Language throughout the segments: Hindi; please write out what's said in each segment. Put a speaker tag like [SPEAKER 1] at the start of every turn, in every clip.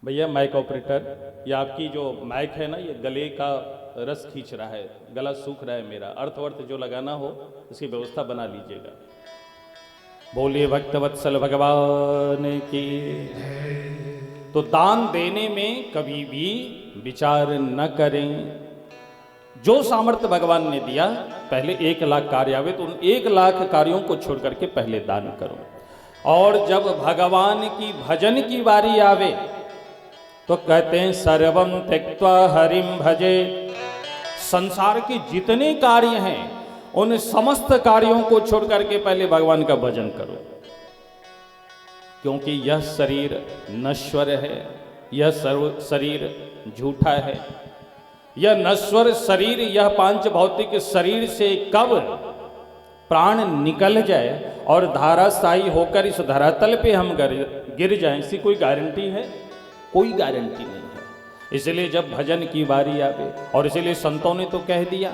[SPEAKER 1] भैया माइक ऑपरेटर, ये आपकी जो माइक है ना, ये गले का रस खींच रहा है, गला सूख रहा है मेरा। अर्थ वर्थ जो लगाना हो इसकी व्यवस्था बना लीजिएगा। बोलिए भक्तवत्सल भगवान की। तो दान देने में कभी भी विचार न करें। जो सामर्थ्य भगवान ने दिया, पहले 1,00,000 कार्य आवे तो उन 1,00,000 कार्यों को छोड़ करके पहले दान करो। और जब भगवान की भजन की बारी आवे तो कहते हैं सर्वम त्यक्त्वा हरिम भजे। संसार के जितने कार्य हैं उन समस्त कार्यों को छोड़ करके पहले भगवान का भजन करो, क्योंकि यह शरीर नश्वर है, यह शरीर झूठा है। यह नश्वर शरीर, यह पांच भौतिक शरीर से कब प्राण निकल जाए और धाराशायी होकर इस धरातल पे हम गिर जाएं, इसकी कोई गारंटी है? कोई गारंटी नहीं है। इसलिए जब भजन की बारी आवे, और इसलिए संतों ने तो कह दिया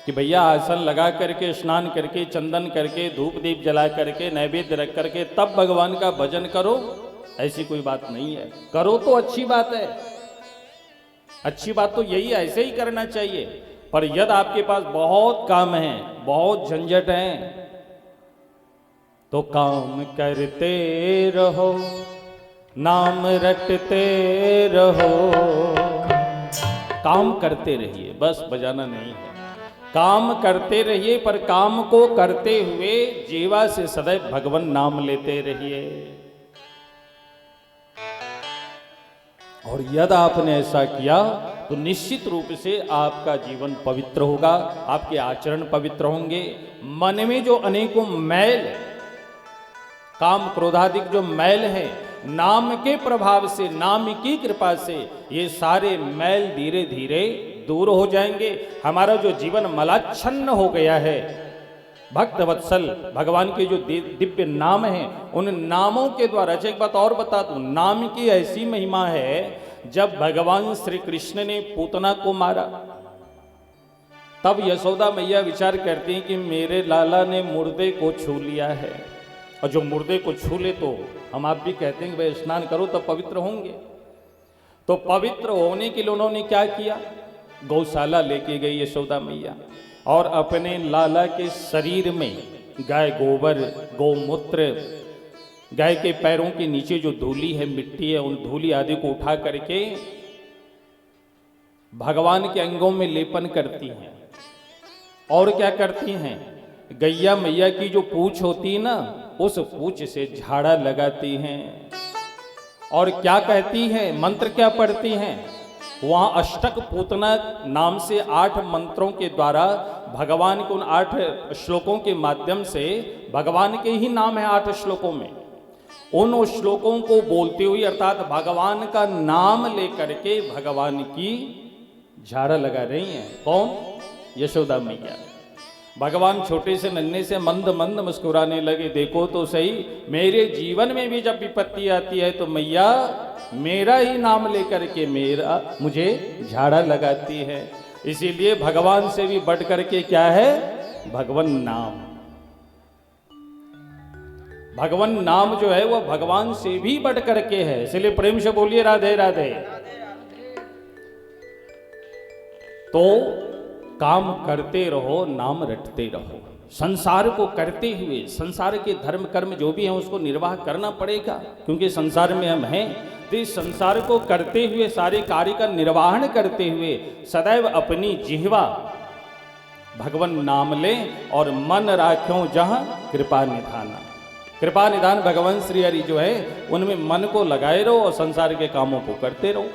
[SPEAKER 1] कि भैया आसन लगा करके, स्नान करके, चंदन करके, धूप दीप जला करके, नैवेद्य रख करके तब भगवान का भजन करो, ऐसी कोई बात नहीं है। करो तो अच्छी बात है, अच्छी बात तो यही है, ऐसे ही करना चाहिए। पर यदि आपके पास बहुत काम है, बहुत झंझट है, तो काम करते रहो, नाम रटते रहो। काम करते रहिए, बस बजाना नहीं है। काम करते रहिए, पर काम को करते हुए जीवा से सदैव भगवान नाम लेते रहिए। और यदि आपने ऐसा किया तो निश्चित रूप से आपका जीवन पवित्र होगा, आपके आचरण पवित्र होंगे। मन में जो अनेकों मैल, काम क्रोधादिक जो मैल है, नाम के प्रभाव से, नाम की कृपा से ये सारे मैल धीरे धीरे दूर हो जाएंगे। हमारा जो जीवन मलाच्छन्न हो गया है, भक्त वत्सल भगवान के जो दिव्य नाम हैं, उन नामों के द्वारा। अच्छा एक बात और बता दूं, नाम की ऐसी महिमा है, जब भगवान श्री कृष्ण ने पूतना को मारा तब यशोदा मैया विचार करती हैं कि मेरे लाला ने मुर्दे को छू लिया है, और जो मुर्दे को छू ले तो हम आप भी कहते हैं कि भाई स्नान करो तब पवित्र होंगे। तो पवित्र होने के लिए उन्होंने क्या किया, गौशाला लेके गई यशोदा मैया, और अपने लाला के शरीर में गाय गोबर, गौमूत्र, गाय के पैरों के नीचे जो धूली है, मिट्टी है, उन धूली आदि को उठा करके भगवान के अंगों में लेपन करती हैं। और क्या करती हैं, गैया मैया की जो पूंछ होती है ना, उस पूंछ से झाड़ा लगाती हैं। और क्या कहती हैं, मंत्र क्या पढ़ती हैं, वहां अष्टक पूतना नाम से 8 मंत्रों के द्वारा भगवान को, उन 8 श्लोकों के माध्यम से, भगवान के ही नाम है 8 श्लोकों में, उन श्लोकों को बोलते हुए, अर्थात भगवान का नाम लेकर के भगवान की झाड़ा लगा रही हैं। कौन? यशोदा मैया। भगवान छोटे से नन्हे से मंद मंद मुस्कुराने लगे, देखो तो सही, मेरे जीवन में भी जब विपत्ति आती है तो मैया मेरा ही नाम लेकर के मुझे झाड़ा लगाती है। इसीलिए भगवान से भी बढ़ करके क्या है, भगवान नाम। भगवान नाम जो है वह भगवान से भी बढ़ करके है। इसलिए प्रेम से बोलिए राधे राधे। तो काम करते रहो, नाम रटते रहो। संसार को करते हुए, संसार के धर्म कर्म जो भी हैं उसको निर्वाह करना पड़ेगा, क्योंकि संसार में हम हैं। तो इस संसार को करते हुए, सारे कार्य का निर्वाहन करते हुए सदैव अपनी जिह्वा भगवान नाम ले, और मन राख्यों जहां कृपा निधाना। कृपा निधान भगवान श्री हरि जो है, उनमें मन को लगाए रहो और संसार के कामों को करते रहो।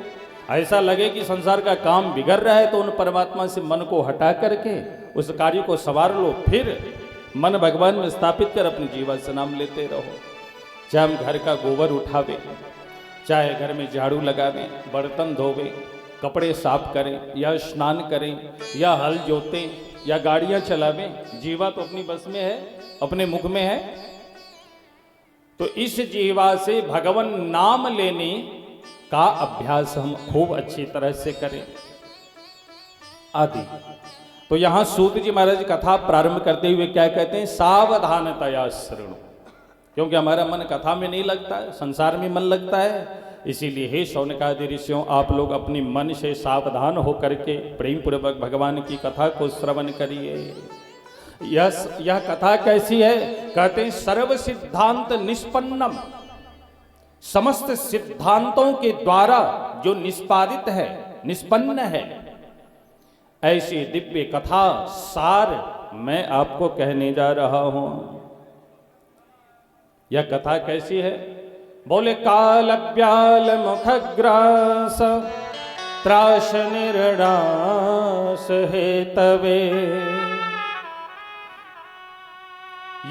[SPEAKER 1] ऐसा लगे कि संसार का काम बिगड़ रहा है तो उन परमात्मा से मन को हटा करके उस कार्य को संवार लो, फिर मन भगवान में स्थापित कर अपने जीवन से नाम लेते रहो। चाहे हम घर का गोबर उठावे, चाहे घर में झाड़ू लगावें, बर्तन धोवे, कपड़े साफ करें, या स्नान करें, या हल जोतें, या गाड़ियां चलावें, जीवा तो अपनी बस में है, अपने मुख में है। तो इस जीवा से भगवान नाम लेने का अभ्यास हम खूब अच्छी तरह से करें आदि। तो यहां सूत जी महाराज कथा प्रारंभ करते हुए क्या कहते हैं, सावधानतया शृणु। क्योंकि हमारा मन कथा में नहीं लगता है, संसार में मन लगता है, इसीलिए हे शौनकादि ऋषियों, आप लोग अपने मन से सावधान होकर के प्रेम पूर्वक भगवान की कथा को श्रवण करिए। यह कथा कैसी है? कहते हैं सर्व सिद्धांत निष्पन्नम, समस्त सिद्धांतों के द्वारा जो निष्पादित है, निष्पन्न है, ऐसी दिव्य कथा सार मैं आपको कहने जा रहा हूं। यह कथा कैसी है? बोले काल व्याल मुखग्रास त्रास निर्णास हेतवे।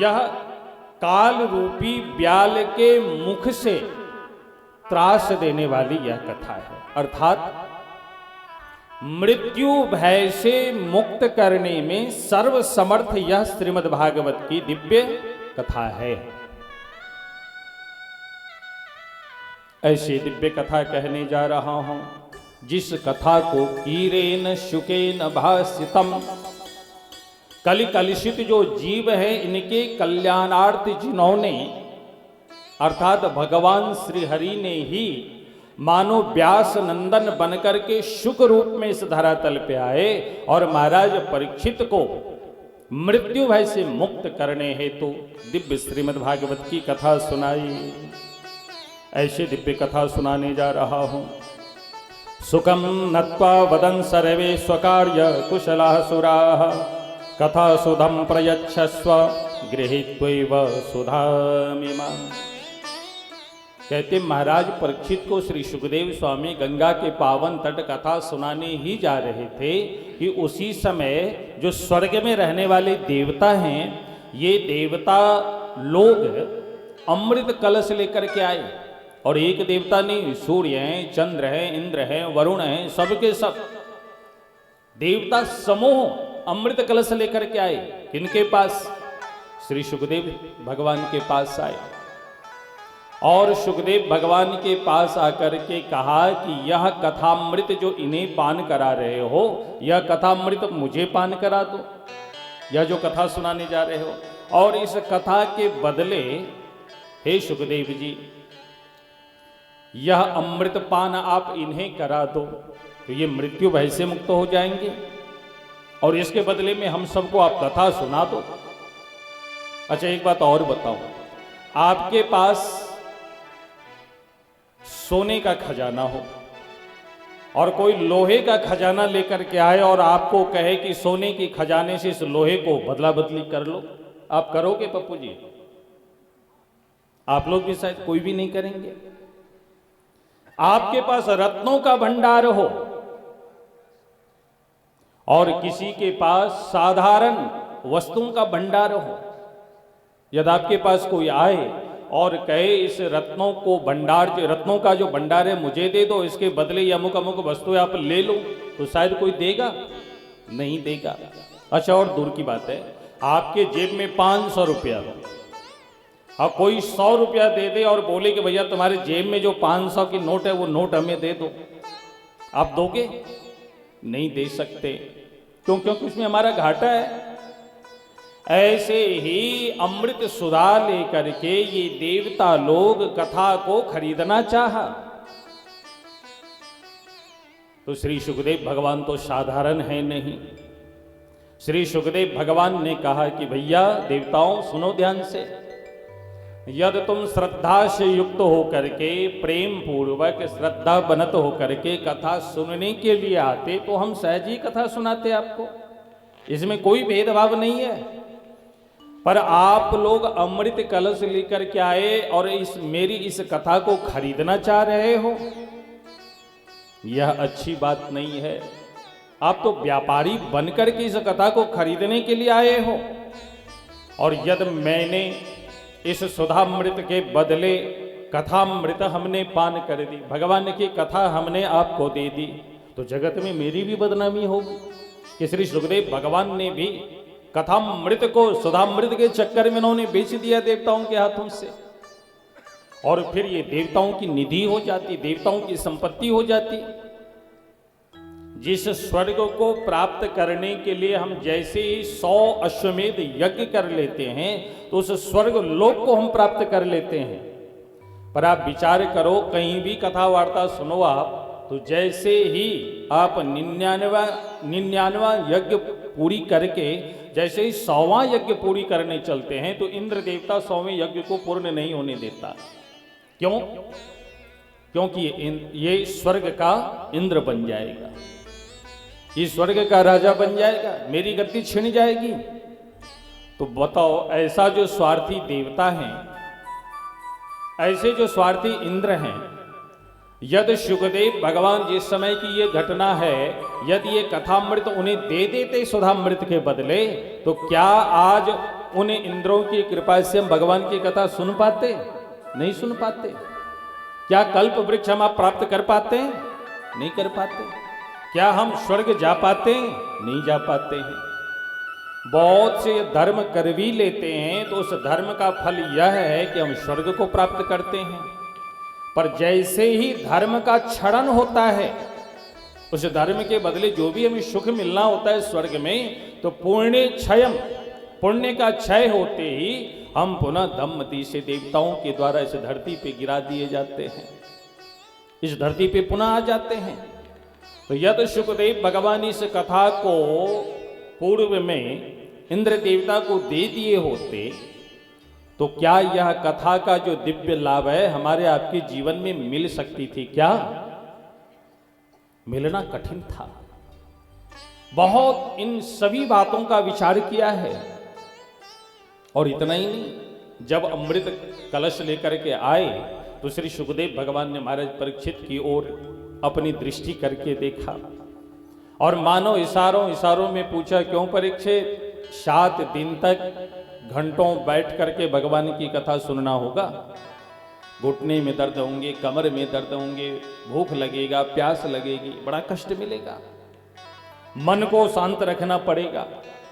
[SPEAKER 1] यह काल रूपी व्याल के मुख से त्रास देने वाली यह कथा है, अर्थात मृत्यु भय से मुक्त करने में सर्वसमर्थ यह श्रीमद् भागवत की दिव्य कथा है। ऐसी दिव्य कथा कहने जा रहा हूं, जिस कथा को कीरेन शुकेन भासितम, कलि कलुषित जो जीव है इनके कल्याणार्थ जिन्होंने, अर्थात भगवान श्री हरि ने ही मानो व्यास नंदन बनकर के शुक रूप में इस धरातल पे आए और महाराज परीक्षित को मृत्यु भय से मुक्त करने हेतु दिव्य श्रीमद् भागवत की कथा सुनाई। ऐसी दिव्य कथा सुनाने जा रहा हूं। सुखम नत्वा वदन् सर्वे स्वकार्य कुशलाः सुराः, कथा सुधम प्रयच्छस्व गृहीत्वैव सुधामिमाम्। कहते महाराज परीक्षित को श्री सुखदेव स्वामी गंगा के पावन तट कथा सुनाने ही जा रहे थे कि उसी समय जो स्वर्ग में रहने वाले देवता हैं, ये देवता लोग अमृत कलश लेकर के आए। और एक देवता नहीं, सूर्य हैं, चंद्र हैं, इंद्र हैं, वरुण हैं, सबके सब देवता समूह अमृत कलश लेकर के आए। किनके पास? श्री सुखदेव भगवान के पास आए और सुखदेव भगवान के पास आकर के कहा कि यह कथामृत जो इन्हें पान करा रहे हो, यह कथामृत मुझे पान करा दो, यह जो कथा सुनाने जा रहे हो। और इस कथा के बदले हे सुखदेव जी, यह अमृत पान आप इन्हें करा दो तो ये मृत्यु भय से मुक्त हो जाएंगे, और इसके बदले में हम सबको आप कथा सुना दो। अच्छा एक बात और बताओ, आपके पास सोने का खजाना हो और कोई लोहे का खजाना लेकर के आए और आपको कहे कि सोने के खजाने से इस लोहे को बदला बदली कर लो, आप करोगे पप्पू जी? आप लोग भी शायद कोई भी नहीं करेंगे। आपके पास रत्नों का भंडार हो और किसी के पास साधारण वस्तुओं का भंडार हो, यदि आपके पास कोई आए और कहे इस रत्नों को भंडार, रत्नों का जो भंडार है मुझे दे दो, इसके बदले ये अमुक अमुक वस्तु आप ले लो, तो शायद कोई देगा? नहीं देगा। अच्छा और दूर की बात है, आपके जेब में 500 रुपया हो और कोई 100 रुपया दे दे और बोले कि भैया तुम्हारे जेब में जो 500 की नोट है वो नोट हमें दे दो, आप दोगे? नहीं दे सकते। क्यों? क्योंकि उसमें हमारा घाटा है। ऐसे ही अमृत सुधा लेकर के ये देवता लोग कथा को खरीदना चाहा, तो श्री सुखदेव भगवान तो साधारण है नहीं। श्री सुखदेव भगवान ने कहा कि भैया देवताओं सुनो ध्यान से, यदि तुम श्रद्धा से युक्त होकर के प्रेम पूर्वक श्रद्धा बनत होकर के कथा सुनने के लिए आते तो हम सहज ही कथा सुनाते आपको, इसमें कोई भेदभाव नहीं है। पर आप लोग अमृत कलश लेकर के आए और मेरी इस कथा को खरीदना चाह रहे हो, यह अच्छी बात नहीं है। आप तो व्यापारी बनकर के इस कथा को खरीदने के लिए आए हो, और यदि मैंने इस सुधामृत के बदले कथामृत हमने पान कर दी, भगवान की कथा हमने आपको दे दी, तो जगत में मेरी भी बदनामी होगी कि श्री सुखदेव भगवान ने भी कथामृत को सुधामृत के चक्कर में उन्होंने बेच दिया देवताओं के हाथों से, और फिर ये देवताओं की निधि हो जाती, देवताओं की संपत्ति हो जाती। जिस स्वर्ग को प्राप्त करने के लिए हम जैसे ही 100 अश्वमेध यज्ञ कर लेते हैं तो उस स्वर्ग लोक को हम प्राप्त कर लेते हैं। पर आप विचार करो, कहीं भी कथा वार्ता सुनो आप, तो जैसे ही आप 99वां यज्ञ पूरी करके जैसे ही 100वां यज्ञ पूरी करने चलते हैं तो इंद्र देवता 100वें यज्ञ को पूर्ण नहीं होने देता। क्यों? क्योंकि ये स्वर्ग का इंद्र बन जाएगा, ये स्वर्ग का राजा बन जाएगा, मेरी गद्दी छिन जाएगी। तो बताओ, ऐसा जो स्वार्थी देवता हैं, ऐसे जो स्वार्थी इंद्र हैं, यदि सुखदेव भगवान जिस समय की ये घटना है, यदि ये कथामृत उन्हें दे देते सुधामृत के बदले, तो क्या आज उन इंद्रों की कृपा से हम भगवान की कथा सुन पाते? नहीं सुन पाते। क्या कल्प वृक्ष हम आप प्राप्त कर पाते हैं? नहीं कर पाते। क्या हम स्वर्ग जा पाते हैं? नहीं जा पाते हैं। बहुत से धर्म कर भी लेते हैं तो उस धर्म का फल यह है कि हम स्वर्ग को प्राप्त करते हैं, पर जैसे ही धर्म का क्षरण होता है, उस धर्म के बदले जो भी हमें सुख मिलना होता है स्वर्ग में, तो पुण्य क्षयम, पुण्य का क्षय होते ही हम पुनः धम्मति से देवताओं के द्वारा इस धरती पे गिरा दिए जाते हैं, इस धरती पे पुनः आ जाते हैं। तो यदि सुखदेव भगवान इस कथा को पूर्व में इंद्र देवता को दे दिए होते, तो क्या यह कथा का जो दिव्य लाभ है हमारे आपके जीवन में मिल सकती थी? क्या मिलना कठिन था। बहुत इन सभी बातों का विचार किया है। और इतना ही नहीं, जब अमृत कलश लेकर के आए तो श्री सुखदेव भगवान ने महाराज परीक्षित की ओर अपनी दृष्टि करके देखा और मानो इशारों में पूछा, क्यों परीक्षित, 7 दिन तक घंटों बैठ करके भगवान की कथा सुनना होगा? घुटने में दर्द होंगे, कमर में दर्द होंगे, भूख लगेगा, प्यास लगेगी, बड़ा कष्ट मिलेगा, मन को शांत रखना पड़ेगा,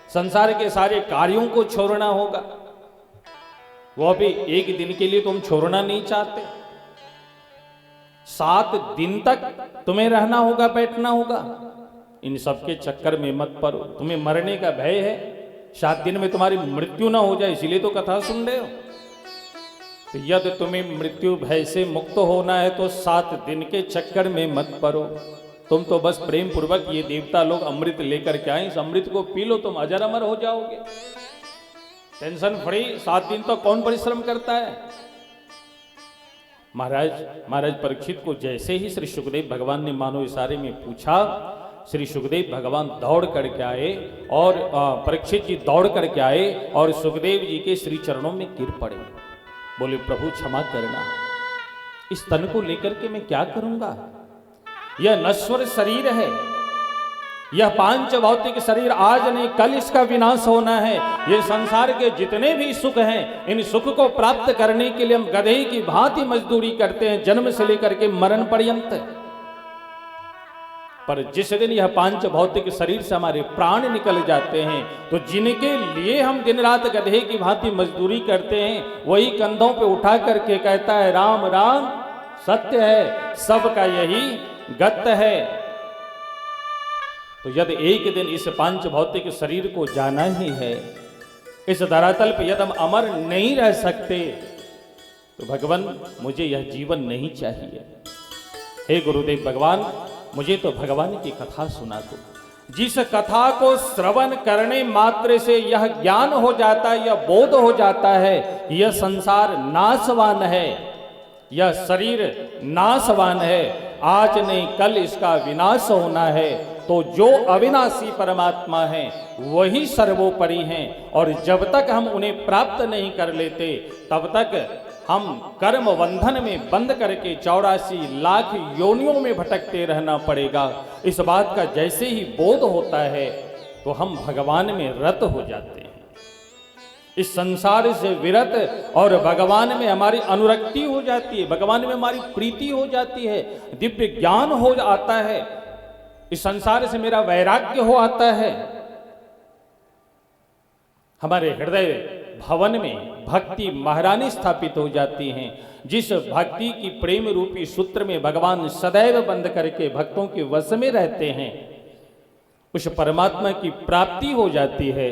[SPEAKER 1] संसार के सारे कार्यों को छोड़ना होगा। वो अभी एक दिन के लिए तुम छोड़ना नहीं चाहते, 7 दिन तक तुम्हें रहना होगा, बैठना होगा। इन सब के चक्कर में मत पड़ो। तुम्हें मरने का भय है, 7 दिन में तुम्हारी मृत्यु ना हो जाए, इसीलिए तो कथा सुन रहे हो। तो यदि तुम्हें मृत्यु भय से मुक्त होना है तो 7 दिन के चक्कर में मत पड़ो। तुम तो बस प्रेम पूर्वक ये देवता लोग अमृत लेकर के आए, इस अमृत को पी लो, तुम अजर अमर हो जाओगे। टेंशन फ्री, 7 दिन तो कौन परिश्रम करता है। महाराज परीक्षित को जैसे ही श्री सुखदेव भगवान ने मानो इशारे में पूछा, श्री सुखदेव भगवान दौड़ करके आए और परीक्षित जी दौड़ करके आए और सुखदेव जी के श्री चरणों में गिर पड़े। बोले, प्रभु क्षमा करना, इस तन को लेकर के मैं क्या करूंगा? यह नश्वर शरीर है, यह पांच भौतिक शरीर आज नहीं कल इसका विनाश होना है। ये संसार के जितने भी सुख हैं, इन सुख को प्राप्त करने के लिए हम गधे की भांति मजदूरी करते हैं, जन्म से लेकर के मरण पर्यंत। पर जिस दिन यह पांच भौतिक शरीर से हमारे प्राण निकल जाते हैं, तो जिनके लिए हम दिन रात गधे की भांति मजदूरी करते हैं, वही कंधों पे उठा करके कहता है, राम राम सत्य है, सबका यही गत है। तो यदि एक दिन इस पांच भौतिक शरीर को जाना ही है, इस धरातल पर यदि हम अमर नहीं रह सकते, तो भगवान मुझे यह जीवन नहीं चाहिए। हे गुरुदेव भगवान, मुझे तो भगवान की कथा सुना दो, जिस कथा को श्रवण करने मात्र से यह ज्ञान हो जाता है, यह बोध हो जाता है, यह संसार नाशवान है, यह शरीर नाशवान है, आज नहीं कल इसका विनाश होना है। तो जो अविनाशी परमात्मा हैं वही सर्वोपरि हैं, और जब तक हम उन्हें प्राप्त नहीं कर लेते तब तक हम कर्म बंधन में बंद करके 84 लाख योनियों में भटकते रहना पड़ेगा। इस बात का जैसे ही बोध होता है तो हम भगवान में रत हो जाते हैं, इस संसार से विरत, और भगवान में हमारी अनुरक्ति हो जाती है, भगवान में हमारी प्रीति हो जाती है, दिव्य ज्ञान हो आता है, इस संसार से मेरा वैराग्य हो आता है। हमारे हृदय भवन में भक्ति महारानी स्थापित हो जाती हैं, जिस भक्ति की प्रेम रूपी सूत्र में भगवान सदैव बंद करके भक्तों के वश में रहते हैं, उस परमात्मा की प्राप्ति हो जाती है।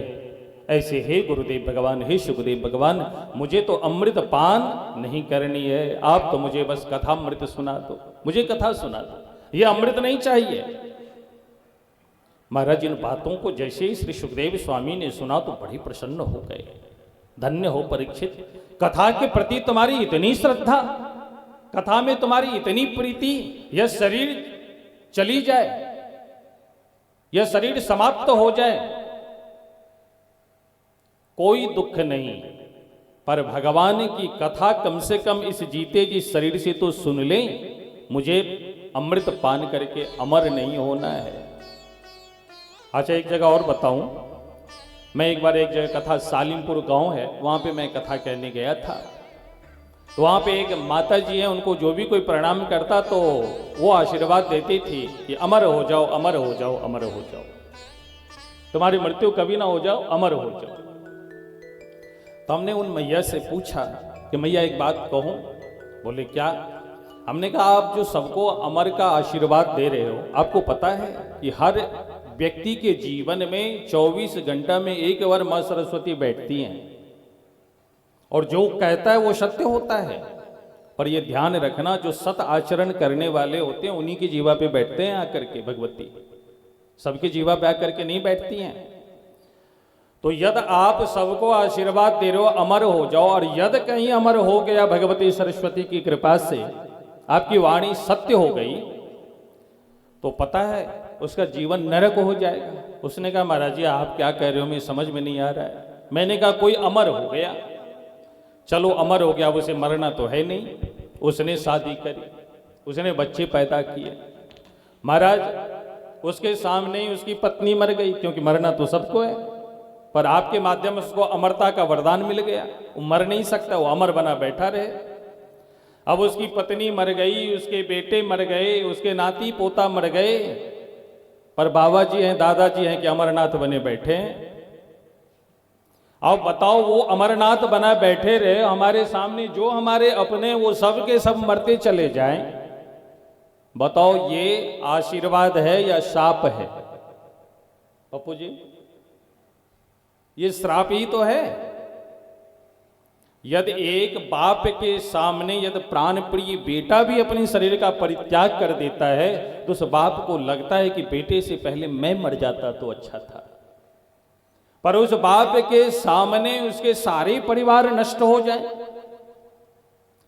[SPEAKER 1] ऐसे हे गुरुदेव भगवान, हे सुखदेव भगवान, मुझे तो अमृत पान नहीं करनी है, आप तो मुझे बस कथामृत सुना दो, मुझे कथा सुना दो, ये अमृत नहीं चाहिए। महाराज इन बातों को जैसे ही श्री सुखदेव स्वामी ने सुना तो बड़ी प्रसन्न हो गए। धन्य हो परीक्षित, कथा के प्रति तुम्हारी इतनी श्रद्धा, कथा में तुम्हारी इतनी प्रीति, यह शरीर चली जाए, यह शरीर समाप्त हो जाए, कोई दुख नहीं, पर भगवान की कथा कम से कम इस जीते जी शरीर से तो सुन लें, मुझे अमृत पान करके अमर नहीं होना है। अच्छा एक जगह और बताऊं, मैं एक बार एक जगह कथा, सालिमपुर गांव है, वहां पे मैं कथा कहने गया था। तो वहां पे एक माता जी हैं, उनको जो भी कोई प्रणाम करता तो वो आशीर्वाद देती थी कि अमर हो जाओ, अमर हो जाओ, अमर हो जाओ, तुम्हारी मृत्यु कभी ना हो जाओ, अमर हो जाओ। तो हमने उन मैया से पूछा कि मैया एक बात कहूं। बोले क्या? हमने कहा आप जो सबको अमर का आशीर्वाद दे रहे हो, आपको पता है कि हर व्यक्ति के जीवन में 24 घंटा में एक बार मां सरस्वती बैठती हैं, और जो कहता है वो सत्य होता है। पर ये ध्यान रखना, जो सत आचरण करने वाले होते हैं उन्हीं की जीवा पे बैठते हैं आकर के भगवती, सबकी जीवा पे आकर के नहीं बैठती हैं। तो यदि आप सबको आशीर्वाद दे रहे हो अमर हो जाओ, और यदि कहीं अमर हो गया भगवती सरस्वती की कृपा से, आपकी वाणी सत्य हो गई, तो पता है उसका जीवन नरक हो जाएगा। उसने कहा महाराज जी आप क्या कह रहे हो, मुझे समझ में नहीं आ रहा है। मैंने कहा कोई अमर हो गया, चलो अमर हो गया, उसे मरना तो है नहीं, उसने शादी करी, उसने बच्चे पैदा किए, महाराज उसके सामने ही उसकी पत्नी मर गई, क्योंकि मरना तो सबको है, पर आपके माध्यम से उसको अमरता का वरदान मिल गया, वो मर नहीं सकता, वो अमर बना बैठा रहे। अब उसकी पत्नी मर गई, उसके बेटे मर गए, उसके नाती पोता मर गए, पर बाबा जी हैं, दादाजी हैं कि अमरनाथ बने बैठे हैं। अब बताओ वो अमरनाथ बना बैठे रहे, हमारे सामने जो हमारे अपने वो सब के सब मरते चले जाएं, बताओ ये आशीर्वाद है या शाप है? पप्पू जी ये श्राप ही तो है। यदि एक बाप के सामने यदि प्राण प्रिय बेटा भी अपने शरीर का परित्याग कर देता है, तो उस बाप को लगता है कि बेटे से पहले मैं मर जाता तो अच्छा था। पर उस बाप के सामने उसके सारे परिवार नष्ट हो जाए,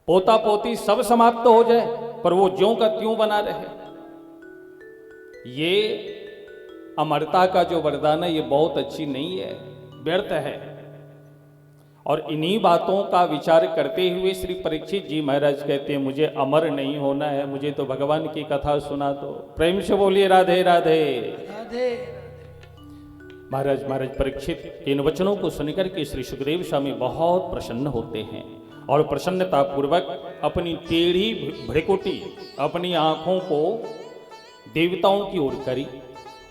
[SPEAKER 1] पोता पोती सब समाप्त हो जाए, पर वो ज्यों का त्यों बना रहे। ये अमरता का जो वरदान है ये बहुत अच्छी नहीं है, व्यर्थ है। और इन्हीं बातों का विचार करते हुए श्री परीक्षित जी महाराज कहते हैं मुझे अमर नहीं होना है, मुझे तो भगवान की कथा सुना दो। प्रेम से बोलिए राधे राधे राधे। महाराज परीक्षित के इन वचनों को सुनकर के श्री सुखदेव स्वामी बहुत प्रसन्न होते हैं, और प्रसन्नता पूर्वक अपनी टेढ़ी भ्रिकुटी अपनी आंखों को देवताओं की ओर करी,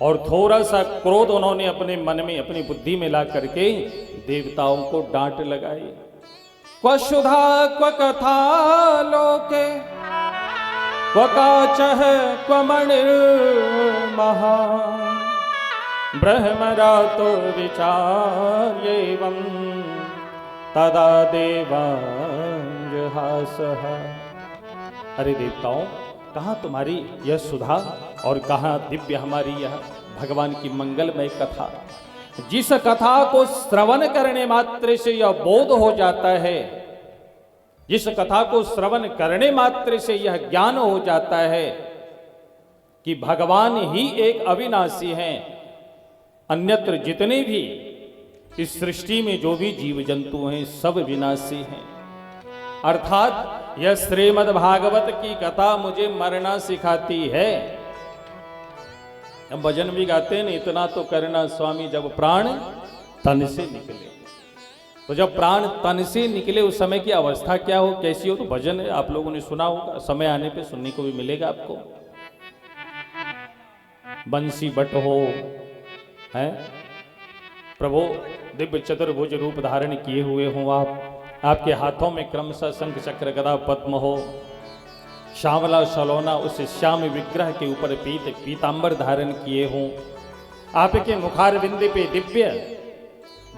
[SPEAKER 1] और थोड़ा सा क्रोध उन्होंने अपने मन में अपनी बुद्धि में ला करके देवताओं को डांट लगाई। क्व सुधा क्व कथा लोके क्व काचः क्व मणिर्महा ब्रह्मरातो विचार्येवं तदा देवांजहासः। अरे देवताओं, कहाँ तुम्हारी यह सुधा और कहाँ दिव्य हमारी यह भगवान की मंगलमय कथा, जिस कथा को श्रवण करने मात्र से यह बोध हो जाता है, जिस कथा को श्रवण करने मात्र से यह ज्ञान हो जाता है कि भगवान ही एक अविनाशी हैं, अन्यत्र जितने भी इस सृष्टि में जो भी जीव जंतु हैं सब विनाशी हैं। अर्थात यह श्रीमद् भागवत की कथा मुझे मरना सिखाती है। हम भजन भी गाते हैं, इतना तो करना स्वामी जब प्राण तन से निकले। तो जब प्राण तन से निकले उस समय की अवस्था क्या हो, कैसी हो, तो भजन आप लोगों ने सुना होगा, समय आने पे सुनने को भी मिलेगा आपको। बंसी बट हो है प्रभु, दिव्य चतुर्भुज रूप धारण किए हुए हो आप, आपके हाथों में क्रमशः शंख चक्र गदा पद्म हो, श्यामला सलोना उस श्याम विग्रह के ऊपर पीतांबर धारण किए हों, आपके मुखारविंद पे दिव्य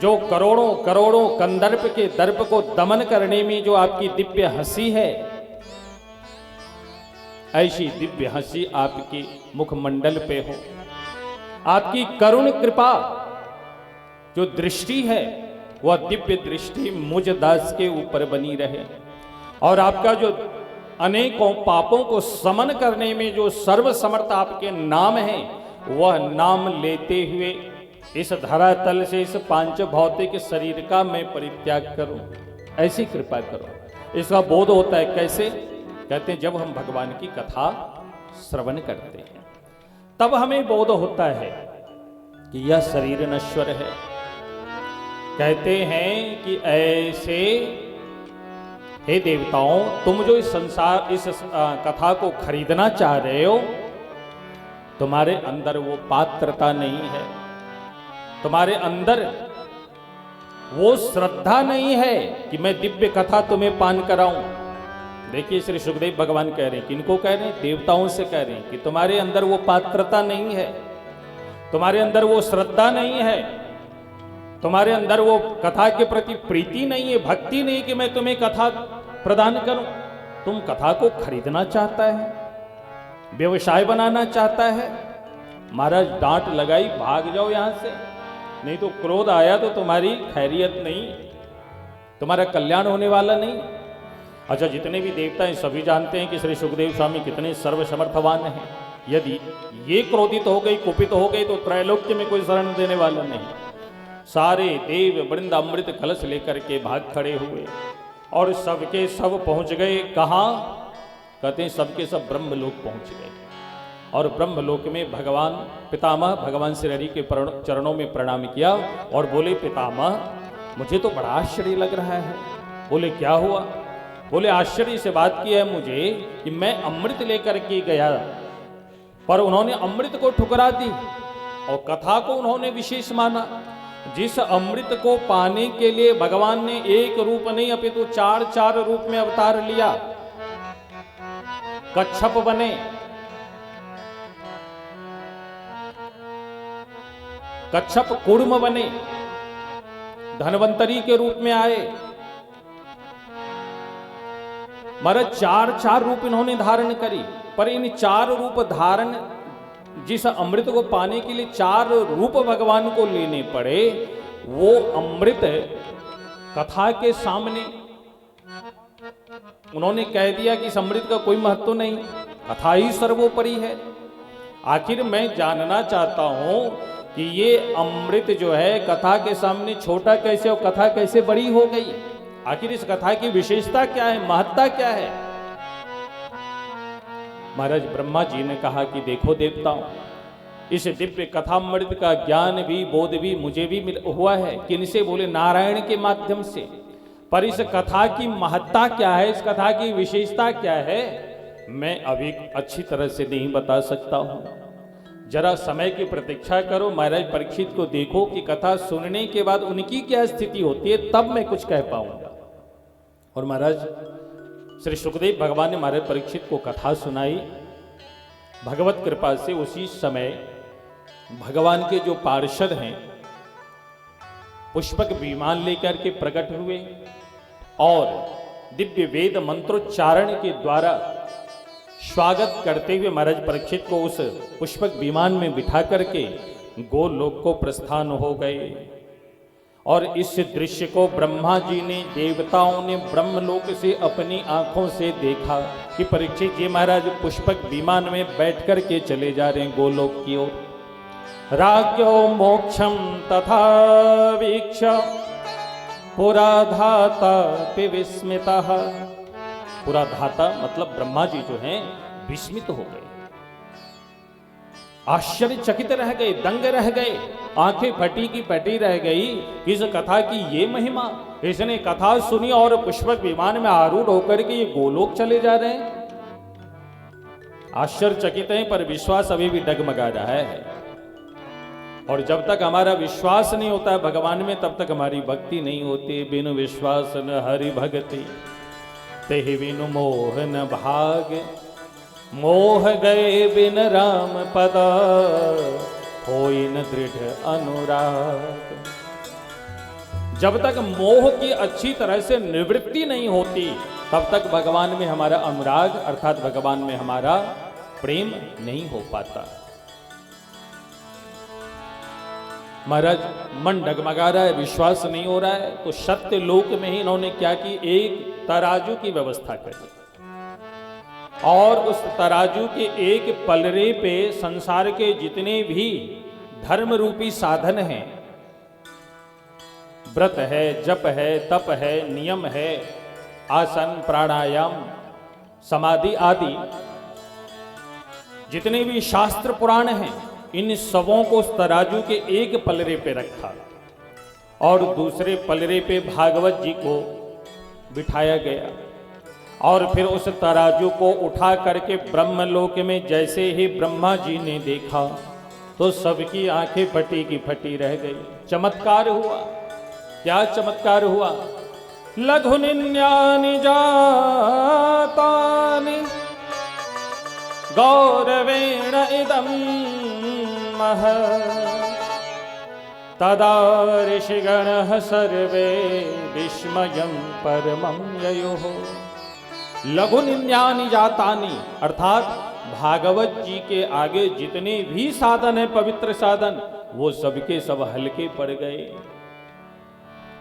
[SPEAKER 1] जो करोड़ों करोड़ों कंदर्प के दर्प को दमन करने में जो आपकी दिव्य हंसी है, ऐसी दिव्य हंसी आपके मुखमंडल पे हो। आपकी करुण कृपा जो दृष्टि है वह दिव्य दृष्टि मुझ दास के ऊपर बनी रहे, और आपका जो अनेकों पापों को समन करने में जो सर्वसमर्थ आपके नाम है, वह नाम लेते हुए इस धरातल से, इस पांच भौतिक शरीर का मैं परित्याग करूं, ऐसी कृपा करो। इसका बोध होता है कैसे? कहते हैं जब हम भगवान की कथा श्रवण करते हैं तब हमें बोध होता है कि यह शरीर नश्वर है। कहते हैं कि ऐसे हे देवताओं, तुम जो इस संसार, इस कथा को खरीदना चाह रहे हो, तुम्हारे अंदर वो पात्रता नहीं है, तुम्हारे अंदर वो श्रद्धा नहीं है कि मैं दिव्य कथा तुम्हें पान कराऊं। देखिए श्री सुखदेव भगवान कह रहे हैं, किनको कह रहे हैं? देवताओं से कह रहे हैं कि तुम्हारे अंदर वो पात्रता नहीं है, तुम्हारे अंदर वो श्रद्धा नहीं है, तुम्हारे अंदर वो कथा के प्रति प्रीति नहीं है, भक्ति नहीं कि मैं तुम्हें कथा प्रदान करूं। तुम कथा को खरीदना चाहता है, व्यवसाय बनाना चाहता है। महाराज डांट लगाई, भाग जाओ यहां से, नहीं तो क्रोध आया तो तुम्हारी खैरियत नहीं, तुम्हारा कल्याण होने वाला नहीं। अच्छा, जितने भी देवता हैं सभी जानते हैं कि श्री सुखदेव स्वामी कितने सर्वसमर्थवान हैं। यदि ये क्रोधित हो गई, कुपित हो गई, तो त्रैलोक्य में कोई शरण देने वाला नहीं। सारे देव वृंद अमृत कलश लेकर के भाग खड़े हुए और सबके सब पहुंच गए कहाँ? कहते हैं सबके सब ब्रह्मलोक पहुंच गए, और ब्रह्मलोक में भगवान पितामह भगवान श्री हरि के चरणों में प्रणाम किया और बोले, पितामह मुझे तो बड़ा आश्चर्य लग रहा है। बोले क्या हुआ? बोले आश्चर्य से बात की है मुझे कि मैं अमृत लेकर के गया, पर उन्होंने अमृत को ठुकरा दी और कथा को उन्होंने विशेष माना। जिस अमृत को पाने के लिए भगवान ने एक रूप नहीं अपितु चार चार रूप में अवतार लिया। कच्छप बने, कच्छप कूर्म बने, धनवंतरी के रूप में आए। महाराज चार चार रूप इन्होंने धारण करी, पर इन चार रूप धारण, जिस अमृत को पाने के लिए चार रूप भगवान को लेने पड़े, वो अमृत कथा के सामने उन्होंने कह दिया कि इस अमृत का कोई महत्व नहीं, कथा ही सर्वोपरि है। आखिर मैं जानना चाहता हूं कि ये अमृत जो है कथा के सामने छोटा कैसे और कथा कैसे बड़ी हो गई? आखिर इस कथा की विशेषता क्या है, महत्ता क्या है? महाराज ब्रह्मा जी ने कहा कि देखो देवताओं, इस दिव्य कथामृत का ज्ञान भी बोध भी मुझे भी हुआ है। किनसे? बोले नारायण के माध्यम से। पर इस कथा की महत्ता क्या है, इस कथा की विशेषता क्या है, मैं अभी अच्छी तरह से नहीं बता सकता हूं। जरा समय की प्रतीक्षा करो। महाराज परीक्षित को देखो कि कथा सुनने के बाद उनकी क्या स्थिति होती है, तब मैं कुछ कह पाऊंगा। और महाराज श्री सुखदेव भगवान ने महाराज परीक्षित को कथा सुनाई। भगवत कृपा से उसी समय भगवान के जो पार्षद हैं पुष्पक विमान लेकर के प्रकट हुए और दिव्य वेद मंत्रोच्चारण के द्वारा स्वागत करते हुए महाराज परीक्षित को उस पुष्पक विमान में बिठा करके गोलोक को प्रस्थान हो गए। और इस दृश्य को ब्रह्मा जी ने, देवताओं ने ब्रह्मलोक से अपनी आंखों से देखा कि परीक्षित जी महाराज पुष्पक विमान में बैठ कर के चले जा रहे हैं गोलोक की ओर। राज्ञो मोक्षम तथा वीक्ष पुराधाता विस्मिता। पुराधाता मतलब ब्रह्मा जी जो हैं विस्मित हो गए, आश्चर्यचकित रह गए, दंग रह गए, आंखें फटी की फटी रह गई। इस कथा की ये महिमा, इसने कथा सुनी और पुष्पक विमान में आरूढ़ होकर के ये गोलोक चले जा रहे हैं। आश्चर्यचकित हैं, पर विश्वास अभी भी डगमगा रहा है। और जब तक हमारा विश्वास नहीं होता है भगवान में, तब तक हमारी भक्ति नहीं होती। बिनु विश्वास न हरि भक्ति, तेहि बिनु मोह न भाग। मोह गए बिन राम पदा, होई न दृढ़ अनुराग। जब तक मोह की अच्छी तरह से निवृत्ति नहीं होती तब तक भगवान में हमारा अनुराग अर्थात भगवान में हमारा प्रेम नहीं हो पाता। महाराज मन डगमगा रहा है, विश्वास नहीं हो रहा है, तो सत्य लोक में ही इन्होंने क्या की, एक तराजू की व्यवस्था करी और उस तराजू के एक पलरे पे संसार के जितने भी धर्म रूपी साधन हैं, व्रत है, जप है, तप है, नियम है, आसन, प्राणायाम, समाधि आदि जितने भी शास्त्र पुराण हैं, इन सबों को उस तराजू के एक पलरे पे रखा और दूसरे पलरे पे भागवत जी को बिठाया गया और फिर उस तराजू को उठा करके ब्रह्मलोक में जैसे ही ब्रह्मा जी ने देखा तो सबकी आंखें फटी की फटी रह गई। चमत्कार हुआ। क्या चमत्कार हुआ? लघु निन्यानि जातानि गौरवेण इदं मह तदा ऋषिगणः सर्वे विस्मयं परमं ययुः। लघु निन्यानि जातानि अर्थात भागवत जी के आगे जितने भी साधन है, पवित्र साधन, वो सबके सब हल्के पड़ गए।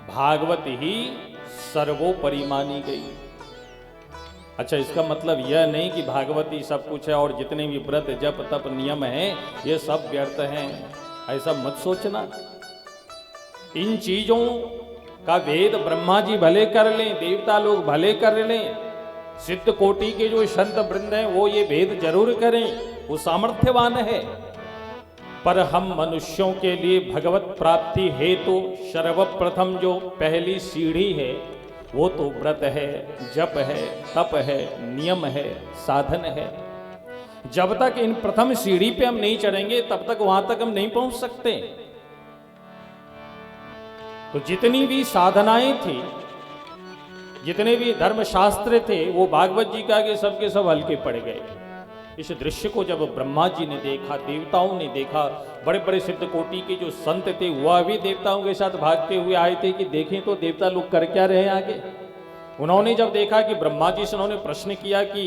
[SPEAKER 1] भागवत ही सर्वोपरि मानी गई। अच्छा, इसका मतलब यह नहीं कि भागवत ही सब कुछ है और जितने भी व्रत जप तप नियम हैं ये सब व्यर्थ हैं, ऐसा मत सोचना। इन चीजों का वेद ब्रह्मा जी भले कर लें, देवता लोग भले कर लें, सिद्ध कोटि के जो संत वृंद हैं वो ये भेद जरूर करें, वो सामर्थ्यवान है, पर हम मनुष्यों के लिए भगवत प्राप्ति हेतु सर्वप्रथम जो पहली सीढ़ी है वो तो व्रत है, जप है, तप है, नियम है, साधन है। जब तक इन प्रथम सीढ़ी पे हम नहीं चढ़ेंगे तब तक वहां तक हम नहीं पहुंच सकते। तो जितनी भी साधनाएं थी, जितने भी धर्मशास्त्र थे, वो भागवत जी के आगे सबके सब हल्के पड़ गए। इस दृश्य को जब ब्रह्मा जी ने देखा, देवताओं ने देखा, बड़े बड़े सिद्ध कोटि के जो संत थे वह भी देवताओं के साथ भागते हुए आए थे कि देखें तो देवता लोग कर क्या रहे हैं आगे। उन्होंने जब देखा कि ब्रह्मा जी से उन्होंने प्रश्न किया कि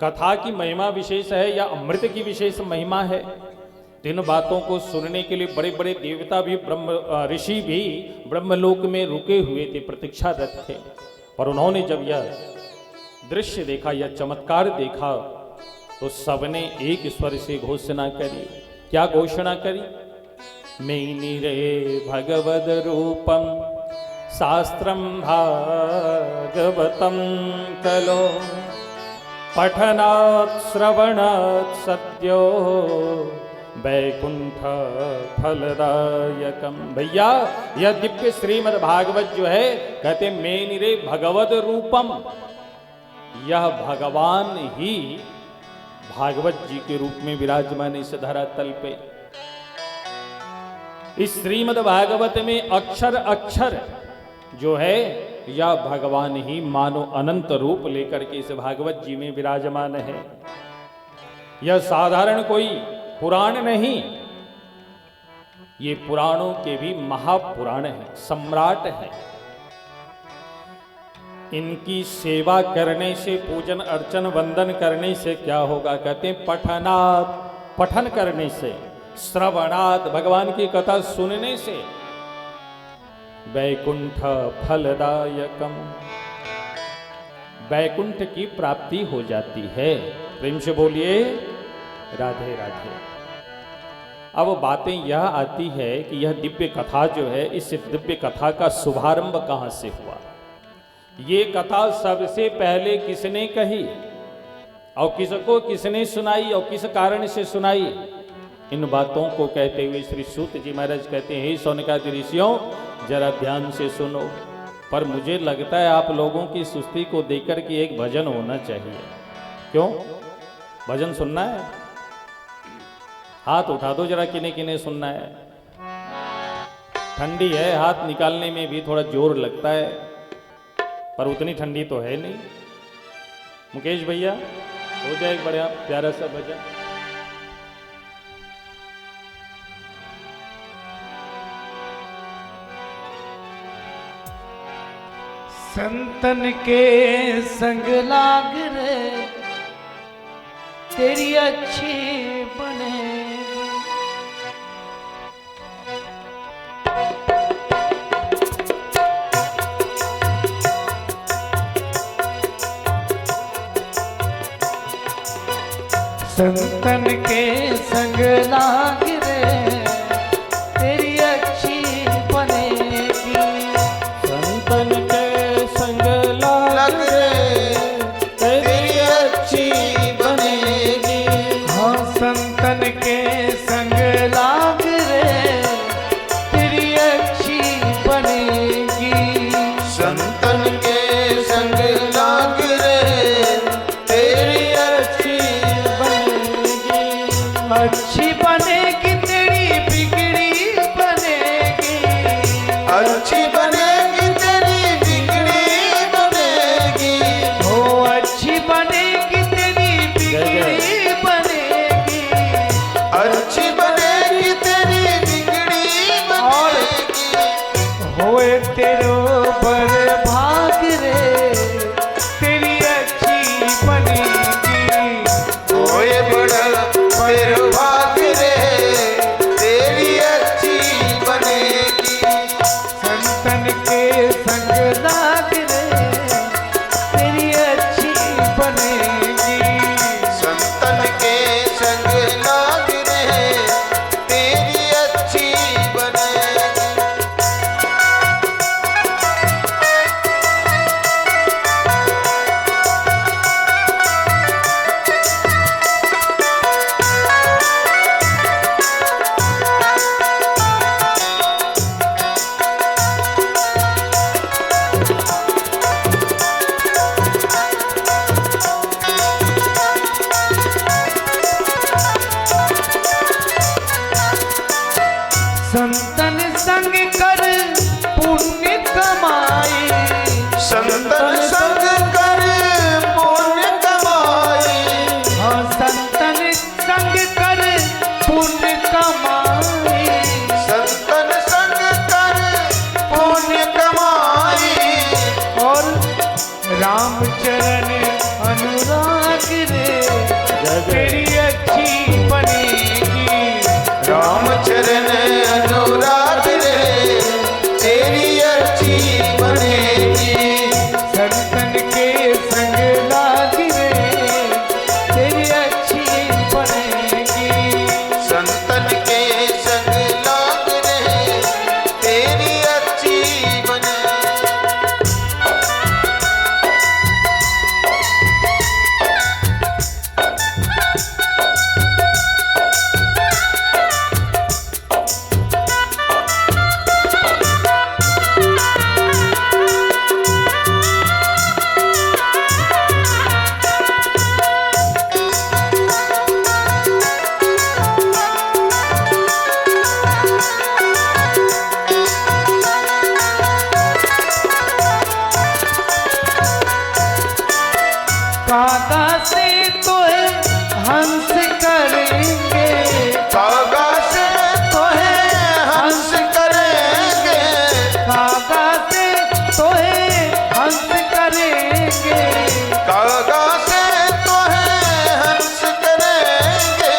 [SPEAKER 1] कथा की महिमा विशेष है या अमृत की विशेष महिमा है, तो इन बातों को सुनने के लिए बड़े बड़े देवता भी, ऋषि भी ब्रह्मलोक में रुके हुए थे, प्रतीक्षारत थे। पर उन्होंने जब यह दृश्य देखा, यह चमत्कार देखा, तो सबने एक स्वर से घोषणा करी। क्या घोषणा करी? मेनिरे भगवद रूपम शास्त्रम भागवतम कलो पठनात् श्रवणात् सद्यो वैकुंठ फलदायकम। भैया यह दिव्य श्रीमद् भागवत जो है, कहते मेनिरे भगवद रूपम, यह भगवान ही भागवत जी के रूप में विराजमान इस धरातल पे। इस श्रीमद् भागवत में अक्षर अक्षर जो है यह भगवान ही मानो अनंत रूप लेकर के इस भागवत जी में विराजमान है। यह साधारण कोई पुराण नहीं, ये पुराणों के भी महापुराण है, सम्राट है। इनकी सेवा करने से, पूजन अर्चन वंदन करने से क्या होगा? कहते हैं पठनात्, पठन करने से, श्रवणात्, भगवान की कथा सुनने से, वैकुंठ फलदायकम, वैकुंठ की प्राप्ति हो जाती है। प्रेम से बोलिए राधे राधे। अब बातें यह आती है कि यह दिव्य कथा जो है, इस दिव्य कथा का शुभारंभ कहां से हुआ? ये कथा सबसे पहले किसने कही और किसको किसने सुनाई और किस कारण से सुनाई? इन बातों को कहते हुए श्री सूत जी महाराज कहते हैं, हे शौनकादि ऋषियों जरा ध्यान से सुनो। पर मुझे लगता है आप लोगों की सुस्ती को देखकर कि एक भजन होना चाहिए। क्यों? भजन सुनना है? हाथ उठा दो जरा, किने किने सुनना है। ठंडी है, हाथ निकालने में भी थोड़ा जोर लगता है, पर उतनी ठंडी तो है नहीं। मुकेश भैया हो जाए एक बढ़िया प्यारा सा भजन।
[SPEAKER 2] संतन के संग लाग रे तेरी अच्छी बनेगी। संतन के संग लाग रे तेरी अच्छी बनेगी।
[SPEAKER 1] संतन के संग लाग रे तेरी अच्छी बनेगी।
[SPEAKER 2] हाँ संतन के संग लाग रे तेरी अच्छी बनेगी।
[SPEAKER 3] संतन के संग लाग रे तेरी अच्छी
[SPEAKER 1] बनेगी।
[SPEAKER 2] अच्छी बनेगी तेरी बिगड़ी बनेगी।
[SPEAKER 3] अच्छी बनेगी तेरी बिगड़ी बनेगी।
[SPEAKER 2] हो अच्छी बनेगी तेरी बिगड़ी बनेगी।
[SPEAKER 3] अच्छी बनेगी तेरी बिगड़ी बनेगी।
[SPEAKER 2] होए तेरो बर भाग रे तेरी अच्छी बनेगी।
[SPEAKER 3] होए बड़ा तेरो भाग रे तेरी अच्छी बनेगी।
[SPEAKER 2] संतन के संग लाग रे तेरी अच्छी बनेगी।
[SPEAKER 3] संतन के संग लाग रे तेरी अच्छी बनेगी।
[SPEAKER 2] संतन संग कर पुण्य कमाई।
[SPEAKER 3] संतन संग कर पुण्य कमाई।
[SPEAKER 2] हाँ संतन संग कर पुण्य कमाई।
[SPEAKER 3] संतन संग कर पुण्य कमाई।
[SPEAKER 2] और रामचरण अनुराग रे तेरी अच्छी बनेगी।
[SPEAKER 3] रामचरण अनुराग रे तेरी अच्छी बनेगी।
[SPEAKER 2] संतन के संग लाग रे तेरी अच्छी बनेगी।
[SPEAKER 3] संतन के संग लाग रे तेरी अच्छी बनेगी।
[SPEAKER 2] कागा से तो है हंस करेंगे।
[SPEAKER 3] कागा से तो है हंस करेंगे।
[SPEAKER 2] कागा से तो है हंस करेंगे।
[SPEAKER 3] कागा से तो है हंस करेंगे।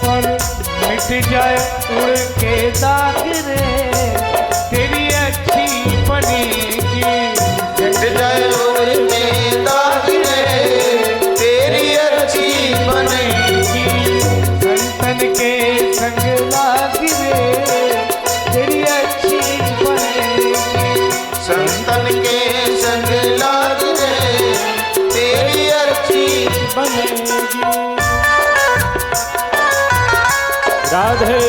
[SPEAKER 2] पर मिट जाए उड़ के दाग रे तेरी अच्छी बनेगी।
[SPEAKER 3] मिट जाए उड़ के दाग रे तेरी अच्छी बनेगी।
[SPEAKER 2] संतन के संग लाग रे तेरी अच्छी बनेगी।
[SPEAKER 3] संतन के संग लाग रे तेरी अच्छी
[SPEAKER 1] बनेगी। राधे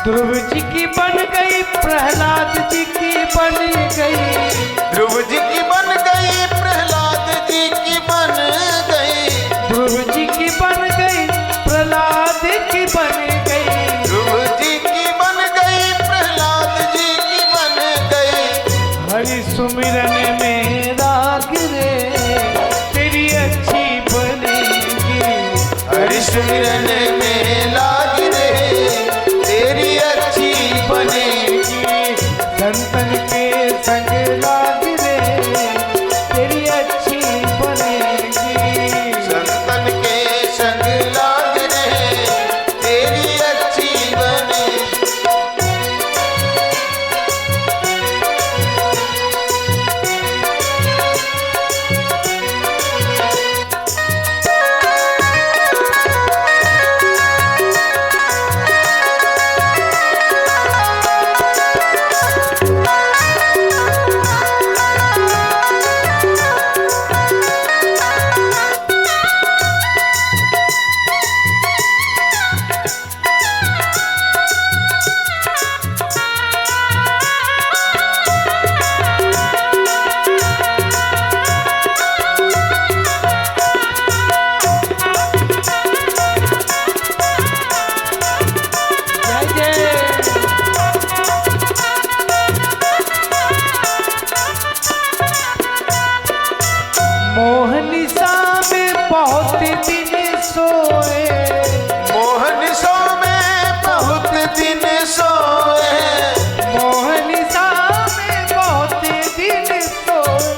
[SPEAKER 2] ध्रुव जी की बन गई प्रहलाद जी की बन गई।
[SPEAKER 3] ध्रुव जी की बन गई प्रहलाद हिरन में लाग रे तेरी अच्छी बनेगी।
[SPEAKER 2] संतन के संग लाग रे तेरी अच्छी बनेगी।
[SPEAKER 3] संतन के संग लाग रे तेरी अच्छी बनेगी।
[SPEAKER 2] मोहनिसा में बहुत दिन सोए,
[SPEAKER 3] मोहनिसा में बहुत दिन सोए।
[SPEAKER 2] मोहनिसा में बहुत दिन सोए।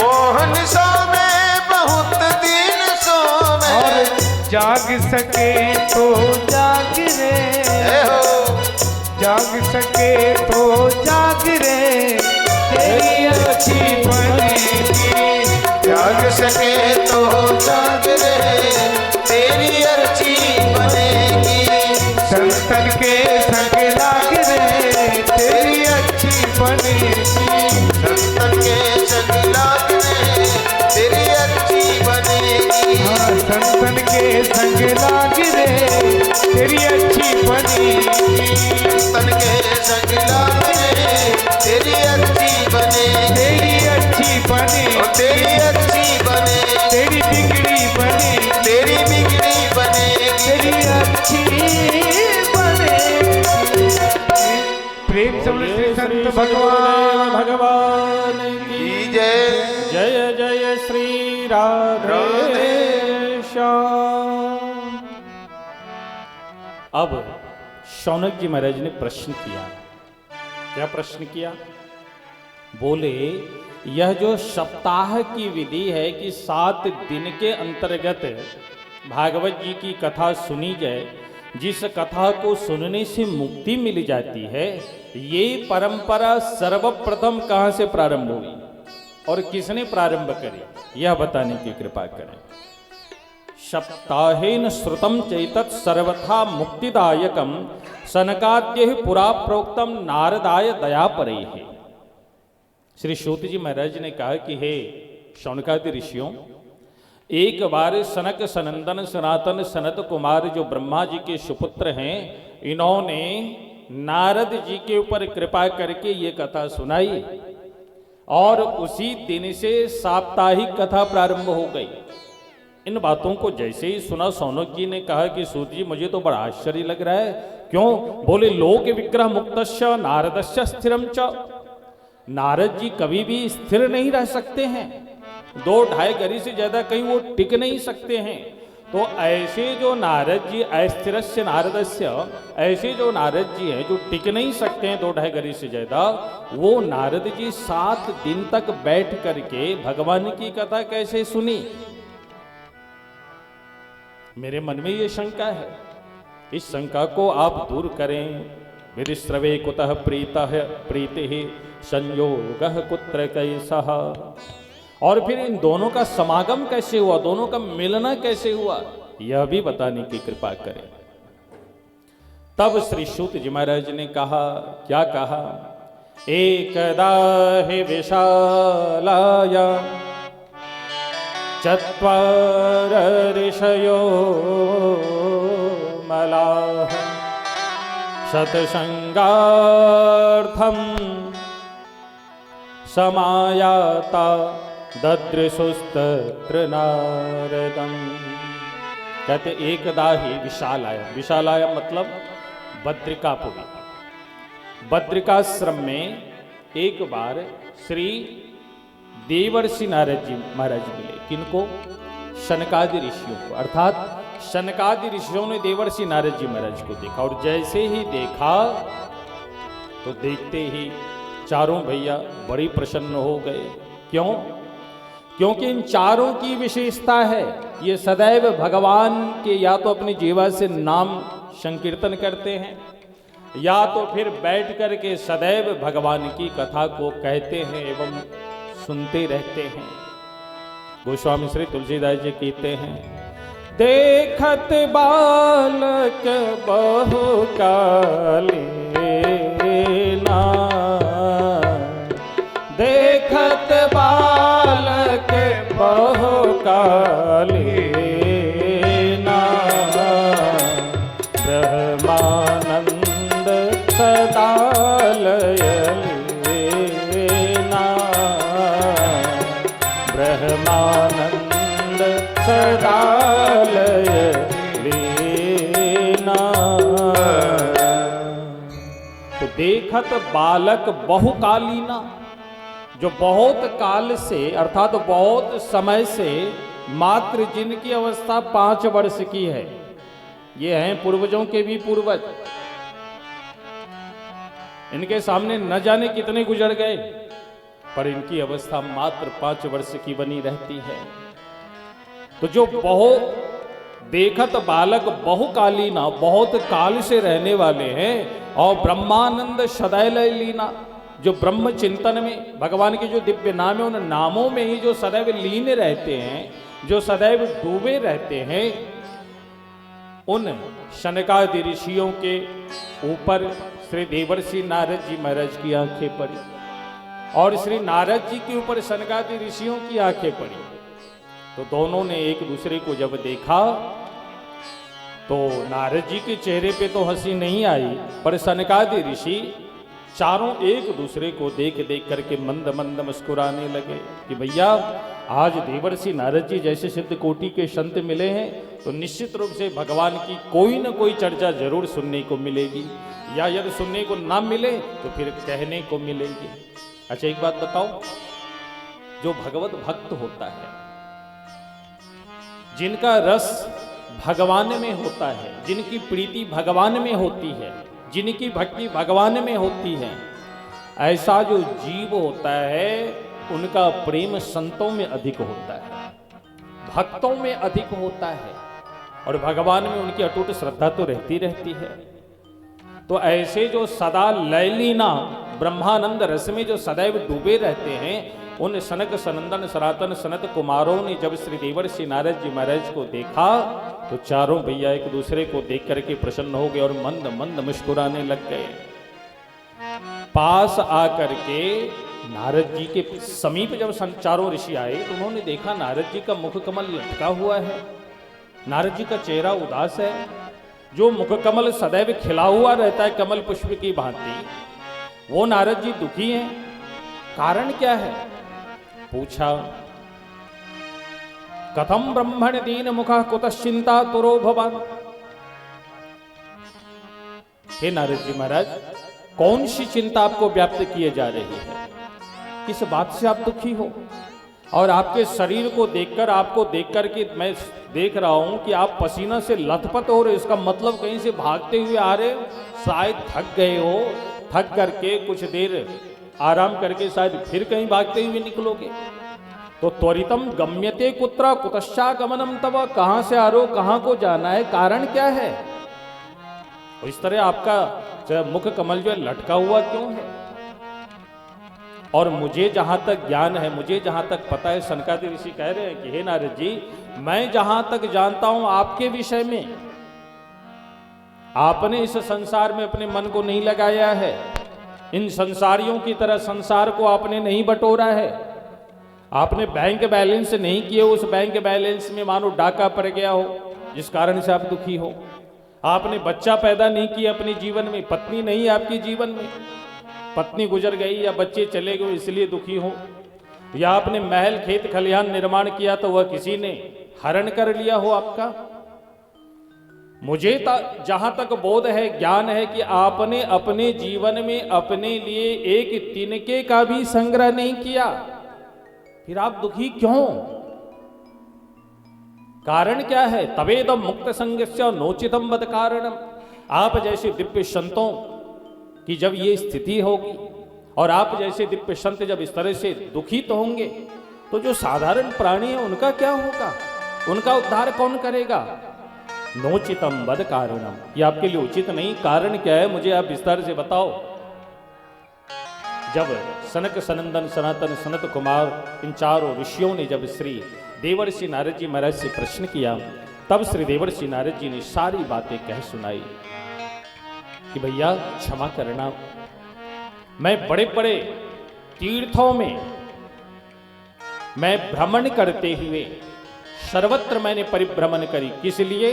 [SPEAKER 3] मोहनिसा में बहुत दिन सोए।
[SPEAKER 2] और जाग सके तो जाग रे,
[SPEAKER 3] हो
[SPEAKER 2] जाग सके तो जाग रे तेरी अच्छी बनेगी।
[SPEAKER 3] जाग सके तो जाग रे तेरी अच्छी बनेगी।
[SPEAKER 2] संतन के संग लाग रे तेरी अच्छी बनेगी।
[SPEAKER 3] संतन के संग लाग रे तेरी अच्छी बनेगी।
[SPEAKER 2] हाँ, संतन के संग लाग रे तेरी अच्छी बनेगी।
[SPEAKER 3] संतन के संग लाग रे तेरी अच्छी बनेगी।
[SPEAKER 2] तेरी अच्छी बने,
[SPEAKER 3] और तेरी अच्छी बने,
[SPEAKER 2] तेरी बिगड़ी बने,
[SPEAKER 3] तेरी बिगड़ी बनेगी।
[SPEAKER 2] तेरी अच्छी बने। प्रेम से बोले श्री संत भगवान
[SPEAKER 1] भगवान
[SPEAKER 3] की
[SPEAKER 1] की
[SPEAKER 3] जय।
[SPEAKER 1] जय जय श्री राधे श्याम। अब शौनक जी महाराज ने प्रश्न किया। क्या प्रश्न किया? बोले यह जो सप्ताह की विधि है कि 7 दिन के अंतर्गत भागवत जी की कथा सुनी जाए, जिस कथा को सुनने से मुक्ति मिल जाती है, ये परंपरा सर्वप्रथम कहाँ से प्रारंभ हुई और किसने प्रारंभ करी, यह बताने की कृपा करें। सप्ताहेन श्रुतम चैतत सर्वथा मुक्तिदायकम सनकाद्य पुरा प्रोक्तम नारदाय दया परे है। श्री सूत जी महाराज ने कहा कि हे शौनकादि ऋषियों, एक बार सनक सनंदन सनातन सनत कुमार जो ब्रह्मा जी के सुपुत्र हैं, इन्होंने नारद जी के ऊपर कृपा करके ये कथा सुनाई और उसी दिन से साप्ताहिक कथा प्रारंभ हो गई। इन बातों को जैसे ही सुना शौनक जी ने कहा कि सूत जी मुझे तो बड़ा आश्चर्य लग रहा है। क्यों? बोले लोक विग्रह मुक्तस्य नारदस्य स्थिरम च। नारद जी कभी भी स्थिर नहीं रह सकते हैं, 2-2.5 घड़ी से ज्यादा कहीं वो टिक नहीं सकते हैं। तो ऐसे जो नारद जी अस्थिरस्य नारदस्य, ऐसे जो नारद जी हैं जो टिक नहीं सकते हैं 2-2.5 घड़ी से ज्यादा, वो नारद जी 7 दिन तक बैठ करके भगवान की कथा कैसे सुनी? मेरे मन में ये शंका है, इस शंका को आप दूर करें। विदिश्रवे कुतः प्रीतः प्रीति संयोगः कुत्र कैसः। और फिर इन दोनों का समागम कैसे हुआ, दोनों का मिलना कैसे हुआ, यह भी बताने की कृपा करें। तब श्री सूत जी महाराज ने कहा, क्या कहा? एकदा हि विशालाय चत्वार ऋषयो मलाः सत्संगार्थम समायाता ददृशुस्तत्र नारदम। कहते एकदा ही विशालाय, विशालाय मतलब बद्रिकापुरी, बद्रिकाश्रम में एक बार श्री देवर्षि नारद जी महाराज मिले। किनको? शनकादि ऋषियों को, अर्थात शनकादि ऋषियों ने देवर्षि नारद जी महाराज को देखा, और जैसे ही देखा तो देखते ही चारों भैया बड़ी प्रसन्न हो गए। क्यों? क्योंकि इन चारों की विशेषता है, ये सदैव भगवान के या तो अपनी जीवा से नाम संकीर्तन करते हैं, या तो फिर बैठ कर के सदैव भगवान की कथा को कहते हैं एवं सुनते रहते हैं। गोस्वामी श्री तुलसीदास जी कहते हैं, देखत बालक बहु काले ना, देखत बालक बहु काले ना, ब्रह्मानंद सदा लयलेना, ब्रह्मानंद सदा लयलेना। तो देखत बालक बहुकालीना, जो बहुत काल से अर्थात तो बहुत समय से मात्र जिनकी अवस्था 5 वर्ष की है, ये हैं पूर्वजों के भी पूर्वज, इनके सामने न जाने कितने गुजर गए, पर इनकी अवस्था मात्र 5 वर्ष की बनी रहती है। तो जो देखत बालक बहुकालीना, बहुत काल से रहने वाले हैं, और ब्रह्मानंद सदैव लीना, जो ब्रह्म चिंतन में भगवान के जो दिव्य नाम है, उन नामों में ही जो सदैव लीन रहते हैं, जो सदैव डूबे रहते हैं, उन शनकादि ऋषियों के ऊपर श्री देवर्षि नारद जी महाराज की आंखें पड़ी, और श्री नारद जी के ऊपर शनकादि ऋषियों की आंखें पड़ी। तो दोनों ने एक दूसरे को जब देखा तो नारद जी के चेहरे पे तो हंसी नहीं आई, पर शनकादि ऋषि चारों एक दूसरे को देख देख करके मंद मंद मुस्कुराने लगे कि भैया आज देवर्षि नारद जी जैसे सिद्ध कोटि के संत मिले हैं, तो निश्चित रूप से भगवान की कोई न कोई चर्चा जरूर सुनने को मिलेगी, या यदि सुनने को ना मिले तो फिर कहने को मिलेगी। अच्छा एक बात बताओ, जो भगवत भक्त होता है, जिनका रस भगवान में होता है, जिनकी प्रीति भगवान में होती है, जिनकी भक्ति भगवान में होती है, ऐसा जो जीव होता है उनका प्रेम संतों में अधिक होता है, भक्तों में अधिक होता है, और भगवान में उनकी अटूट श्रद्धा तो रहती है। तो ऐसे जो सदा लयलीना ब्रह्मानंद रस में जो सदैव डूबे रहते हैं, उन सनक सनंदन सनातन सनत कुमारों ने जब श्री देवर्षि नारद जी महाराज को देखा तो चारों भैया एक दूसरे को देख करके प्रसन्न हो गए और मंद मंद मुस्कुराने लग गए। पास आकर के नारद जी के समीप जब चारों ऋषि आए तो उन्होंने देखा नारद जी का मुख कमल लटका हुआ है, नारद जी का चेहरा उदास है। जो मुख कमल सदैव खिला हुआ रहता है कमल पुष्प की भांति, वो नारद जी दुखी हैं। कारण क्या है? पूछा, कथम ब्रह्मण दीन मुखा कुतश्चिंता तुरो भवान। हे नारद जी महाराज, कौन सी चिंता आपको व्याप्त किए जा रही है? किस बात से आप दुखी हो? और आपके शरीर को देखकर, आपको देखकर कि मैं देख रहा हूं कि आप पसीना से लथपथ हो रहे, इसका मतलब कहीं से भागते हुए आ रहे, शायद थक गए हो, थक करके कुछ देर आराम करके शायद फिर कहीं भागते हुए निकलोगे। तो त्वरितम गम्यते कुत्र कुतश्चा गमनम तव, कहां से आ रहे हो, कहां को जाना है, कारण क्या है? और इस तरह आपका मुख कमल जो है लटका हुआ क्यों है? और मुझे जहां तक ज्ञान है, मुझे जहां तक पता है, सनकादि ऋषि कह रहे हैं कि हे नारद जी, मैं जहां तक जानता हूं आपके विषय में, आपने इस संसार में अपने मन को नहीं लगाया है, इन संसारियों की तरह संसार को आपने नहीं बटोरा है, आपने बैंक बैलेंस नहीं किए, उस बैंक बैलेंस में मानो डाका पड़ गया हो जिस कारण से आप दुखी हो। आपने बच्चा पैदा नहीं किया अपने जीवन में, पत्नी नहीं है आपके जीवन में, पत्नी गुजर गई या बच्चे चले गए इसलिए दुखी हो, या आपने महल खेत खलिहान निर्माण किया तो वह किसी ने हरण कर लिया हो आपका। मुझे जहां तक बोध है, ज्ञान है कि आपने अपने जीवन में अपने लिए एक तिनके का भी संग्रह नहीं किया, फिर आप दुखी क्यों? कारण क्या है? तवेदम मुक्त संगस्य नोचितम वद कारणम। आप जैसे दिव्य संतों की जब ये स्थिति होगी और आप जैसे दिव्य संत जब इस तरह से दुखित होंगे तो जो साधारण प्राणी है उनका क्या होगा? उनका उद्धार कौन करेगा? नोचितम वद कारणम, ये आपके लिए उचित नहीं। कारण क्या है मुझे आप विस्तार से बताओ। जब सनक सनंदन सनातन सनत कुमार इन चारों ऋषियों ने जब श्री देवर्षि नारद जी महाराज से प्रश्न किया, तब श्री देवर्षि नारद जी ने सारी बातें कह सुनाई कि भैया क्षमा करना, मैं बड़े बड़े तीर्थों में मैं भ्रमण करते हुए सर्वत्र मैंने परिभ्रमण करी। किस लिए?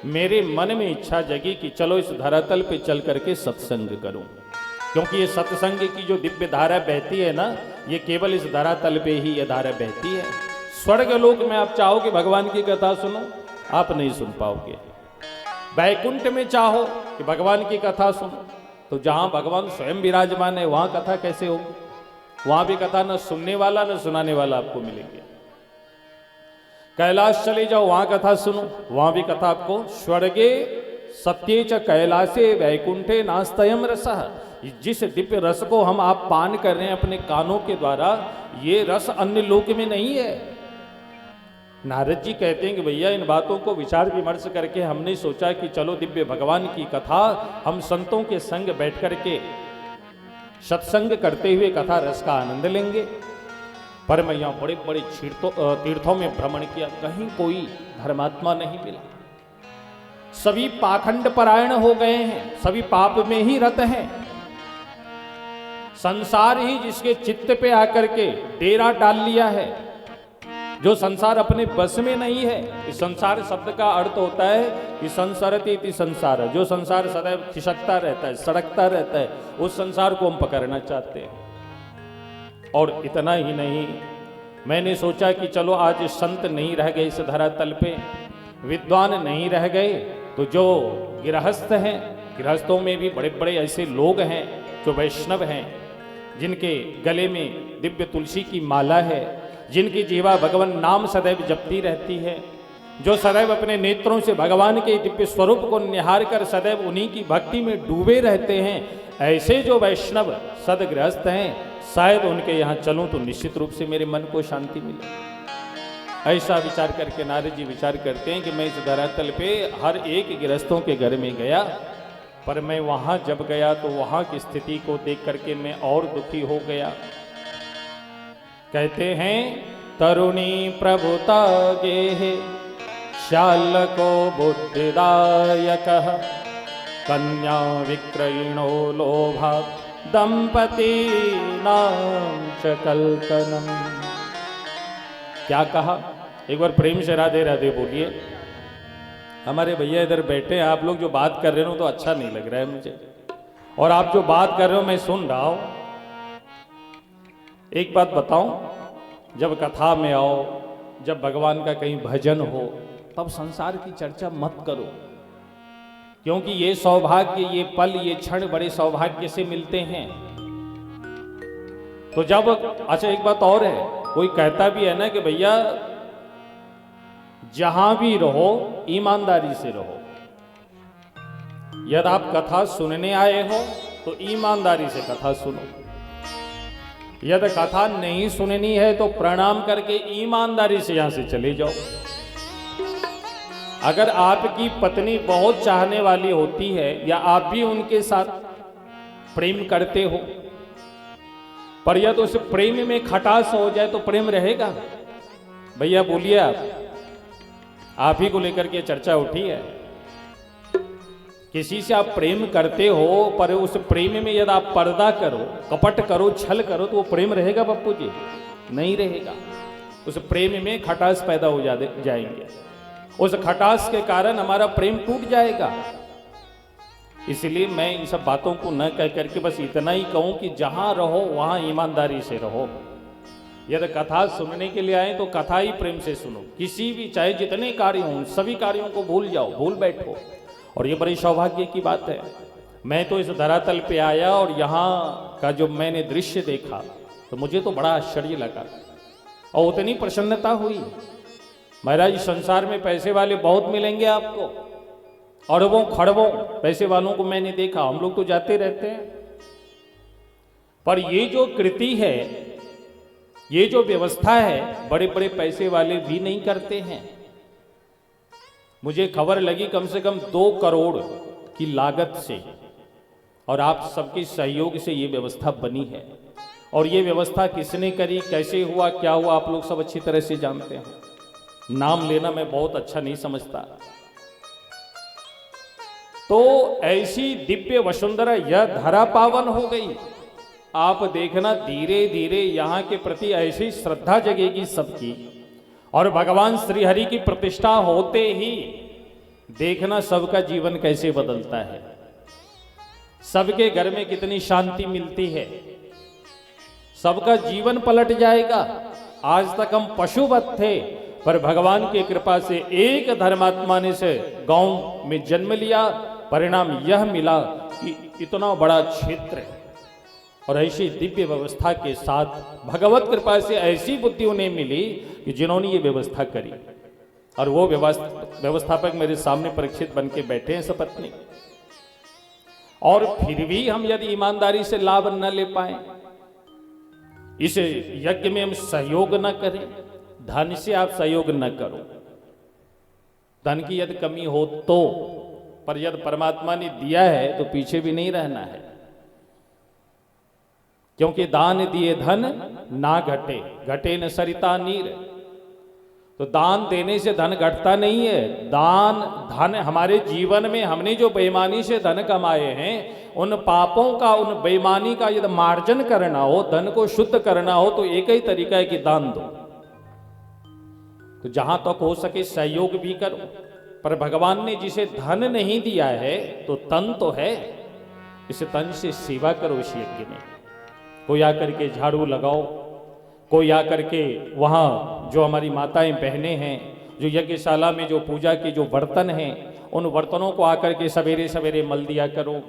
[SPEAKER 1] मेरे मन में इच्छा जगी कि चलो इस धरातल पे चल करके सत्संग करूं, क्योंकि ये सत्संग की जो दिव्य धारा बहती है ना, ये केवल इस धरातल पे ही ये धारा बहती है। स्वर्ग लोक में आप चाहो कि भगवान की कथा सुनो, आप नहीं सुन पाओगे। वैकुंठ में चाहो कि भगवान की कथा सुनो, तो जहां भगवान स्वयं विराजमान है वहां कथा कैसे होगी? वहां भी कथा न सुनने वाला न सुनाने वाला आपको मिलेंगे। कैलाश चले जाओ, वहां कथा सुनो, वहां भी कथा आपको। स्वर्गे सत्ये च कैलासे वैकुंठे नास्तयम रसः, जिस दिव्य रस को हम आप पान कर रहे हैं अपने कानों के द्वारा, ये रस अन्य लोक में नहीं है। नारद जी कहते हैं कि भैया इन बातों को विचार विमर्श करके हमने सोचा कि चलो दिव्य भगवान की कथा हम संतों के संग बैठ करके सत्संग करते हुए कथा रस का आनंद लेंगे। पर मैं यहाँ बड़े बड़े तीर्थों में भ्रमण किया, कहीं कोई धर्मात्मा नहीं मिला। सभी पाखंड परायण हो गए हैं, सभी पाप में ही रत हैं। संसार ही जिसके चित्त पे आकर के डेरा डाल लिया है, जो संसार अपने बस में नहीं है। इस संसार शब्द का अर्थ होता है कि संसारति इति संसार, जो संसार सदैव खिसकता रहता है, सड़कता रहता है, उस संसार को हम पकड़ना चाहते हैं। और इतना ही नहीं, मैंने सोचा कि चलो आज संत नहीं रह गए इस धरातल पे, विद्वान नहीं रह गए, तो जो गृहस्थ हैं, गृहस्थों में भी बड़े बड़े ऐसे लोग हैं जो वैष्णव हैं, जिनके गले में दिव्य तुलसी की माला है, जिनकी जीवा भगवान नाम सदैव जपती रहती है, जो सदैव अपने नेत्रों से भगवान के दिव्य स्वरूप को निहार कर सदैव उन्हीं की भक्ति में डूबे रहते हैं। ऐसे जो वैष्णव सदगृहस्थ हैं, शायद उनके यहाँ चलूं तो निश्चित रूप से मेरे मन को शांति मिले। ऐसा विचार करके नारद जी विचार करते हैं कि मैं इस धरातल पे हर एक गृहस्थों के घर में गया, पर मैं वहां जब गया तो वहां की स्थिति को देख करके मैं और दुखी हो गया। कहते हैं तरुणी प्रभुता गेह शालको बुद्धिदायकः कन्या विक्रयणो लोभा दंपति नाम च कल्पनम। क्या कहा? एक बार प्रेम से राधे राधे बोलिए। हमारे भैया इधर बैठे हैं, आप लोग जो बात कर रहे हो तो अच्छा नहीं लग रहा है मुझे, और आप जो बात कर रहे हो मैं सुन रहा हूं। एक बात बताऊं, जब कथा में आओ, जब भगवान का कहीं भजन हो, तब संसार की चर्चा मत करो, क्योंकि ये सौभाग्य, ये पल, ये क्षण बड़े सौभाग्य से मिलते हैं। तो जब अच्छा एक बात और है, कोई कहता भी है ना कि भैया जहां भी रहो ईमानदारी से रहो। यदि आप कथा सुनने आए हो तो ईमानदारी से कथा सुनो, यदि कथा नहीं सुननी है तो प्रणाम करके ईमानदारी से यहां से चले जाओ। अगर आपकी पत्नी बहुत चाहने वाली होती है या आप भी उनके साथ प्रेम करते हो, पर यदि उस प्रेम में खटास हो जाए तो प्रेम रहेगा? भैया बोलिए, आप ही को लेकर के चर्चा उठी है। किसी से आप प्रेम करते हो, पर उस प्रेम में यदि आप पर्दा करो, कपट करो, छल करो, तो वो प्रेम रहेगा पप्पू जी? नहीं रहेगा। उस प्रेम में खटास पैदा हो जाएंगे, उस खटास के कारण हमारा प्रेम टूट जाएगा। इसलिए मैं इन सब बातों को न कह करके बस इतना ही कहूं कि जहां रहो वहां ईमानदारी से रहो। यदि कथा सुनने के लिए आए तो कथा ही प्रेम से सुनो। किसी भी, चाहे जितने कार्य हों, सभी कार्यों को भूल जाओ, भूल बैठो। और ये बड़ी सौभाग्य की बात है। मैं तो इस धरातल पे आया और यहाँ का जो मैंने दृश्य देखा तो मुझे तो बड़ा आश्चर्य लगा और उतनी प्रसन्नता हुई महाराज संसार में पैसे वाले बहुत मिलेंगे आपको, अरबों खरबों पैसे वालों को मैंने देखा, हम लोग तो जाते रहते हैं। पर ये जो कृति है, ये जो व्यवस्था है, बड़े बड़े पैसे वाले भी नहीं करते हैं। मुझे खबर लगी कम से कम 2 करोड़ की लागत से, और आप सबके सहयोग से ये व्यवस्था बनी है। और ये व्यवस्था किसने करी, कैसे हुआ, क्या हुआ, आप लोग सब अच्छी तरह से जानते हैं। नाम लेना मैं बहुत अच्छा नहीं समझता। तो ऐसी दिव्य वसुंधरा यह धरा पावन हो गई। आप देखना धीरे धीरे यहाँ के प्रति ऐसी श्रद्धा जगेगी सबकी, और भगवान श्री हरि की प्रतिष्ठा होते ही देखना सबका जीवन कैसे बदलता है, सबके घर में कितनी शांति मिलती है, सबका जीवन पलट जाएगा। आज तक हम पशुवत थे, पर भगवान की कृपा से एक धर्मात्मा ने से गांव में जन्म लिया, परिणाम यह मिला कि इतना बड़ा क्षेत्र है, और ऐसी दिव्य व्यवस्था के साथ भगवत कृपा से ऐसी बुद्धि उन्हें मिली कि जिन्होंने ये व्यवस्था करी, और वो व्यवस्थापक मेरे सामने परीक्षित बन के बैठे हैं सपत्नी। और फिर भी हम यदि ईमानदारी से लाभ न ले पाए, इस यज्ञ में हम सहयोग न करें, धन से आप सहयोग न करो, धन की यदि कमी हो तो, पर यदि परमात्मा ने दिया है तो पीछे भी नहीं रहना है, क्योंकि दान दिए धन ना घटे, घटे न सरिता नीर। तो दान देने से धन घटता नहीं है। दान धन हमारे जीवन में हमने जो बेईमानी से धन कमाए हैं, उन पापों का, उन बेईमानी का यदि मार्जन करना हो, धन को शुद्ध करना हो, तो एक ही तरीका है कि दान दो। तो जहां तक हो सके सहयोग भी करो। पर भगवान ने जिसे धन नहीं दिया है तो तन तो है, इस तन से सेवा करो इस यज्ञ में। कोई आकर के झाड़ू लगाओ, कोई आकर के वहाँ जो हमारी माताएं बहनें हैं, जो यज्ञशाला में जो पूजा के जो बर्तन हैं, उन बर्तनों को आकर के सवेरे सवेरे मल दिया करो।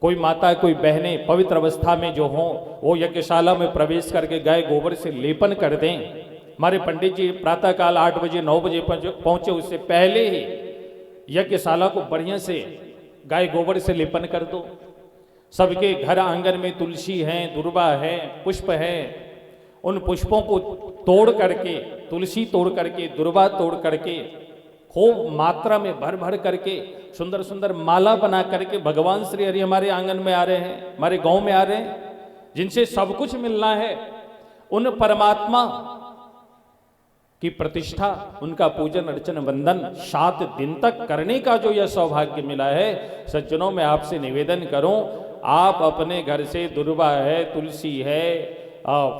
[SPEAKER 1] कोई माता कोई बहनें पवित्र अवस्था में जो हों, वो यज्ञशाला में प्रवेश करके गाय गोबर से लेपन कर दें। हमारे पंडित जी प्रातःकाल 8 बजे 9 बजे पहुंचे, उससे पहले ही यज्ञशाला को बढ़िया से गाय गोबर से लेपन कर दो। सबके घर आंगन में तुलसी है, दुर्वा है, पुष्प है, उन पुष्पों को तोड़ करके, तुलसी तोड़ करके, दुर्वा तोड़ करके, खूब मात्रा में भर भर करके सुंदर सुंदर माला बना करके भगवान श्री हरि हमारे आंगन में आ रहे हैं, हमारे गांव में आ रहे हैं, जिनसे सब कुछ मिलना है। उन परमात्मा की प्रतिष्ठा, उनका पूजन अर्चन वंदन 7 दिन तक करने का जो यह सौभाग्य मिला है, सज्जनों में आपसे निवेदन करूं, आप अपने घर से दुर्वा है, तुलसी है,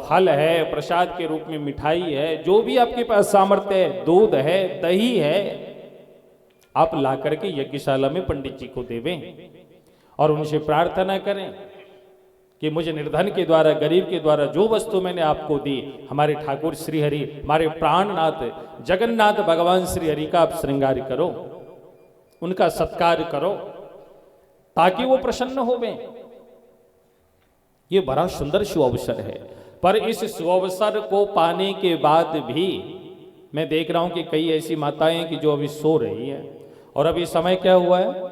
[SPEAKER 1] फल है, प्रसाद के रूप में मिठाई है, जो भी आपके पास सामर्थ्य है, दूध है, दही है, आप ला करके यज्ञशाला में पंडित जी को देवें और उनसे प्रार्थना करें कि मुझे निर्धन के द्वारा, गरीब के द्वारा जो वस्तु मैंने आपको दी, हमारे ठाकुर श्री हरि, हमारे प्राणनाथ जगन्नाथ भगवान श्री हरि का आप श्रृंगार करो, उनका सत्कार करो, ताकि वो प्रसन्न होवें। ये बड़ा सुंदर सुअवसर है। पर इस सुअवसर को पाने के बाद भी मैं देख रहा हूं कि कई ऐसी माताएं कि जो अभी सो रही हैं, और अभी समय क्या हुआ है,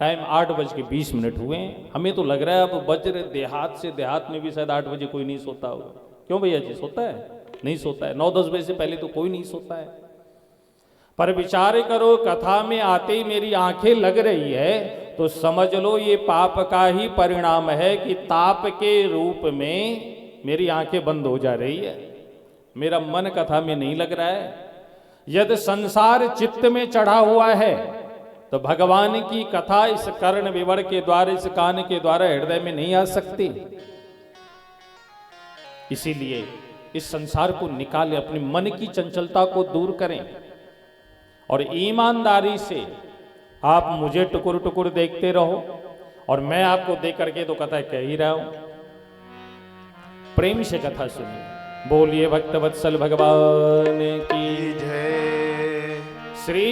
[SPEAKER 1] टाइम 8:20 हुए हैं। हमें तो लग रहा है अब वज्र देहात से, देहात में भी शायद 8 बजे कोई नहीं सोता होगा। क्यों भैया जी, सोता है? नहीं सोता है। 9-10 बजे से पहले तो कोई नहीं सोता है। पर विचार करो, कथा में आते ही मेरी आंखें लग रही है तो समझ लो ये पाप का ही परिणाम है कि ताप के रूप में मेरी आंखें बंद हो जा रही है, मेरा मन कथा में नहीं लग रहा है। यदि संसार चित्त में चढ़ा हुआ है तो भगवान की कथा इस कर्ण विवर के द्वारा, इस कान के द्वारा हृदय में नहीं आ सकती। इसीलिए इस संसार को निकालें, अपने मन की चंचलता को दूर करें और ईमानदारी से आप मुझे टुकुर टुकुर देखते रहो और मैं आपको देख करके तो कथा कह ही रहा हूं। प्रेम से कथा सुनिए। बोलिए भक्त वत्सल भगवान की जय। श्री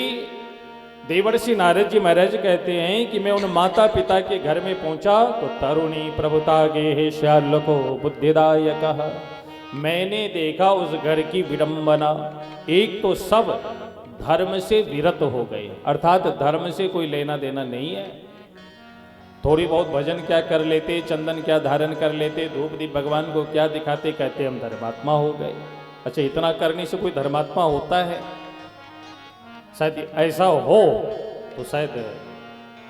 [SPEAKER 1] देवर्षि नारद जी महाराज कहते हैं कि मैं उन माता पिता के घर में पहुंचा तो तरुणी प्रभुता गे श्यालको बुद्धिदायक मैंने देखा उस घर की विडंबना, एक तो सब धर्म से विरत हो गए, अर्थात धर्म से कोई लेना देना नहीं है। थोड़ी बहुत भजन क्या कर लेते, चंदन क्या धारण कर लेते, धूप दीप भगवान को क्या दिखाते, कहते हम धर्मात्मा हो गए। अच्छा, इतना करने से कोई धर्मात्मा होता है? शायद ऐसा हो तो शायद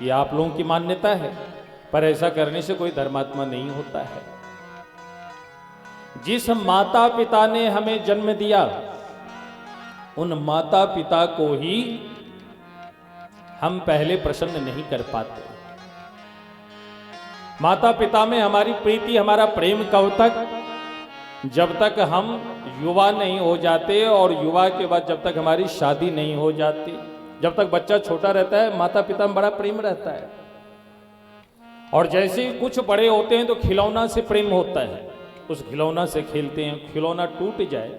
[SPEAKER 1] ये आप लोगों की मान्यता है, पर ऐसा करने से कोई धर्मात्मा नहीं होता है। जिस माता पिता ने हमें जन्म दिया, उन माता पिता को ही हम पहले प्रसन्न नहीं कर पाते। माता पिता में हमारी प्रीति, हमारा प्रेम कब तक? जब तक हम युवा नहीं हो जाते, और युवा के बाद जब तक हमारी शादी नहीं हो जाती। जब तक बच्चा छोटा रहता है माता पिता में बड़ा प्रेम रहता है, और जैसे ही कुछ बड़े होते हैं तो खिलौना से प्रेम होता है, उस खिलौना से खेलते हैं। खिलौना टूट जाए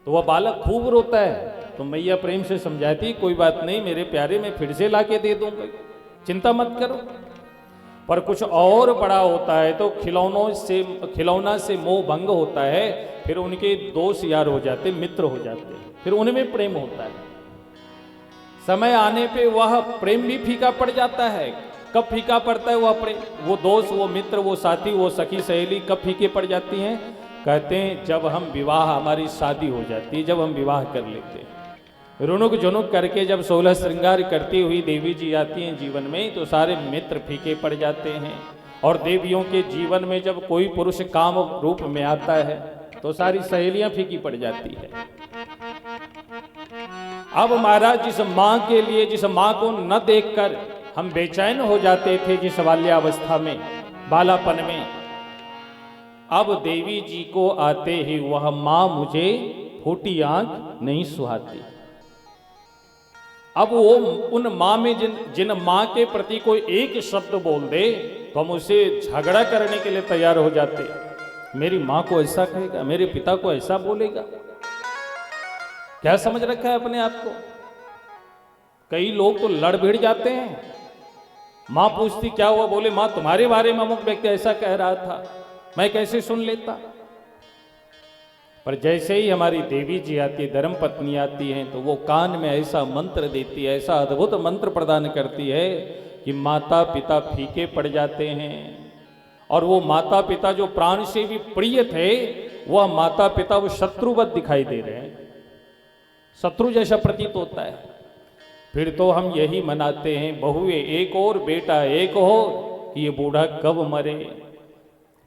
[SPEAKER 1] तो वह बालक खूब रोता है, तो मैया प्रेम से समझाती, कोई बात नहीं मेरे प्यारे, मैं फिर से लाके दे दूंगा, चिंता मत करो। पर कुछ और बड़ा होता है तो खिलौना से मोह भंग होता है, फिर उनके दोस्त यार हो जाते, मित्र हो जाते, फिर उनमें प्रेम होता है। समय आने पे वह प्रेम भी फीका पड़ जाता है। कब फीका पड़ता है वह प्रेम? वो दोस्त, वो मित्र, वो साथी, वो सखी सहेली कब फीके पड़ जाती हैं? कहते हैं जब हम विवाह, हमारी शादी हो जाती है, जब हम विवाह कर लेते हैं। रुनुक झुनुक करके जब 16 श्रृंगार करती हुई देवी जी आती हैं जीवन में, तो सारे मित्र फीके पड़ जाते हैं। और देवियों के जीवन में जब कोई पुरुष काम रूप में आता है तो सारी सहेलियां फीकी पड़ जाती है। अब महाराज, जिस माँ के लिए, जिस माँ को न देखकर हम बेचैन हो जाते थे, जिस बाल्यावस्था में, बालापन में, अब देवी जी को आते ही वह माँ मुझे फूटी आंख नहीं सुहाती। अब वो उन माँ में जिन माँ के प्रति कोई एक शब्द बोल दे तो हम उसे झगड़ा करने के लिए तैयार हो जाते। मेरी माँ को ऐसा कहेगा, मेरे पिता को ऐसा बोलेगा, क्या समझ रखा है अपने आप को? कई लोग तो लड़ भिड़ जाते हैं। माँ पूछती क्या हुआ, बोले माँ तुम्हारे बारे में अमुक व्यक्ति ऐसा कह रहा था, मैं कैसे सुन लेता। पर जैसे ही हमारी देवी जी आती है, धर्म पत्नी आती हैं, तो वो कान में ऐसा मंत्र देती है, ऐसा अद्भुत मंत्र प्रदान करती है कि माता पिता फीके पड़ जाते हैं। और वो माता पिता जो प्राण से भी प्रिय थे, वह माता पिता वो शत्रुवत दिखाई दे रहे हैं, शत्रु जैसा प्रतीत होता है। फिर तो हम यही मनाते हैं, बहुए एक और बेटा एक हो, कि ये बूढ़ा कब मरे।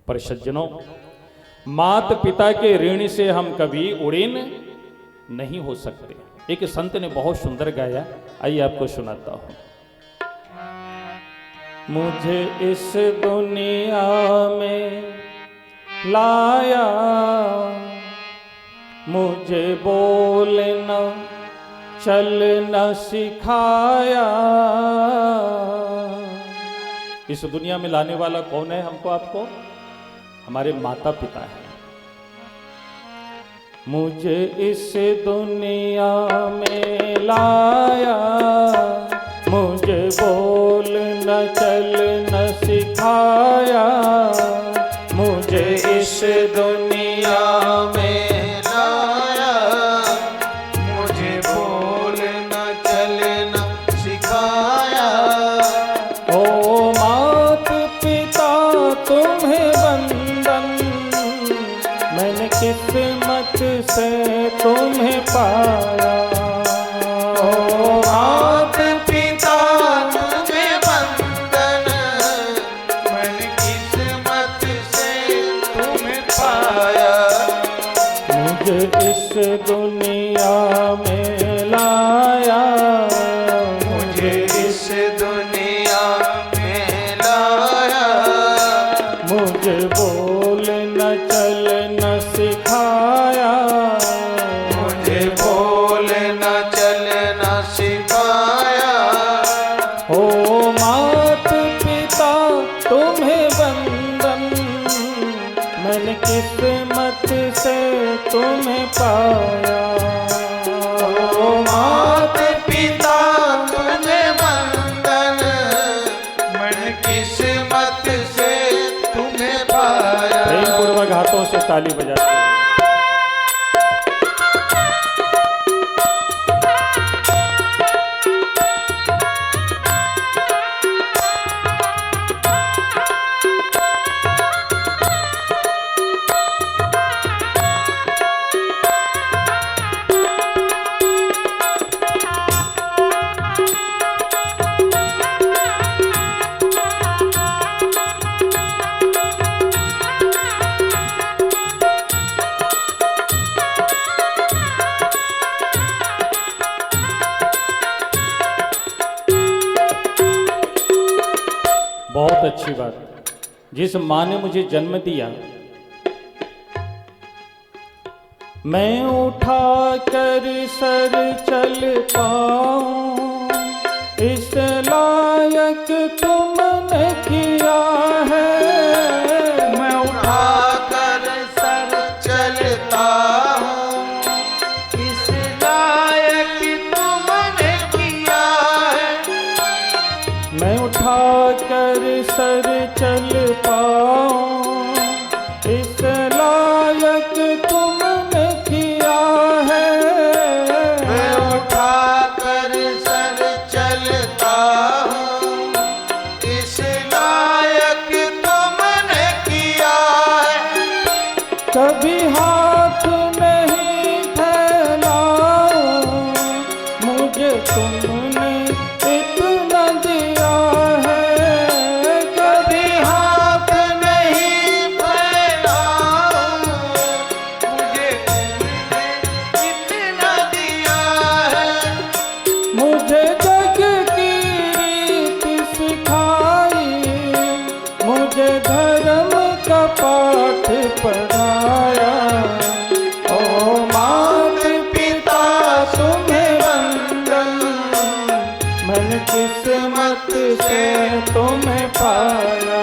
[SPEAKER 1] पर सज्जनों, माता पिता के ऋण से हम कभी उड़ीन नहीं हो सकते। एक संत ने बहुत सुंदर गाया, आइए आपको सुनाता हूं। मुझे इस दुनिया में लाया, मुझे बोलना चलना सिखाया। इस दुनिया में लाने वाला कौन है हमको, आपको? हमारे माता पिता हैं। मुझे इस दुनिया में लाया, मुझे बोलना चलना सिखाया। मुझे इस दुनिया में लाया,
[SPEAKER 3] मुझे बोलना चलना सिखाया।
[SPEAKER 1] ओ मात पिता तुम्हें बंधन, मैंने किस्मत से तुम्हें पाया।
[SPEAKER 3] ओ मात पिता तुम्हें बंधन, मैंने किस्मत से तुम्हें पाया।
[SPEAKER 1] मुझे इस दुनिया में लाया,
[SPEAKER 3] मुझे इस दुनिया में लाया।
[SPEAKER 1] मुझे बोलना चलना सिखाया।
[SPEAKER 3] मुझे बोलना चलना सिखाया।
[SPEAKER 1] ओ मात पिता तुम्हें बंधन, मैंने किस्मत से तुम्हें पाया।
[SPEAKER 3] ओ मात पिता तुम्हें बंधन, मैंने किस्मत से तुम्हें पाया।
[SPEAKER 1] प्रेम पूर्वक हाथों से ताली बजाते हैं। बहुत अच्छी बात। जिस माँ ने मुझे जन्म दिया, मैं उठा कर सर चल पाऊं, इस लायक तुमने किया है।
[SPEAKER 3] मैं उठा कर सर चलता हूँ, इस लायक तुमने किया है।
[SPEAKER 1] मैं उठा कर सर चल पाऊं, इस लायक तुमने किया है।
[SPEAKER 3] मैं उठा कर सर चलता हूँ, इस लायक तुमने किया है।
[SPEAKER 1] कभी हाथ नहीं फैलाऊं, मुझे तुमने इतना दिया है।
[SPEAKER 3] कभी हाथ नहीं फैलाऊं, मुझे तुमने इतना दिया है।
[SPEAKER 1] मुझे जग की रीत सिखाई, मुझे धर्म का पाठ पढ़ाया। ओ मात पिता तुम्हें वंदन, मन किस्मत से तुम्हें पाया।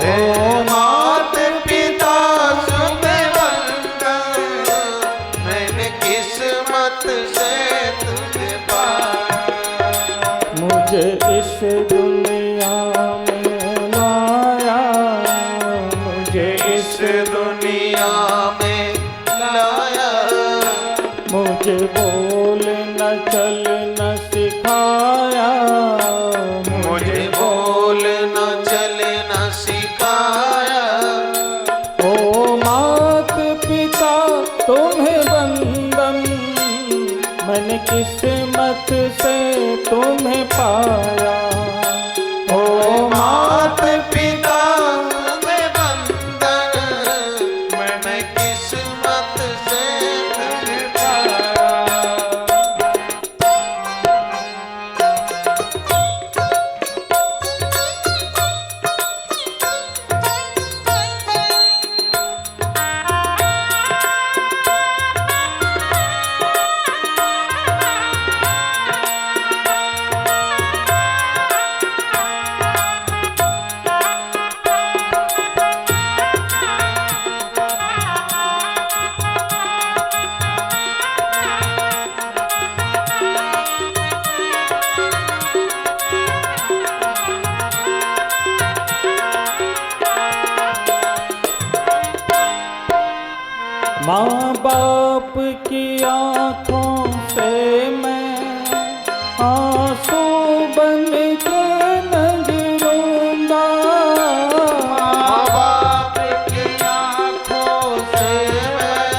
[SPEAKER 3] ओ मात पिता तुम्हें वंदन, मैंने किस्मत से तुम्हें पाया।
[SPEAKER 1] मुझे इस दुनिया में लाया, मुझे
[SPEAKER 3] इस दुनिया में लाया।
[SPEAKER 1] मुझे बोलना चलना सिखाया।
[SPEAKER 3] मुझे बोलना चलना सिखाया।
[SPEAKER 1] ओ मात पिता तुम्हें वंदन, मैंने किस्मत से तुम्हें पाया।
[SPEAKER 3] ओ मात पिता तुम्हें वंदन, मैंने किस्मत से तुम्हें पाया।
[SPEAKER 1] माँ बाप की आँखों से मैं आंसू बन के नहीं रोंदा।
[SPEAKER 3] माँ बाप की आँखों से मैं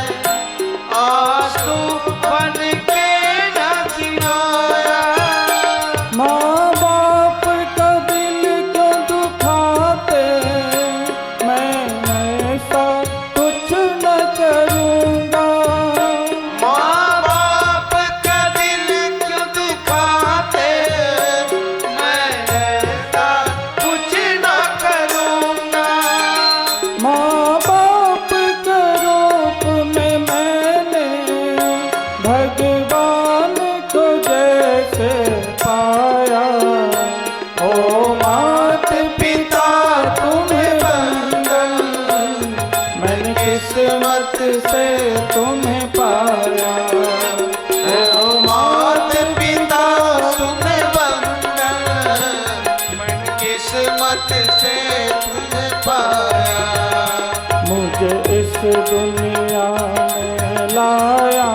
[SPEAKER 3] आंसू बन के नहीं रोया।
[SPEAKER 1] माँ बाप का दिल क्यों दुखाते, मैं ऐसा कुछ न करूँगा।
[SPEAKER 3] माँ बाप का दिल क्यों दुखाते, मैं ऐसा कुछ न करूँगा।
[SPEAKER 1] माँ बाप के रूप में मैंने भगवान को जैसे पाया। ओ मात पिता तुम्हें वंदन, मैंने किस्मत से तुम्हें पाया।
[SPEAKER 3] ओ मात पिता तुम्हें वंदन, मैं किस्मत से तुम्हें पाया।
[SPEAKER 1] मुझे मुझे इस दुनिया में लाया,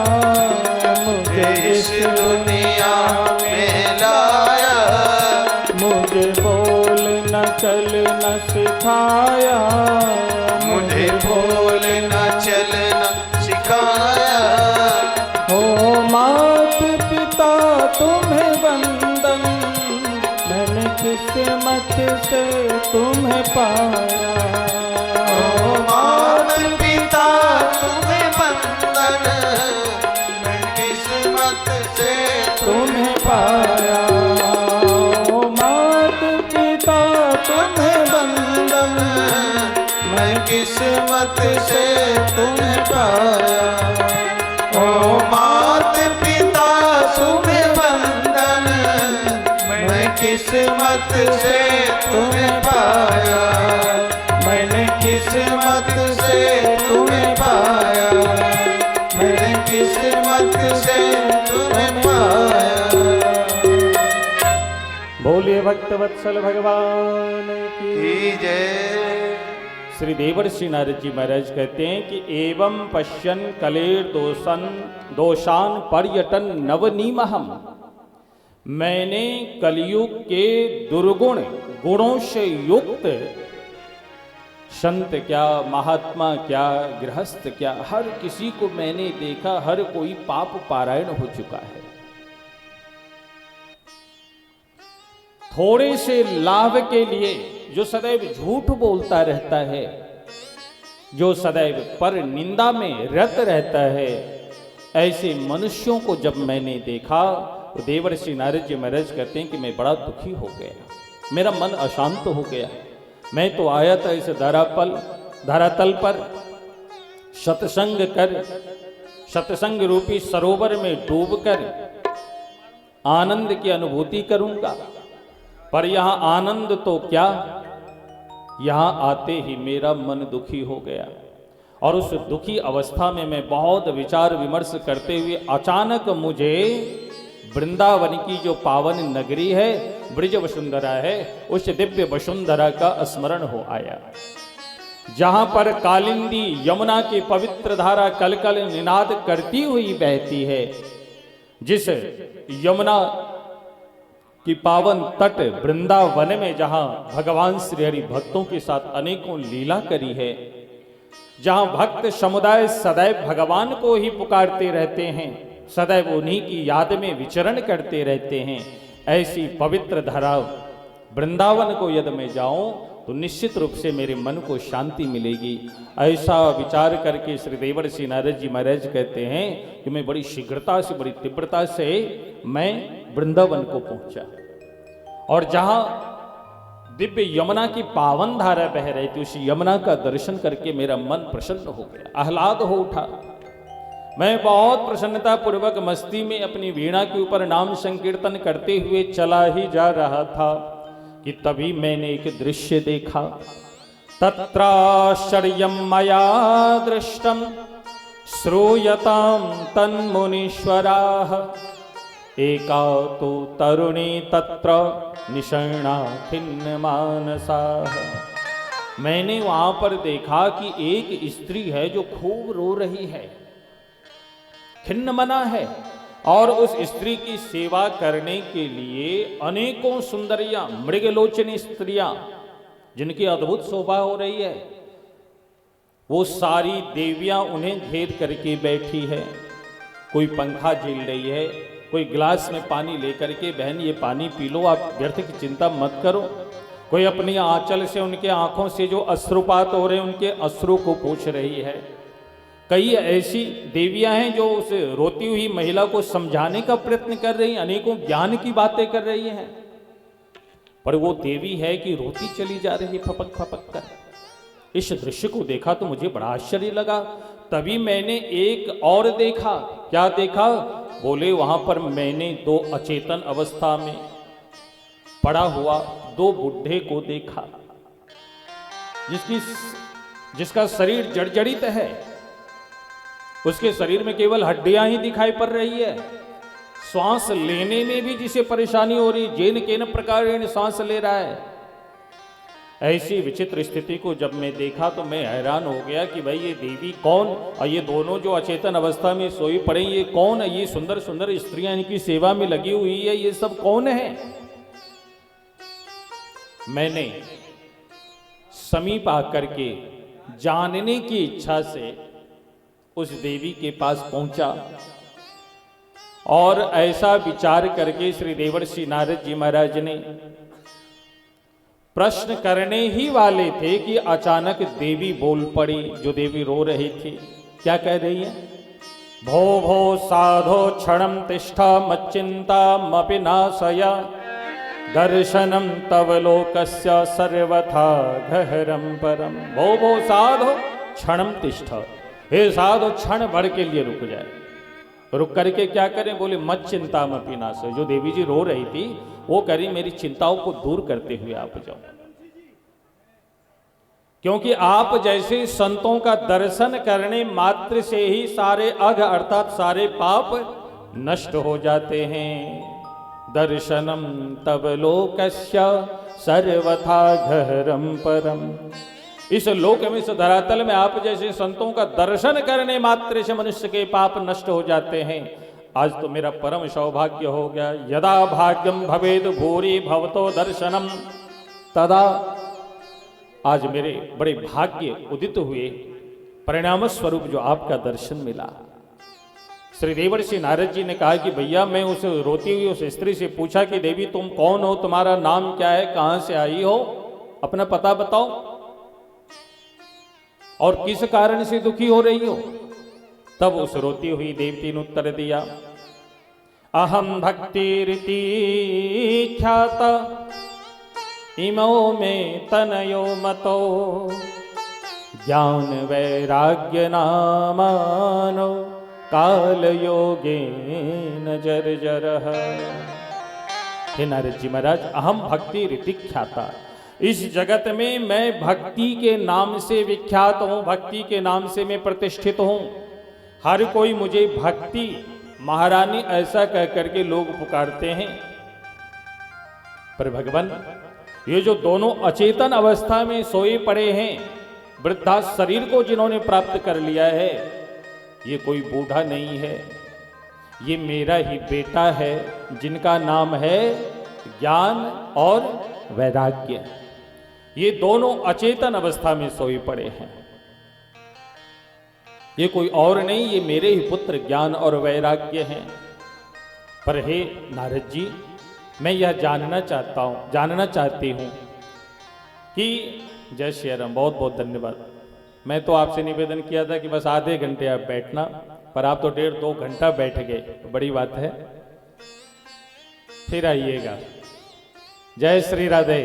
[SPEAKER 1] मुझे
[SPEAKER 3] इस दुनिया में लाया,
[SPEAKER 1] मुझे बोलना चलना सिखाया,
[SPEAKER 3] मुझे बोलना चलना सिखाया।
[SPEAKER 1] हो मात पिता तुम्हें वंदन, मैंने किस्मत से तुम्हें पाया।
[SPEAKER 3] ओ मात पिता तुम्हें वंदन, मैं किस्मत से
[SPEAKER 1] तुम्हें पाया। ओ मात पिता तुम्हें वंदन,
[SPEAKER 3] मैं किस्मत से तुम्हें पाया। ओ मात पिता तुम्हें वंदन, मैं किस्मत से तुम्हें पाया। मैंने किस्मत से तुम्हें पाया, मैंने किस्मत से तुम्हें पाया।
[SPEAKER 1] बोलिए भक्त वत्सल भगवान की
[SPEAKER 3] जय।
[SPEAKER 1] श्री देवर्षि नारद जी महाराज कहते हैं कि एवं पश्यन कलेर दोषान पर्यटन नवनीमहम, मैंने कलयुग के दुर्गुण गुणों से युक्त संत क्या, महात्मा क्या, गृहस्थ क्या, हर किसी को मैंने देखा, हर कोई पाप पारायण हो चुका है। थोड़े से लाभ के लिए जो सदैव झूठ बोलता रहता है, जो सदैव पर निंदा में रत रहता है, ऐसे मनुष्यों को जब मैंने देखा तो देवर्षि नारद जी महाराज कहते हैं कि मैं बड़ा दुखी हो गया, मेरा मन अशांत हो गया। मैं तो आया था इस धरातल पर सत्संग कर, सत्संग रूपी सरोवर में डूबकर आनंद की अनुभूति करूंगा, पर यहां आनंद तो क्या, यहां आते ही मेरा मन दुखी हो गया। और उस दुखी अवस्था में मैं बहुत विचार विमर्श करते हुए अचानक मुझे वृंदावन की जो पावन नगरी है, ब्रिज वसुंधरा है, उस दिव्य वसुंधरा का स्मरण हो आया, जहां पर कालिंदी यमुना की पवित्र धारा कलकल निनाद करती हुई बहती है। जिस यमुना कि पावन तट वृंदावन में जहां भगवान श्री हरि भक्तों के साथ अनेकों लीला करी है, जहां भक्त समुदाय सदैव भगवान को ही पुकारते रहते हैं, सदैव उन्हीं की याद में विचरण करते रहते हैं, ऐसी पवित्र धरा वृंदावन को यदि मैं जाऊं तो निश्चित रूप से मेरे मन को शांति मिलेगी। ऐसा विचार करके श्री देवर्षि नारद जी महाराज कहते हैं कि मैं बड़ी शीघ्रता से, बड़ी तीव्रता से मैं वृंदावन को पहुंचा, और जहां दिव्य यमुना की पावन धारा बह रही थी, उस यमुना का दर्शन करके मेरा मन प्रसन्न हो गया, आह्लाद हो उठा। मैं बहुत प्रसन्नता पूर्वक मस्ती में अपनी वीणा के ऊपर नाम संकीर्तन करते हुए चला ही जा रहा था कि तभी मैंने एक दृश्य देखा। तत्राश्चर्यं मया दृष्टं श्रूयतां तन्मुनीश्वराः, एका तो तरुणी तत्र निषण्णा खिन्नमानसाः। मैंने वहां पर देखा कि एक स्त्री है जो खूब रो रही है, खिन्नमना है, और उस स्त्री की सेवा करने के लिए अनेकों सुंदरियां, मृगलोचनी स्त्रियां जिनकी अद्भुत शोभा हो रही है, वो सारी देवियां उन्हें घेर करके बैठी है। कोई पंखा झेल रही है, कोई गिलास में पानी लेकर के, बहन ये पानी पी लो, आप व्यर्थ की चिंता मत करो। कोई अपनी आंचल से उनके आंखों से जो अश्रुपात हो रहे हैं उनके अश्रु को पोंछ रही है। कई ऐसी देवियां हैं जो उस रोती हुई महिला को समझाने का प्रयत्न कर रही हैं, अनेकों ज्ञान की बातें कर रही हैं, पर वो देवी है कि रोती चली जा रही है फपक फपक कर। इस दृश्य को देखा तो मुझे बड़ा आश्चर्य लगा। तभी मैंने एक और देखा। क्या देखा? बोले वहां पर मैंने दो अचेतन अवस्था में पड़ा हुआ दो बुढ़े को देखा, जिसका शरीर जर्जरित है, उसके शरीर में केवल हड्डियां ही दिखाई पड़ रही है। श्वास लेने में भी जिसे परेशानी हो रही, जेन केन प्रकार सांस ले रहा है, ऐसी विचित्र स्थिति को जब मैं देखा तो मैं हैरान हो गया कि भाई ये देवी कौन, और ये दोनों जो अचेतन अवस्था में सोई पड़े ये कौन है, ये सुंदर सुंदर स्त्रियां इनकी सेवा में लगी हुई है, ये सब कौन है। मैंने समीप आकर के जानने की इच्छा से उस देवी के पास पहुंचा और ऐसा विचार करके श्री देवर्षि नारद जी महाराज ने प्रश्न करने ही वाले थे कि अचानक देवी बोल पड़ी। जो देवी रो रही थी, क्या कह रही है? भो भो साधो क्षणम तिष्ठा मच्चिंता मपि नाशय दर्शनम तव लोकस्य सर्वथा गहरम परम। भो भो साधो क्षणम तिष्ठा, हे साधो क्षण भर के लिए रुक जाए। रुक करके क्या करें? बोले मत चिंता मपि नाशय। जो देवी जी रो रही थी वो करी मेरी चिंताओं को दूर करते हुए आप जाओ, क्योंकि आप जैसे संतों का दर्शन करने मात्र से ही सारे अघ अर्थात सारे पाप नष्ट हो जाते हैं। दर्शनम तब लोकस्य सर्वथा गहरम परम। इस लोक में, इस धरातल में आप जैसे संतों का दर्शन करने मात्र से मनुष्य के पाप नष्ट हो जाते हैं। आज तो मेरा परम सौभाग्य हो गया। यदा भाग्यम भवेद भूरि भवतो दर्शनम तदा, आज मेरे बड़े भाग्य उदित हुए, परिणाम स्वरूप जो आपका दर्शन मिला। श्री देवर्षि नारद जी ने कहा कि भैया मैं उस रोती हुई उस स्त्री से पूछा कि देवी तुम कौन हो, तुम्हारा नाम क्या है, कहां से आई हो, अपना पता बताओ और किस कारण से दुखी हो रही हो। तब उस रोती हुई देवती ने उत्तर दिया, अहम भक्ति रीति ख्याता इमो में तनयो मतो ज्ञान वैराग्य नामानो काल योगे न जर्जर। हे नारद जी महाराज, अहम भक्ति रीति ख्याता, इस जगत में मैं भक्ति के नाम से विख्यात हूं, भक्ति के नाम से मैं प्रतिष्ठित हूं। हर कोई मुझे भक्ति महारानी ऐसा कह करके लोग पुकारते हैं। पर भगवान, ये जो दोनों अचेतन अवस्था में सोए पड़े हैं, वृद्धा शरीर को जिन्होंने प्राप्त कर लिया है, ये कोई बूढ़ा नहीं है, ये मेरा ही बेटा है जिनका नाम है ज्ञान और वैराग्य। ये दोनों अचेतन अवस्था में सोए पड़े हैं, ये कोई और नहीं, ये मेरे ही पुत्र ज्ञान और वैराग्य हैं। पर हे नारद जी, मैं यह जानना चाहती हूं कि जय श्री राम, बहुत बहुत धन्यवाद। मैं तो आपसे निवेदन किया था कि बस आधे घंटे आप बैठना, पर आप तो 1.5-2 घंटा बैठ गए, तो बड़ी बात है। फिर आइएगा। जय श्री राधे।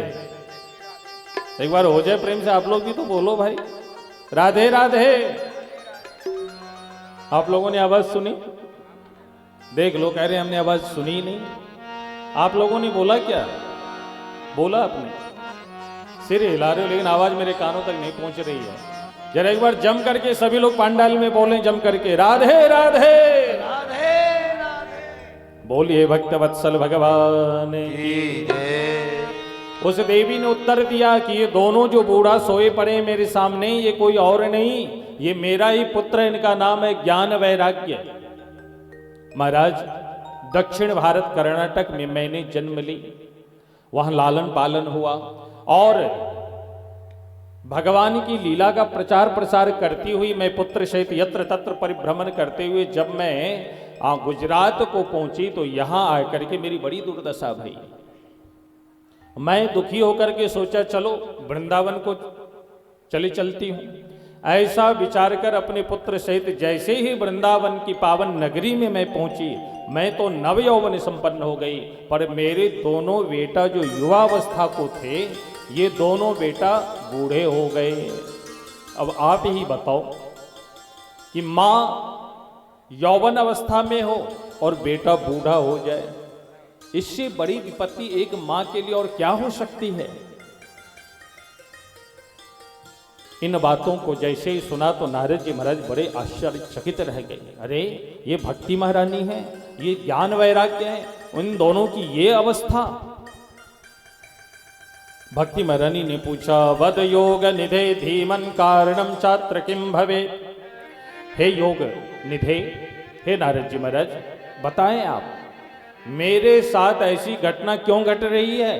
[SPEAKER 1] एक बार हो जाए प्रेम से, आप लोग भी तो बोलो भाई, राधे राधे। आप लोगों ने आवाज सुनी? देख लो, कह रहे हमने आवाज सुनी नहीं। आप लोगों ने बोला क्या? बोला आपने, सिर हिला रहे हो, लेकिन आवाज मेरे कानों तक नहीं पहुंच रही है। जरा एक बार जम करके सभी लोग पंडाल में बोलें, जम करके राधे राधे राधे राधे। बोलिए भक्त वत्सल भगवान की जय। उस देवी ने उत्तर दिया कि ये दोनों जो बूढ़ा सोए पड़े मेरे सामने, ये कोई और नहीं, ये मेरा ही पुत्र है, इनका नाम है ज्ञान वैराग्य। महाराज, दक्षिण भारत कर्नाटक में मैंने जन्म ली, वहां लालन पालन हुआ और भगवान की लीला का प्रचार प्रसार करती हुई मैं पुत्र सहित यत्र तत्र परिभ्रमण करते हुए जब मैं गुजरात को पहुंची तो यहां आकर के मेरी बड़ी दुर्दशा भई। मैं दुखी होकर के सोचा चलो वृंदावन को चलती हूं। ऐसा विचार कर अपने पुत्र सहित जैसे ही वृंदावन की पावन नगरी में मैं पहुंची, मैं तो नव यौवन संपन्न हो गई, पर मेरे दोनों बेटा जो युवावस्था को थे, ये दोनों बेटा बूढ़े हो गए। अब आप ही बताओ कि मां यौवन अवस्था में हो और बेटा बूढ़ा हो जाए, इससे बड़ी विपत्ति एक मां के लिए और क्या हो सकती है। इन बातों को जैसे ही सुना तो नारद जी महाराज बड़े आश्चर्यचकित रह गए। अरे ये भक्ति महारानी है, ये ज्ञान वैराग्य है, उन दोनों की ये अवस्था। भक्ति महारानी ने पूछा, वद योग निधे धीमन कारणम छात्र किम भवे। हे योग निधे, हे नारद जी महाराज, बताएं आप, मेरे साथ ऐसी घटना क्यों घट रही है,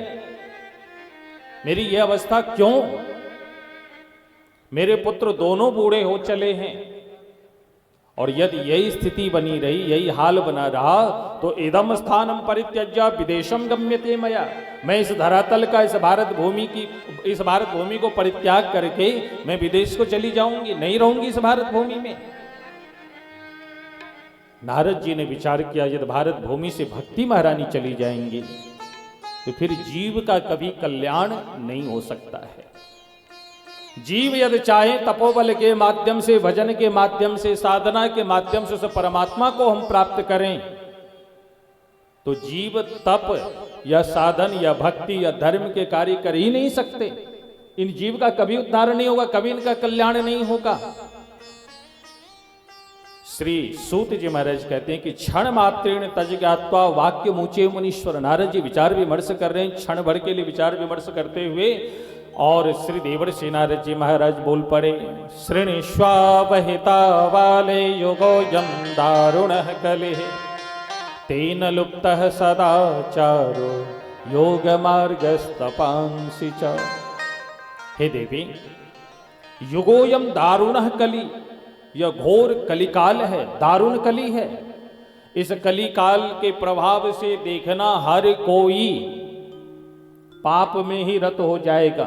[SPEAKER 1] मेरी यह अवस्था क्यों? मेरे पुत्र दोनों बूढ़े हो चले हैं, और यदि यही स्थिति बनी रही, यही हाल बना रहा, तो इदम स्थानम परित्यज्य विदेशम गम्यते मया। मैं इस धरातल का, इस भारत भूमि को परित्याग करके मैं विदेश को चली जाऊंगी, नहीं रहूंगी इस भारत भूमि में। नारद जी ने विचार किया, यदि भारत भूमि से भक्ति महारानी चली जाएंगी तो फिर जीव का कभी कल्याण नहीं हो सकता है। जीव यदि चाहे तपोबल के माध्यम से, भजन के माध्यम से, साधना के माध्यम से उस परमात्मा को हम प्राप्त करें, तो जीव तप या साधन या भक्ति या धर्म के कार्य कर ही नहीं सकते। इन जीव का कभी उद्धार नहीं होगा, कभी इनका कल्याण नहीं होगा। श्री सूत जी महाराज कहते हैं कि क्षण मात्रेण तज ज्ञात्वा वाक्य मुचे मुनीश्वर। नारद जी विचार विमर्श कर रहे हैं, क्षण भर के लिए विचार विमर्श करते हुए, और श्री देवर्षि नारद जी महाराज बोल पड़े, श्रृणीष्वावहिता वाले योगोऽयं दारुणः कलिः तेन लुप्तः सदाचारो योग मार्गस्तपांसि च। हे देवी, युगोऽयं दारुणः कलि, यह घोर कलिकाल है, दारुण कली है। इस कलिकाल के प्रभाव से देखना हर कोई पाप में ही रत हो जाएगा,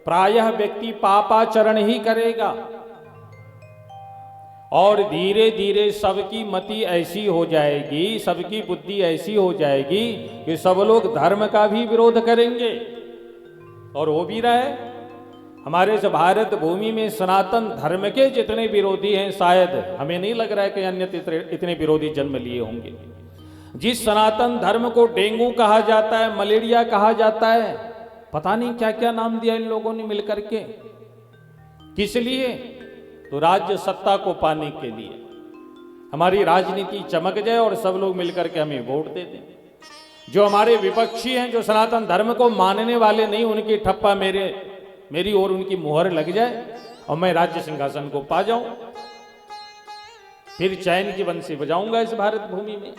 [SPEAKER 1] प्रायः व्यक्ति पापाचरण ही करेगा, और धीरे धीरे सबकी मति ऐसी हो जाएगी, सबकी बुद्धि ऐसी हो जाएगी कि सब लोग धर्म का भी विरोध करेंगे। और हो भी रहा है। हमारे इस भारत भूमि में सनातन धर्म के जितने विरोधी हैं, शायद हमें नहीं लग रहा है कि अन्य इतने विरोधी जन्म लिए होंगे। जिस सनातन धर्म को डेंगू कहा जाता है, मलेरिया कहा जाता है, पता नहीं क्या क्या नाम दिया इन लोगों ने मिलकर के। किस लिए? तो राज्य सत्ता को पाने के लिए, हमारी राजनीति चमक जाए और सब लोग मिलकर के हमें वोट दे दें। जो हमारे विपक्षी हैं, जो सनातन धर्म को मानने वाले नहीं, उनकी ठप्पा मेरी और उनकी मुहर लग जाए और मैं राज्य सिंहासन को पा जाऊं, फिर चैन की बंसी बजाऊंगा इस भारत भूमि में।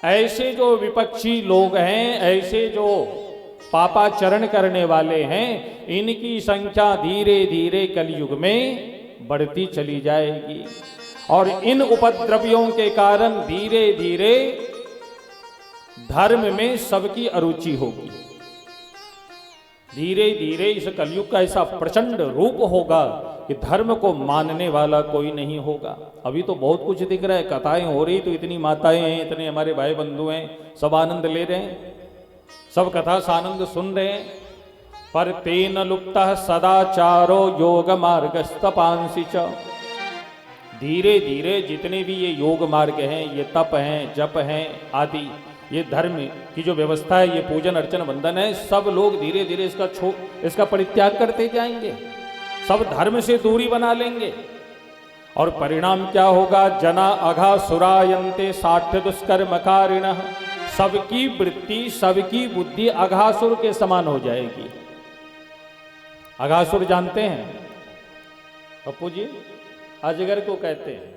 [SPEAKER 1] ऐसे जो विपक्षी लोग हैं, ऐसे जो पापाचरण करने वाले हैं, इनकी संख्या धीरे धीरे कलयुग में बढ़ती चली जाएगी, और इन उपद्रवियों के कारण धीरे धीरे धर्म में सबकी अरुचि होगी। धीरे धीरे इस कलयुग का ऐसा प्रचंड रूप होगा कि धर्म को मानने वाला कोई नहीं होगा। अभी तो बहुत कुछ दिख रहा है, कथाएं हो रही, तो इतनी माताएं हैं, इतने हमारे भाई बंधु हैं, सब आनंद ले रहे हैं, सब कथा से आनंद सुन रहे हैं। पर तेन लुप्तः सदाचारो योग मार्गस्तपांसि च। धीरे धीरे जितने भी ये योग मार्ग हैं, ये तप हैं, जप हैं आदि, ये धर्म की जो व्यवस्था है, ये पूजन अर्चन वंदन है, सब लोग धीरे धीरे इसका परित्याग करते जाएंगे, सब धर्म से दूरी बना लेंगे। और परिणाम क्या होगा? जना अघा सुरायन्ते साठ्य दुष्कर्मकारिणः। सबकी वृत्ति, सबकी बुद्धि अघासुर के समान हो जाएगी। अघासुर जानते हैं पप्पू जी? अजगर को कहते हैं।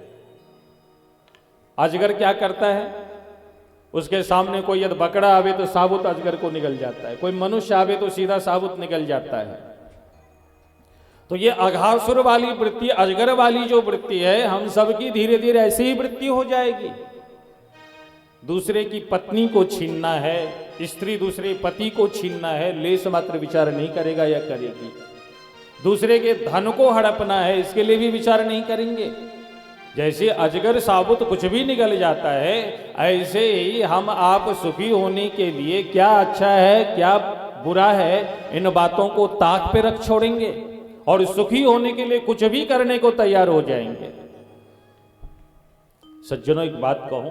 [SPEAKER 1] अजगर क्या करता है? उसके सामने कोई यदि बकरा आवे तो साबुत अजगर को निकल जाता है, कोई मनुष्य आवे तो सीधा साबुत निकल जाता है। तो ये अघासुर वाली वृत्ति, अजगर वाली जो वृत्ति है, हम सबकी धीरे धीरे ऐसी ही वृत्ति हो जाएगी। दूसरे की पत्नी को छीनना है, स्त्री दूसरे पति को छीनना है, लेस मात्र विचार नहीं करेगा या करेगी। दूसरे के धन को हड़पना है, इसके लिए भी विचार नहीं करेंगे। जैसे अजगर साबुत कुछ भी निकल जाता है, ऐसे ही हम आप सुखी होने के लिए क्या अच्छा है क्या बुरा है, इन बातों को ताक पे रख छोड़ेंगे और सुखी होने के लिए कुछ भी करने को तैयार हो जाएंगे। सज्जनों, एक बात कहूं,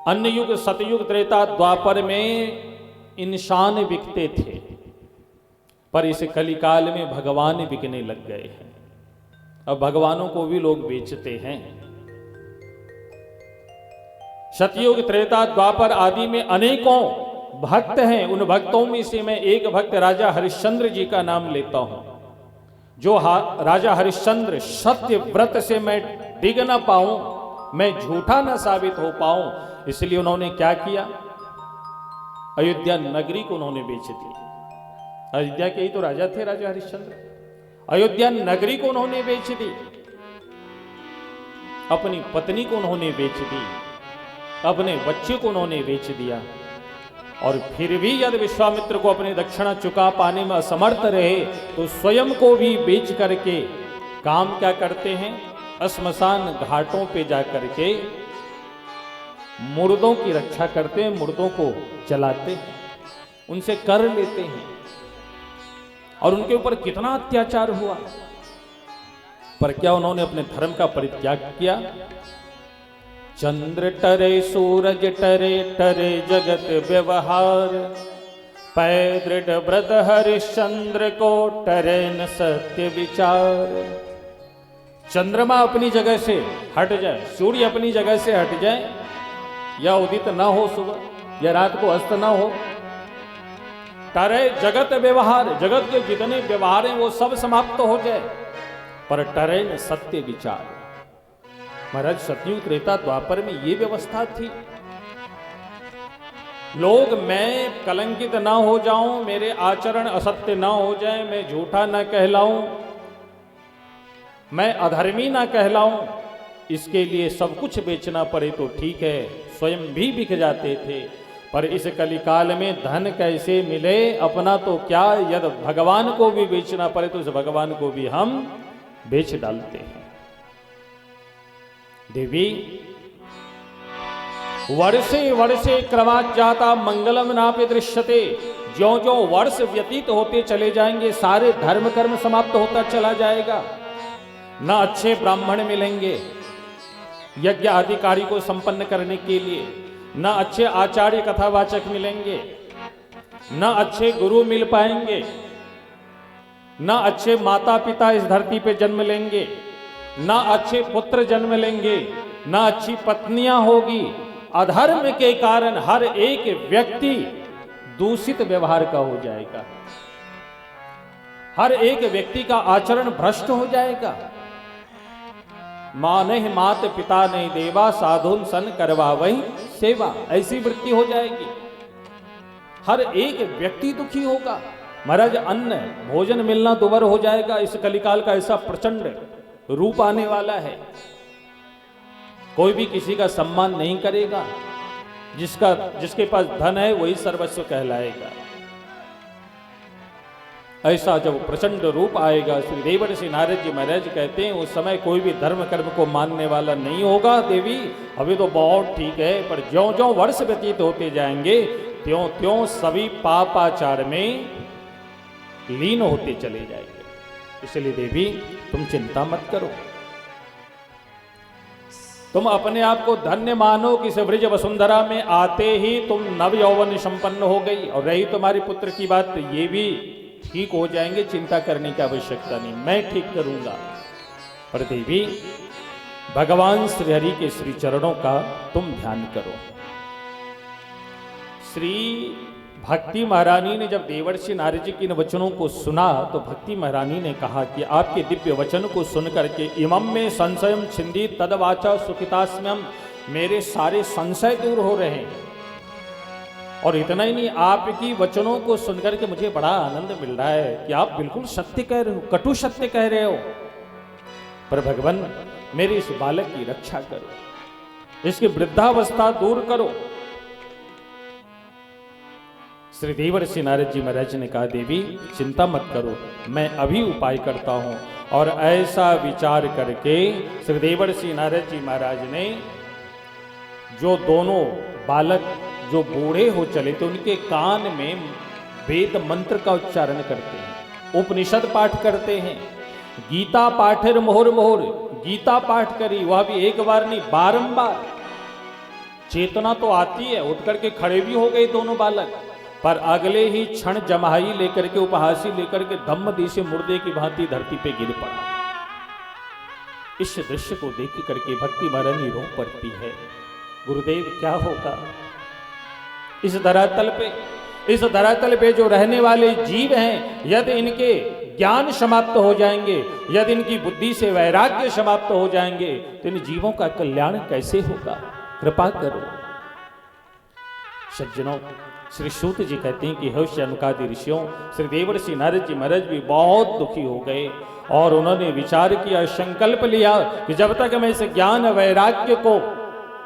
[SPEAKER 1] अन्य युग, सतयुग, त्रेता, द्वापर में इंसान बिकते थे, पर इस कलिकाल में भगवान बिकने लग गए हैं। अब भगवानों को भी लोग बेचते हैं। सतयुग, त्रेता, द्वापर आदि में अनेकों भक्त हैं, उन भक्तों में से मैं एक भक्त राजा हरिश्चंद्र जी का नाम लेता हूं। जो राजा हरिश्चंद्र सत्य व्रत से मैं डिग ना पाऊं, मैं झूठा ना साबित हो पाऊं, इसलिए उन्होंने क्या किया, अयोध्या नगरी को उन्होंने बेच दी। अयोध्या के ही तो राजा थे राजा हरिश्चंद्र। अयोध्या नगरी को उन्होंने बेच दी, अपनी पत्नी को उन्होंने बेच दी, अपने बच्चे को उन्होंने बेच दिया। और फिर भी यदि विश्वामित्र को अपनी दक्षिणा चुका पाने में असमर्थ रहे तो स्वयं को भी बेच करके काम क्या करते हैं, श्मशान घाटों पे जाकर के मुर्दों की रक्षा करते हैं, मुर्दों को जलाते हैं, उनसे कर लेते हैं। और उनके ऊपर कितना अत्याचार हुआ, पर क्या उन्होंने अपने धर्म का परित्याग किया? चंद्र टरे सूरज टरे टरे जगत व्यवहार, पै दृढ़ व्रत हरिश्चंद्र को टरे न सत्य विचार। चंद्रमा अपनी जगह से हट जाए, सूर्य अपनी जगह से हट जाए, या उदित ना हो सुबह, या रात को अस्त ना हो, टरे जगत व्यवहार, जगत के जितने व्यवहार हैं वो सब समाप्त हो जाए, पर टरे न सत्य विचार। महाराज सतयुग त्रेता द्वापर में ये व्यवस्था थी। लोग मैं कलंकित ना हो जाऊं, मेरे आचरण असत्य ना हो जाए, मैं झूठा ना कहलाऊं, मैं अधर्मी ना कहलाऊं, इसके लिए सब कुछ बेचना पड़े तो ठीक है, स्वयं भी बिक जाते थे। पर इस कलिकाल में धन कैसे मिले, अपना तो क्या, यदि भगवान को भी बेचना पड़े तो उस भगवान को भी हम बेच डालते हैं। देवी वर्षे वर्षे क्रमात् जाता मंगलम नापि दृश्यते, ज्यों ज्यों वर्ष व्यतीत होते चले जाएंगे सारे धर्म कर्म समाप्त होता चला जाएगा। ना अच्छे ब्राह्मण मिलेंगे यज्ञ अधिकारी को संपन्न करने के लिए, ना अच्छे आचार्य कथावाचक मिलेंगे, ना अच्छे गुरु मिल पाएंगे, ना अच्छे माता पिता इस धरती पे जन्म लेंगे, ना अच्छे पुत्र जन्म लेंगे, ना अच्छी पत्नियां होगी। अधर्म के कारण हर एक व्यक्ति दूषित व्यवहार का हो जाएगा, हर एक व्यक्ति का आचरण भ्रष्ट हो जाएगा। माँ नहीं मात पिता नहीं देवा, साधुन सन करवा वही सेवा, ऐसी वृत्ति हो जाएगी। हर एक व्यक्ति दुखी होगा। महाराज अन्न भोजन मिलना दुर्भर हो जाएगा। इस कलिकाल का ऐसा प्रचंड रूप आने वाला है, कोई भी किसी का सम्मान नहीं करेगा, जिसके पास धन है वही सर्वस्व कहलाएगा। ऐसा जब प्रचंड रूप आएगा, श्री देवर्षि नारद जी महाराज कहते हैं उस समय कोई भी धर्म कर्म को मानने वाला नहीं होगा। देवी अभी तो बहुत ठीक है, पर ज्यों ज्यों वर्ष व्यतीत होते जाएंगे त्यों त्यों सभी पापाचार में लीन होते चले जाएंगे। इसलिए देवी तुम चिंता मत करो, तुम अपने आप को धन्य मानो कि इस ब्रज वसुंधरा में आते ही तुम नव यौवन संपन्न हो गई। और रही तुम्हारी पुत्र की बात, तो ये भी ठीक हो जाएंगे, चिंता करने की आवश्यकता नहीं, मैं ठीक करूंगा। पर देवी भगवान श्रीहरि के श्री चरणों का तुम ध्यान करो। श्री भक्ति महारानी ने जब देवर्षि नारद जी के इन वचनों को सुना तो भक्ति महारानी ने कहा कि आपके दिव्य वचन को सुनकर के इमम में संशयम छिंदी तदवाचा सुखितास्म्यम, मेरे सारे संशय दूर हो रहे हैं। और इतना ही नहीं, आपकी वचनों को सुनकर के मुझे बड़ा आनंद मिल रहा है कि आप बिल्कुल सत्य कह रहे हो, कटु सत्य कह रहे हो। पर भगवान मेरे इस बालक की रक्षा करो, इसकी वृद्धावस्था दूर करो। श्री देवर्षि नारद जी महाराज ने कहा देवी चिंता मत करो, मैं अभी उपाय करता हूं। और ऐसा विचार करके श्री देवर्षि नारद जी महाराज ने जो दोनों बालक जो बूढ़े हो चले थे उनके कान में वेद मंत्र का उच्चारण करते हैं, उपनिषद पाठ करते हैं, गीता पाठर मोहर मोहर, गीता पाठ करी, वह भी एक बार नहीं बारंबार। चेतना तो आती है, उठ करके खड़े भी हो गए दोनों बालक, पर अगले ही क्षण जमाई लेकर के उपहासी लेकर के धम्म से मुर्दे की भांति धरती पे गिर पड़ा। इस दृश्य को देख करके भक्ति महारानी रो पड़ती है, गुरुदेव क्या होगा। इस धरातल पे जो रहने वाले जीव हैं, यदि इनके ज्ञान समाप्त हो जाएंगे, यदि इनकी बुद्धि से वैराग्य समाप्त हो जाएंगे, तो इन जीवों का कल्याण कैसे होगा? कृपा करो। सज्जनों, श्री सूत जी कहते हैं कि हे शनकादि ऋषियों, श्री देवर्षि नारद जी महाराज भी बहुत दुखी हो गए और उन्होंने विचार किया, संकल्प लिया कि जब तक मैं इस ज्ञान वैराग्य को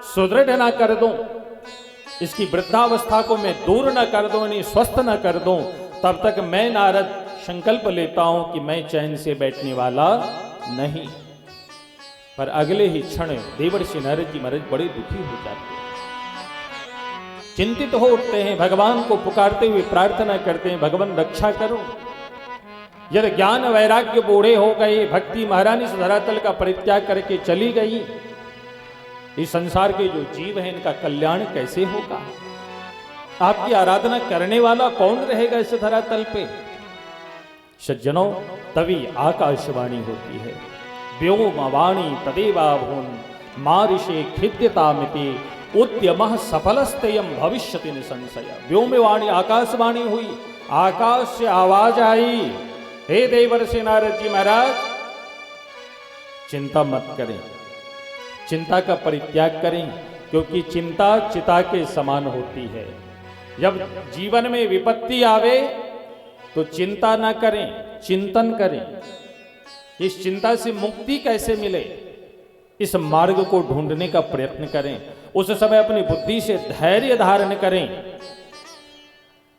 [SPEAKER 1] सुदृढ़ ना कर दूं, इसकी वृद्धावस्था को मैं दूर ना कर दूं, इन्हें स्वस्थ ना कर दूं, तब तक मैं नारद संकल्प लेता हूं कि मैं चैन से बैठने वाला नहीं। पर अगले ही क्षण देवर्षि नारद जी महाराज बड़े दुखी हो जाते हैं, चिंतित हो उठते हैं, भगवान को पुकारते हुए प्रार्थना करते हैं, भगवान रक्षा करो। यदि ज्ञान वैराग्य बूढ़े हो गए, भक्ति महारानी इस धरातल का परित्याग करके चली गई, इस संसार के जो जीव हैं इनका कल्याण कैसे होगा? आपकी आराधना करने वाला कौन रहेगा इस धरातल पे? सज्जनों, तभी आकाशवाणी होती है, व्योमवाणी तदेवाभून मारिषे खिद्यतामिति उद्यमः सफलस्तयं भविष्यति निसंशय। व्योमवाणी आकाशवाणी हुई, आकाश से आवाज आई, हे देवर्षि नारद जी महाराज, चिंता मत करें, चिंता का परित्याग करें, क्योंकि चिंता चिता के समान होती है। जब जीवन में विपत्ति आवे तो चिंता ना करें, चिंतन करें। इस चिंता से मुक्ति कैसे मिले, इस मार्ग को ढूंढने का प्रयत्न करें। उस समय अपनी बुद्धि से धैर्य धारण करें।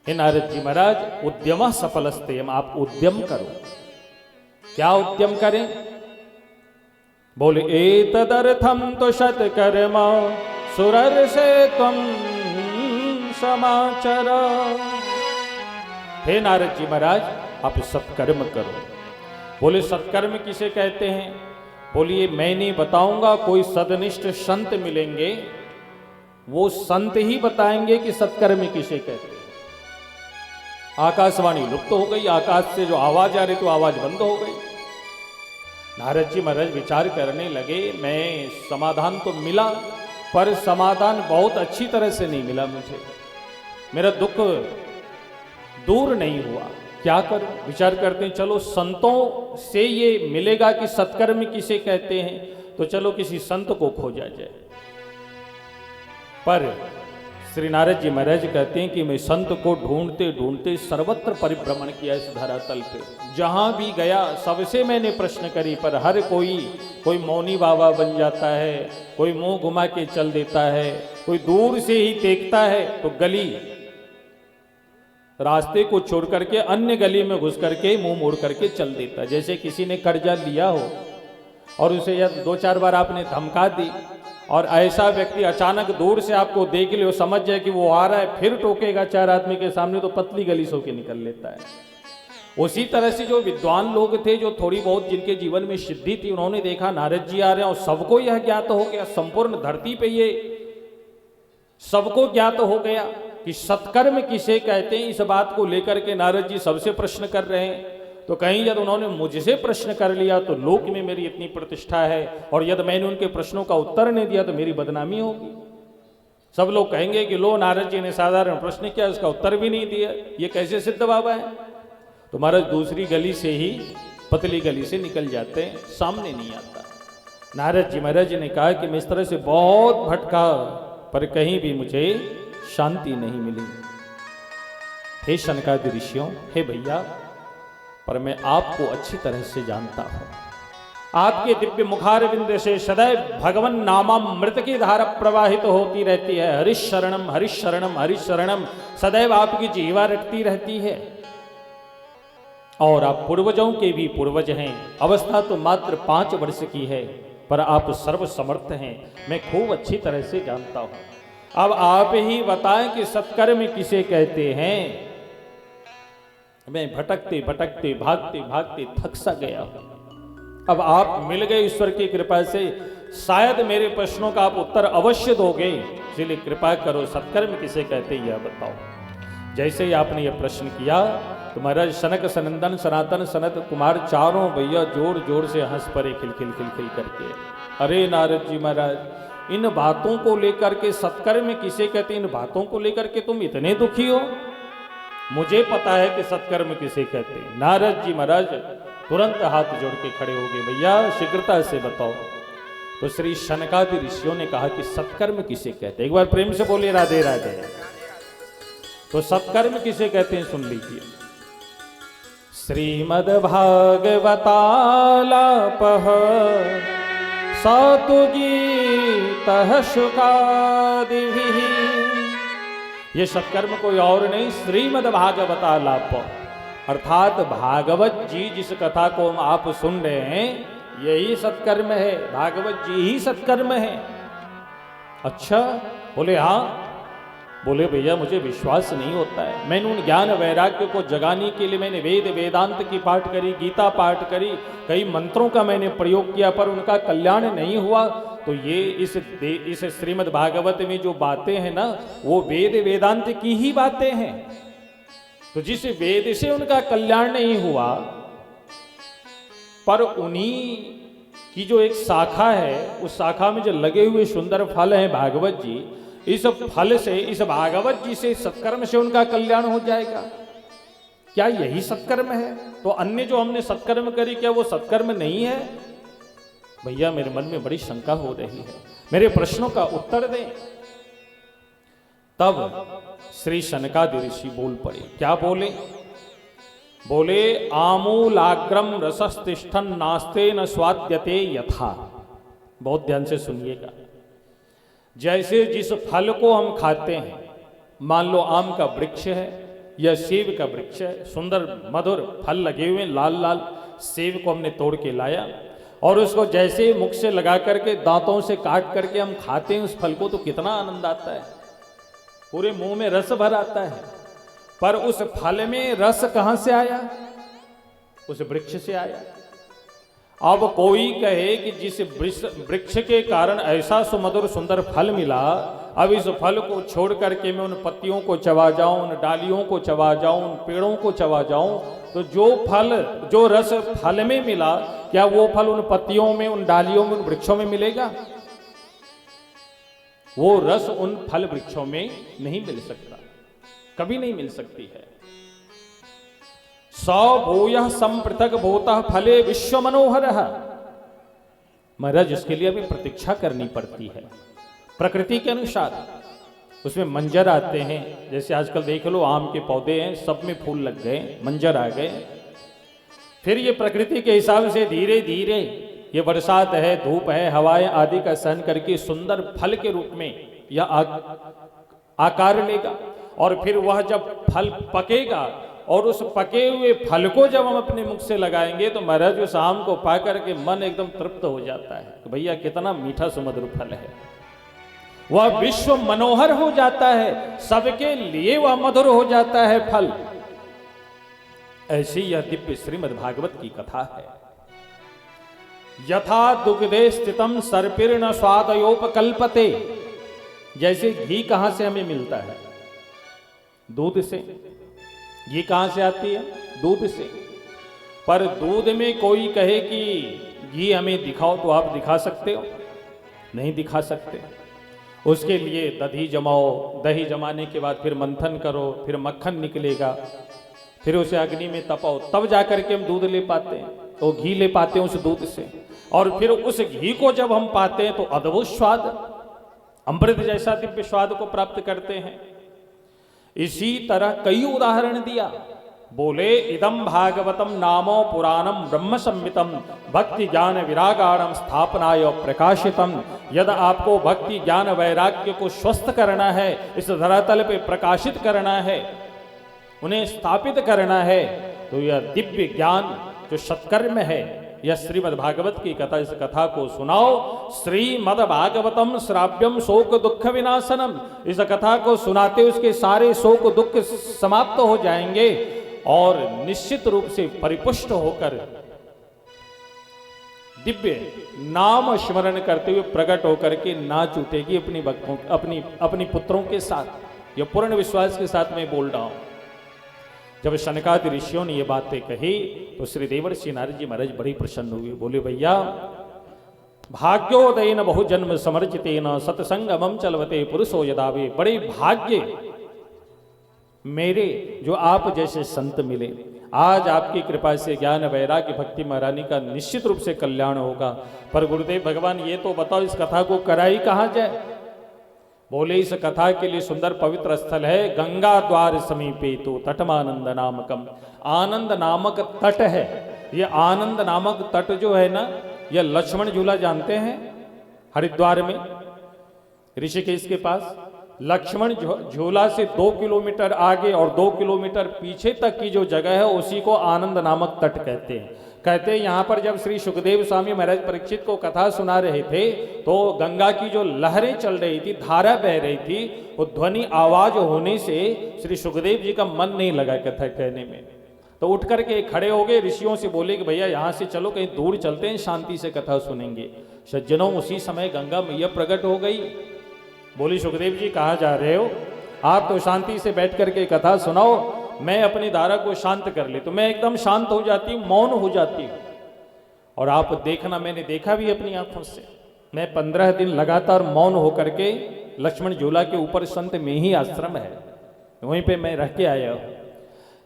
[SPEAKER 1] हे नारद जी महाराज, उद्यम सफलस्तेयम, आप उद्यम करो। क्या उद्यम करें? बोले, एतदर्थम तो शतकर्म सुरर्षे त्वं समाचर। हे नारद जी महाराज, आप सत्कर्म करो। बोले, सत्कर्म किसे कहते हैं? बोलिए, मैं नहीं बताऊंगा, कोई सदनिष्ठ संत मिलेंगे, वो संत ही बताएंगे कि सत्कर्म किसे कहते हैं। आकाशवाणी लुप्त हो गई, आकाश से जो आवाज आ रही तो आवाज बंद हो गई। नारद जी महाराज विचार करने लगे, मैं समाधान तो मिला, पर समाधान बहुत अच्छी तरह से नहीं मिला मुझे, मेरा दुख दूर नहीं हुआ, क्या करूं? विचार करते हैं, चलो संतों से ये मिलेगा कि सत्कर्म किसे कहते हैं, तो चलो किसी संत को खोजा जाए। पर श्री नारद जी महाराज कहते हैं कि मैं संत को ढूंढते ढूंढते सर्वत्र परिभ्रमण किया इस धरातल पे, जहां भी गया सबसे मैंने प्रश्न करी, पर हर कोई मौनी बाबा बन जाता है, कोई मुंह घुमा के चल देता है, कोई दूर से ही देखता है तो गली रास्ते को छोड़ करके अन्य गली में घुस करके मुंह मोड़ करके चल देता है। जैसे किसी ने कर्जा लिया हो और उसे या 2-4 बार आपने धमका दी और ऐसा व्यक्ति अचानक दूर से आपको देख ले, समझ जाए कि वो आ रहा है, फिर टोकेगा 4 आदमी के सामने, तो पतली गली सो के निकल लेता है। उसी तरह से जो विद्वान लोग थे, जो थोड़ी बहुत जिनके जीवन में सिद्धि थी, उन्होंने देखा नारद जी आ रहे हैं और सबको यह ज्ञात हो गया, संपूर्ण धरती पे ये सबको ज्ञात हो गया कि सत्कर्म किसे कहते हैं। इस बात को लेकर के नारद जी सबसे प्रश्न कर रहे हैं। तो कहीं यदि उन्होंने मुझसे प्रश्न कर लिया तो लोक में मेरी इतनी प्रतिष्ठा है, और यदि मैंने उनके प्रश्नों का उत्तर नहीं दिया तो मेरी बदनामी होगी। सब लोग कहेंगे कि लो, नारद जी ने साधारण प्रश्न किया, उसका उत्तर भी नहीं दिया, ये कैसे सिद्ध बाबा है? तो महाराज दूसरी गली से ही, पतली गली से निकल जाते हैं, सामने नहीं आता। नारद जी महाराज ने कहा कि मैं इस तरह से बहुत भटका, पर कहीं भी मुझे शांति नहीं मिली। हे शनकादि ऋषियों, हे भैया, पर मैं आपको अच्छी तरह से जानता हूं। आपके दिव्य मुखारविंद से सदैव भगवन नामामृत की धारा प्रवाहित होती रहती है। हरिश शरणम हरिश शरणम हरिश शरणम सदैव आपकी जीवा रटती रहती है। और आप पूर्वजों के भी पूर्वज हैं। अवस्था तो मात्र 5 वर्ष की है, पर आप सर्व समर्थ हैं, मैं खूब अच्छी तरह से जानता हूं। अब आप ही बताएं कि सत्कर्म किसे कहते हैं। मैं भटकते भटकते भागते भागते थक सा गया हूं। अब आप मिल गए ईश्वर की कृपा से, शायद मेरे प्रश्नों का आप उत्तर अवश्य दोगे, इसलिए कृपा करो, सत्कर्म किसे कहते हैं यह बताओ। जैसे ही आपने यह प्रश्न किया तो महाराज सनक सनंदन सनातन सनत कुमार चारों भैया जोर जोर से हंस पड़े, खिल खिल खिल खिल करके। अरे नारद जी महाराज, इन बातों को लेकर के, सत्कर्म किसे कहते हैं, इन बातों को लेकर के तुम इतने दुखी हो? मुझे पता है कि सत्कर्म किसे कहते हैं। नारद जी महाराज तुरंत हाथ जोड़ के खड़े हो गए, भैया शीघ्रता से बताओ। तो श्री शनकादि ऋषियों ने कहा कि सत्कर्म किसे कहते हैं। एक बार प्रेम से बोलिए राधे राधे। तो सत्कर्म किसे कहते हैं सुन लीजिए। श्रीमद् भागवतालापः सातुगीतः शुकादिभिः। ये सत्कर्म कोई और नहीं, श्रीमद् भागवतालाप अर्थात भागवत जी जिस कथा को आप सुन रहे हैं यही सत्कर्म है, भागवत जी ही सत्कर्म है। अच्छा, बोले हाँ। बोले भैया मुझे विश्वास नहीं होता है। मैंने उन ज्ञान वैराग्य को जगाने के लिए मैंने वेद वेदांत की पाठ करी, गीता पाठ करी, कई मंत्रों का मैंने प्रयोग किया, पर उनका कल्याण नहीं हुआ। तो ये इस श्रीमद् भागवत में जो बातें हैं ना, वो वेद वेदांत की ही बातें हैं। तो जिस वेद से उनका कल्याण नहीं हुआ, पर उन्हीं की जो एक शाखा है, उस शाखा में जो लगे हुए सुंदर फल हैं भागवत जी, इस फल से, इस भागवत जी से, सत्कर्म से उनका कल्याण हो जाएगा। क्या यही सत्कर्म है? तो अन्य जो हमने सत्कर्म करी, क्या वो सत्कर्म नहीं है? भैया मेरे मन में बड़ी शंका हो रही है, मेरे प्रश्नों का उत्तर दें। तब श्री शनकादि ऋषि बोल पड़े। क्या बोले? बोले आमूलाग्रम रसस्तिष्ठन नास्ते न स्वाद्यते यथा। बहुत ध्यान से सुनिएगा। जैसे जिस फल को हम खाते हैं, मान लो आम का वृक्ष है या सेब का वृक्ष है, सुंदर मधुर फल लगे हुए लाल लाल, सेब को हमने तोड़ के लाया और उसको जैसे मुख से लगा करके, दांतों से काट करके हम खाते हैं उस फल को, तो कितना आनंद आता है, पूरे मुंह में रस भर आता है। पर उस फल में रस कहां से आया? उस वृक्ष से आया। अब कोई कहे कि जिस वृक्ष के कारण ऐसा सुमधुर सुंदर फल मिला, अब इस फल को छोड़ करके मैं उन पत्तियों को चबा जाऊं, उन डालियों को चबा जाऊं, उन पेड़ों को चबा जाऊं, तो जो रस फल में मिला, क्या वो फल उन पत्तियों में, उन डालियों में, उन वृक्षों में मिलेगा? वो रस उन फल वृक्षों में नहीं मिल सकता, कभी नहीं मिल सकती है। सौ भूयः संपृथक भूतः फले विश्व मनोहरः। महाराज इसके लिए अभी प्रतीक्षा करनी पड़ती है प्रकृति के अनुसार। उसमें मंजर आते हैं, जैसे आजकल देख लो आम के पौधे हैं, सब में फूल लग गए, मंजर आ गए। फिर ये प्रकृति के हिसाब से धीरे धीरे ये बरसात है, धूप है, हवाएं आदि का सहन करके सुंदर फल के रूप में यह आकार लेगा। और फिर वह जब फल पकेगा और उस पके हुए फल को जब हम अपने मुख से लगाएंगे, तो महाराज उस आम को पा करके मन एकदम तृप्त हो जाता है कि भैया कितना मीठा सुमधुर फल है। वह विश्व मनोहर हो जाता है, सबके लिए वह मधुर हो जाता है फल। ऐसी यह दिव्य श्रीमद् भागवत की कथा है। यथा दुग्धे स्थितम सर्पिर्न स्वादयोपकल्पते। जैसे घी कहां से हमें मिलता है? दूध से। घी कहां से आती है? दूध से। पर दूध में कोई कहे कि घी हमें दिखाओ, तो आप दिखा सकते हो? नहीं दिखा सकते। उसके लिए दही जमाओ, दही जमाने के बाद फिर मंथन करो, फिर मक्खन निकलेगा, फिर उसे अग्नि में तपाओ, तब जाकर के हम दूध ले पाते हैं, तो घी ले पाते हैं उस दूध से। और फिर उस घी को जब हम पाते हैं तो अद्भुत स्वाद, अमृत जैसा दिव्य स्वाद को प्राप्त करते हैं। इसी तरह कई उदाहरण दिया। बोले इदम भागवतम नामो पुराणम ब्रह्म संहितम भक्ति ज्ञान विरागाणम स्थापनाय प्रकाशितम। यदि आपको भक्ति ज्ञान वैराग्य को स्वस्थ करना है, इस धरातल पे प्रकाशित करना है, उन्हें स्थापित करना है, तो यह दिव्य ज्ञान जो सत्कर्म है, यह श्रीमद् भागवत की कथा, इस कथा को सुनाओ। श्रीमद् भागवतम श्राव्यम शोक दुख विनाशनम। इस कथा को सुनाते उसके सारे शोक दुख समाप्त हो जाएंगे और निश्चित रूप से परिपुष्ट होकर दिव्य नाम स्मरण करते हुए प्रकट होकर के नाच उठेगी अपनी भक्तों, अपनी पुत्रों के साथ। यह पूर्ण विश्वास के साथ मैं बोल रहा हूं। जब शनकादि ऋषियों ने ये बातें कही तो श्री देवर्षि नारद जी महाराज बड़ी प्रसन्न हुए। बोले भैया भाग्योदयन बहुजन्म समर्चितेन सत्संगमम चलवते पुरुषो यदावे। बड़े भाग्य मेरे जो आप जैसे संत मिले। आज आपकी कृपा से ज्ञान वैराग्य भक्ति महारानी का निश्चित रूप से कल्याण होगा। पर गुरुदेव भगवान ये तो बताओ इस कथा को कराई कहाँ जाए? बोले इस कथा के लिए सुंदर पवित्र स्थल है गंगा द्वार समीपे तो तटमानंद नामकम। आनंद नामक तट है। ये आनंद नामक तट जो है ना, यह लक्ष्मण झूला जानते हैं हरिद्वार में ऋषिकेश के पास। लक्ष्मण झूला से 2 किलोमीटर आगे और 2 किलोमीटर पीछे तक की जो जगह है उसी को आनंद नामक तट कहते हैं। कहते हैं यहाँ पर जब श्री सुखदेव स्वामी महाराज परीक्षित को कथा सुना रहे थे तो गंगा की जो लहरें चल रही थी, धारा बह रही थी, वो ध्वनि आवाज होने से श्री सुखदेव जी का मन नहीं लगा कथा कहने में। तो उठ करके खड़े हो गए, ऋषियों से बोले कि भैया यहाँ से चलो कहीं दूर चलते हैं, शांति से कथा सुनेंगे। सज्जनों उसी समय गंगा मैया प्रकट हो गई। बोली सुखदेव जी कहाँ जा रहे हो? आप तो शांति से बैठ करके कथा सुनाओ, मैं अपनी धारा को शांत कर ले। तो मैं एकदम शांत हो जाती हूँ, मौन हो जाती हूँ। और आप देखना, मैंने देखा भी अपनी आंखों से। मैं 15 दिन लगातार मौन होकर के लक्ष्मण झूला के ऊपर संत में ही आश्रम है, वहीं पे मैं रह के आया हूँ।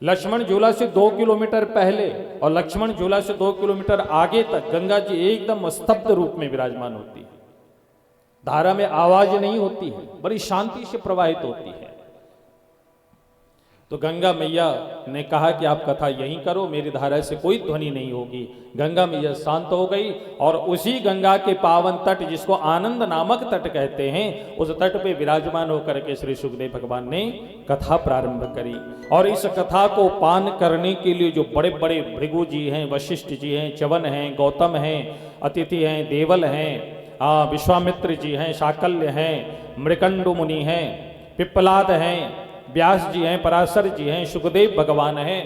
[SPEAKER 1] लक्ष्मण झूला से 2 किलोमीटर पहले और लक्ष्मण झूला से 2 किलोमीटर आगे तक गंगा जी एकदम स्तब्ध रूप में विराजमान होती है। धारा में आवाज नहीं होती है, बड़ी शांति से प्रवाहित होती है। तो गंगा मैया ने कहा कि आप कथा यहीं करो, मेरी धारा से कोई ध्वनि नहीं होगी। गंगा मैया शांत हो गई और उसी गंगा के पावन तट जिसको आनंद नामक तट कहते हैं, उस तट पे विराजमान होकर के श्री सुखदेव भगवान ने कथा प्रारंभ करी। और इस कथा को पान करने के लिए जो बड़े बड़े भृगु जी हैं, वशिष्ठ जी हैं, च्यवन हैं, गौतम हैं, अतिथि हैं, देवल हैं, विश्वामित्र जी हैं, शाकल्य हैं, मृकंडु मुनि हैं, पिप्पलाद हैं, व्यास जी हैं, पराशर जी हैं, सुखदेव भगवान हैं।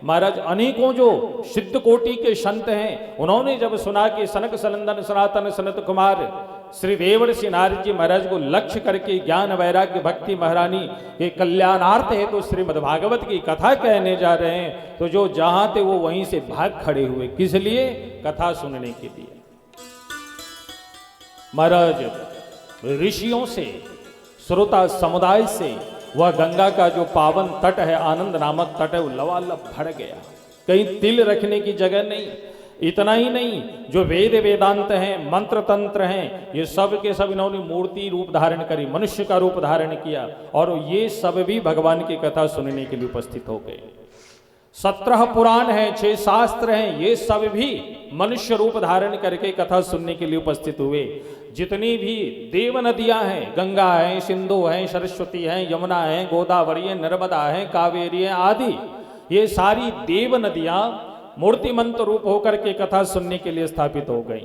[SPEAKER 1] महाराज अनेकों जो सिद्ध कोटि के संत हैं, उन्होंने जब सुना कि सनक सनंदन सनातन सनत कुमार श्री देवर्षि नारद जी महाराज को लक्ष्य करके ज्ञान वैराग्य भक्ति महारानी के कल्याणार्थ है तो श्रीमद् भागवत की कथा कहने जा रहे हैं, तो जो जहां थे वो वहीं से भाग खड़े हुए। किस लिए? कथा सुनने के लिए। महाराज ऋषियों से, श्रोता समुदाय से वह गंगा का जो पावन तट है, आनंद नामक तट है, वो लबालब भर गया। कहीं तिल रखने की जगह नहीं। इतना ही नहीं, जो वेद वेदांत हैं, मंत्र तंत्र हैं, ये सब के सब इन्होंने मूर्ति रूप धारण करी, मनुष्य का रूप धारण किया और ये सब भी भगवान की कथा सुनने के लिए उपस्थित हो गए। 17 पुराण हैं, 6 शास्त्र हैं, ये सब भी मनुष्य रूप धारण करके कथा सुनने के लिए उपस्थित हुए। जितनी भी देव नदियां हैं, गंगा है, सिंधु है, सरस्वती है, यमुना है, गोदावरी है, नर्मदा है, कावेरी है आदि, ये सारी देव नदियां मूर्तिमंत रूप होकर के कथा सुनने के लिए स्थापित हो गई।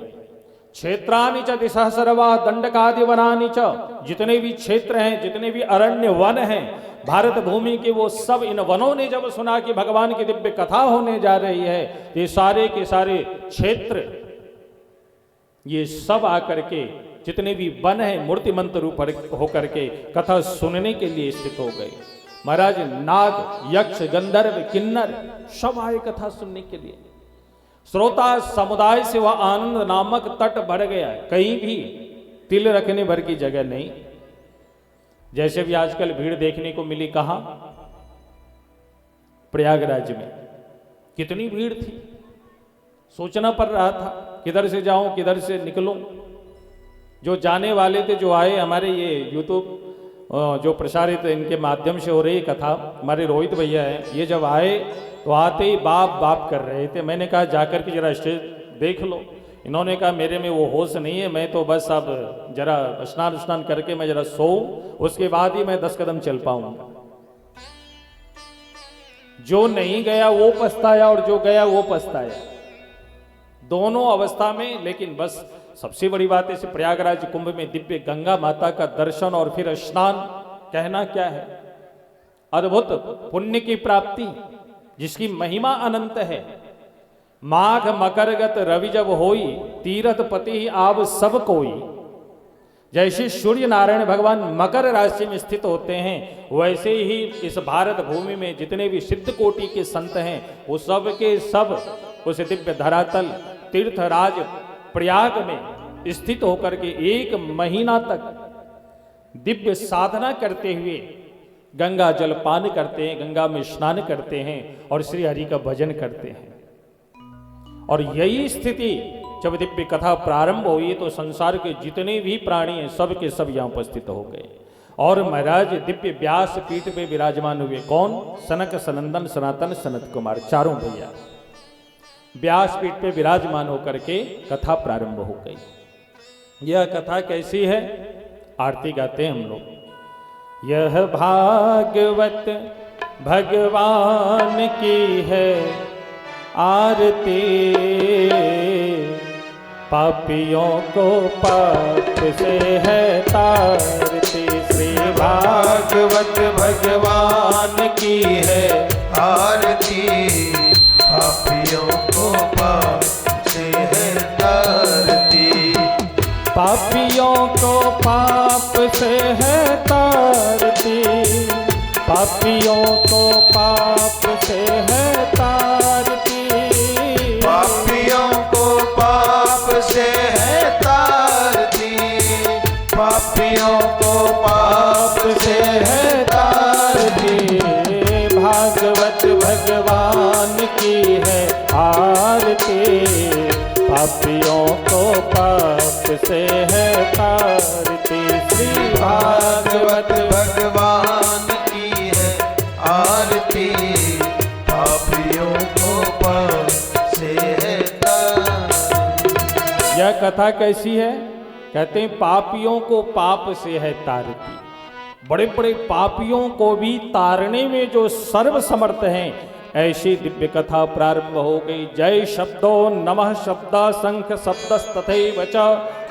[SPEAKER 1] क्षेत्रानि च दिशा सर्वा दंडकादि वनानि च, जितने भी क्षेत्र हैं, जितने भी अरण्य वन हैं भारत भूमि के, वो सब इन वनों ने जब सुना कि भगवान की दिव्य कथा होने जा रही है, ये सारे के सारे क्षेत्र, ये सब आकर के जितने भी वन हैं मूर्तिमंत रूप होकर के कथा सुनने के लिए स्थित हो गए। महाराज नाग, यक्ष, गंधर्व, किन्नर सब आए कथा सुनने के लिए। श्रोता समुदाय से वह आनंद नामक तट भर गया। कहीं भी तिल रखने भर की जगह नहीं। जैसे भी आजकल भीड़ देखने को मिली, कहां? प्रयागराज में कितनी भीड़ थी, सोचना पड़ रहा था किधर से जाऊं किधर से निकलूं। जो जाने वाले थे, जो आए, हमारे ये यूट्यूब जो प्रसारित इनके माध्यम से हो रही कथा, हमारे रोहित भैया हैं, ये जब आए तो आते ही बाप बाप कर रहे थे। मैंने कहा जाकर के जरा स्टेज देख लो। इन्होंने कहा मेरे में वो होश नहीं है, मैं तो बस अब जरा स्नान करके मैं जरा सोऊं, उसके बाद ही मैं 10 कदम चल पाऊंगा। जो नहीं गया वो पछताया और जो गया वो पछताया, दोनों अवस्था में। लेकिन बस सबसे बड़ी बात है, इस प्रयागराज कुंभ में दिव्य गंगा माता का दर्शन और फिर स्नान, कहना क्या है। अद्भुत पुण्य की प्राप्ति जिसकी महिमा अनंत है। माघ मकरगत रवि जब होई, तीरथ पति ही आव सब कोई। जैसे सूर्य नारायण भगवान मकर राशि में स्थित होते हैं, वैसे ही इस भारत भूमि में जितने भी सिद्ध कोटि के संत हैं, वो सब के सब उस दिव्य धरातल तीर्थराज प्रयाग में स्थित होकर के 1 महीना तक दिव्य साधना करते हुए गंगा जल पान करते हैं, गंगा में स्नान करते हैं और श्री हरि का भजन करते हैं। और यही स्थिति जब दिव्य कथा प्रारंभ हुई तो संसार के जितने भी प्राणी हैं सब के सब यहाँ उपस्थित हो गए। और महाराज दिव्य व्यास पीठ पे विराजमान हुए। कौन? सनक, सनंदन, सनातन, सनत कुमार, चारों भैया व्यास पीठ पे विराजमान होकर के कथा प्रारंभ हो गई। यह कथा कैसी है? आरती गाते हैं हम लोग। यह भागवत भगवान की है आरती, पापियों को पाप से है तारती। श्री
[SPEAKER 3] भागवत भगवान की है आरती, पापियों को पाप से है तारती।
[SPEAKER 1] पापियों को पाप से है तारती, पापियों को पाप से है तारती।
[SPEAKER 3] पापियों को पाप से है तारती, पापियों को पाप से है तारती।
[SPEAKER 1] भागवत भगवान की है आरती, पापियों को पाप से है तारती। श्री
[SPEAKER 3] भागवत भगवान की है आरती, पापियों को पाप से है तारती।
[SPEAKER 1] यह कथा कैसी है? कहते हैं पापियों को पाप से है तारती। बड़े बड़े पापियों को भी तारने में जो सर्वसमर्थ हैं, ऐसी दिव्य कथा प्रारंभ हो गई। जय शब्दो नमः शब्दा शंख शब्दस्तथैव च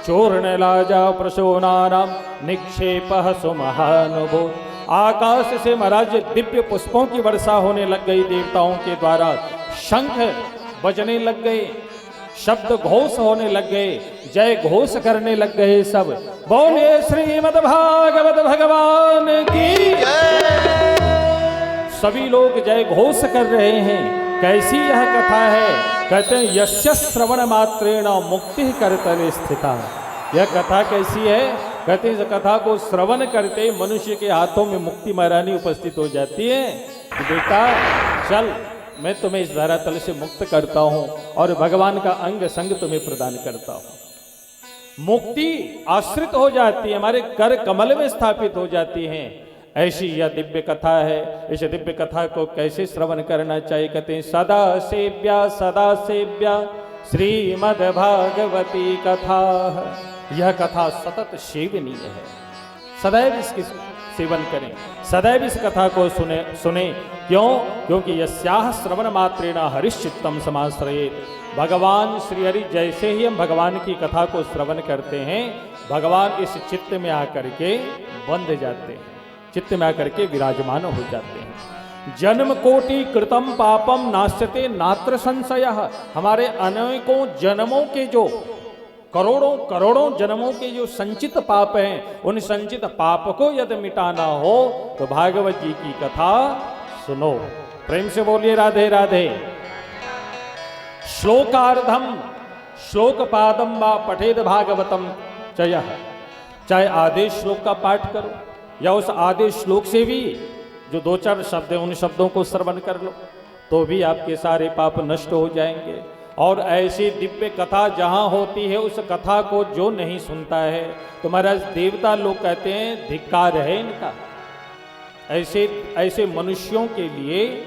[SPEAKER 1] चूर्णलाजा प्रशोनानाम निक्षेपः सुमहानुभूत। आकाश से महाराज दिव्य पुष्पों की वर्षा होने लग गई देवताओं के द्वारा। शंख बजने लग गए, शब्द घोष होने लग गए, जय घोष करने लग गए सब। बोले श्रीमद् भागवत भगवान की
[SPEAKER 3] जय।
[SPEAKER 1] सभी लोग जय घोष कर रहे हैं। कैसी यह कथा है? कहते हैं यस्य श्रवण मात्रेण मुक्ति करतले स्थिता। यह कथा कैसी है? कहते हैं इस कथा को श्रवण करते मनुष्य के हाथों में मुक्ति महारानी उपस्थित हो जाती है। बेटा चल, मैं तुम्हें इस धरातल से मुक्त करता हूं और भगवान का अंग संग तुम्हें प्रदान करता हूं। मुक्ति आश्रित हो जाती है, हमारे कर कमल में स्थापित हो जाती हैं। ऐसी यह दिव्य कथा है। इस दिव्य कथा को कैसे श्रवण करना चाहिए? कहते हैं सदा सेव्या श्रीमद् भागवती कथा। यह कथा सतत सेवनीय है, सदैव इसकी सेवन करें, सदैव इस कथा को सुने। क्यों? क्योंकि यस्याह श्रवण मात्रेण हरिश्चित्तम समाश्रयेत्। भगवान श्री हरि जैसे ही हम भगवान की कथा को श्रवण करते हैं, भगवान इस चित्त में आकर के बंध जाते हैं, चित्त में आकर के विराजमान हो जाते हैं। जन्म कोटि कृतम पापम नाश्यते नात्र संशयः। हमारे अनेकों जन्मों के जो करोड़ों जन्मों के जो संचित पाप हैं, उन संचित पाप को यदि मिटाना हो तो भागवत जी की कथा सुनो। प्रेम से बोलिए राधे राधे। श्लोकार्धम श्लोक पादम वा पठेद भागवतम चयः। चाहे आदेश श्लोक का पाठ करो या उस आदेश श्लोक से भी जो 2-4 शब्द हैं उन शब्दों को श्रवण कर लो, तो भी आपके सारे पाप नष्ट हो जाएंगे। और ऐसी दिव्य कथा जहाँ होती है, उस कथा को जो नहीं सुनता है तो महाराज देवता लोग कहते हैं धिक्कार है इनका। ऐसे मनुष्यों के लिए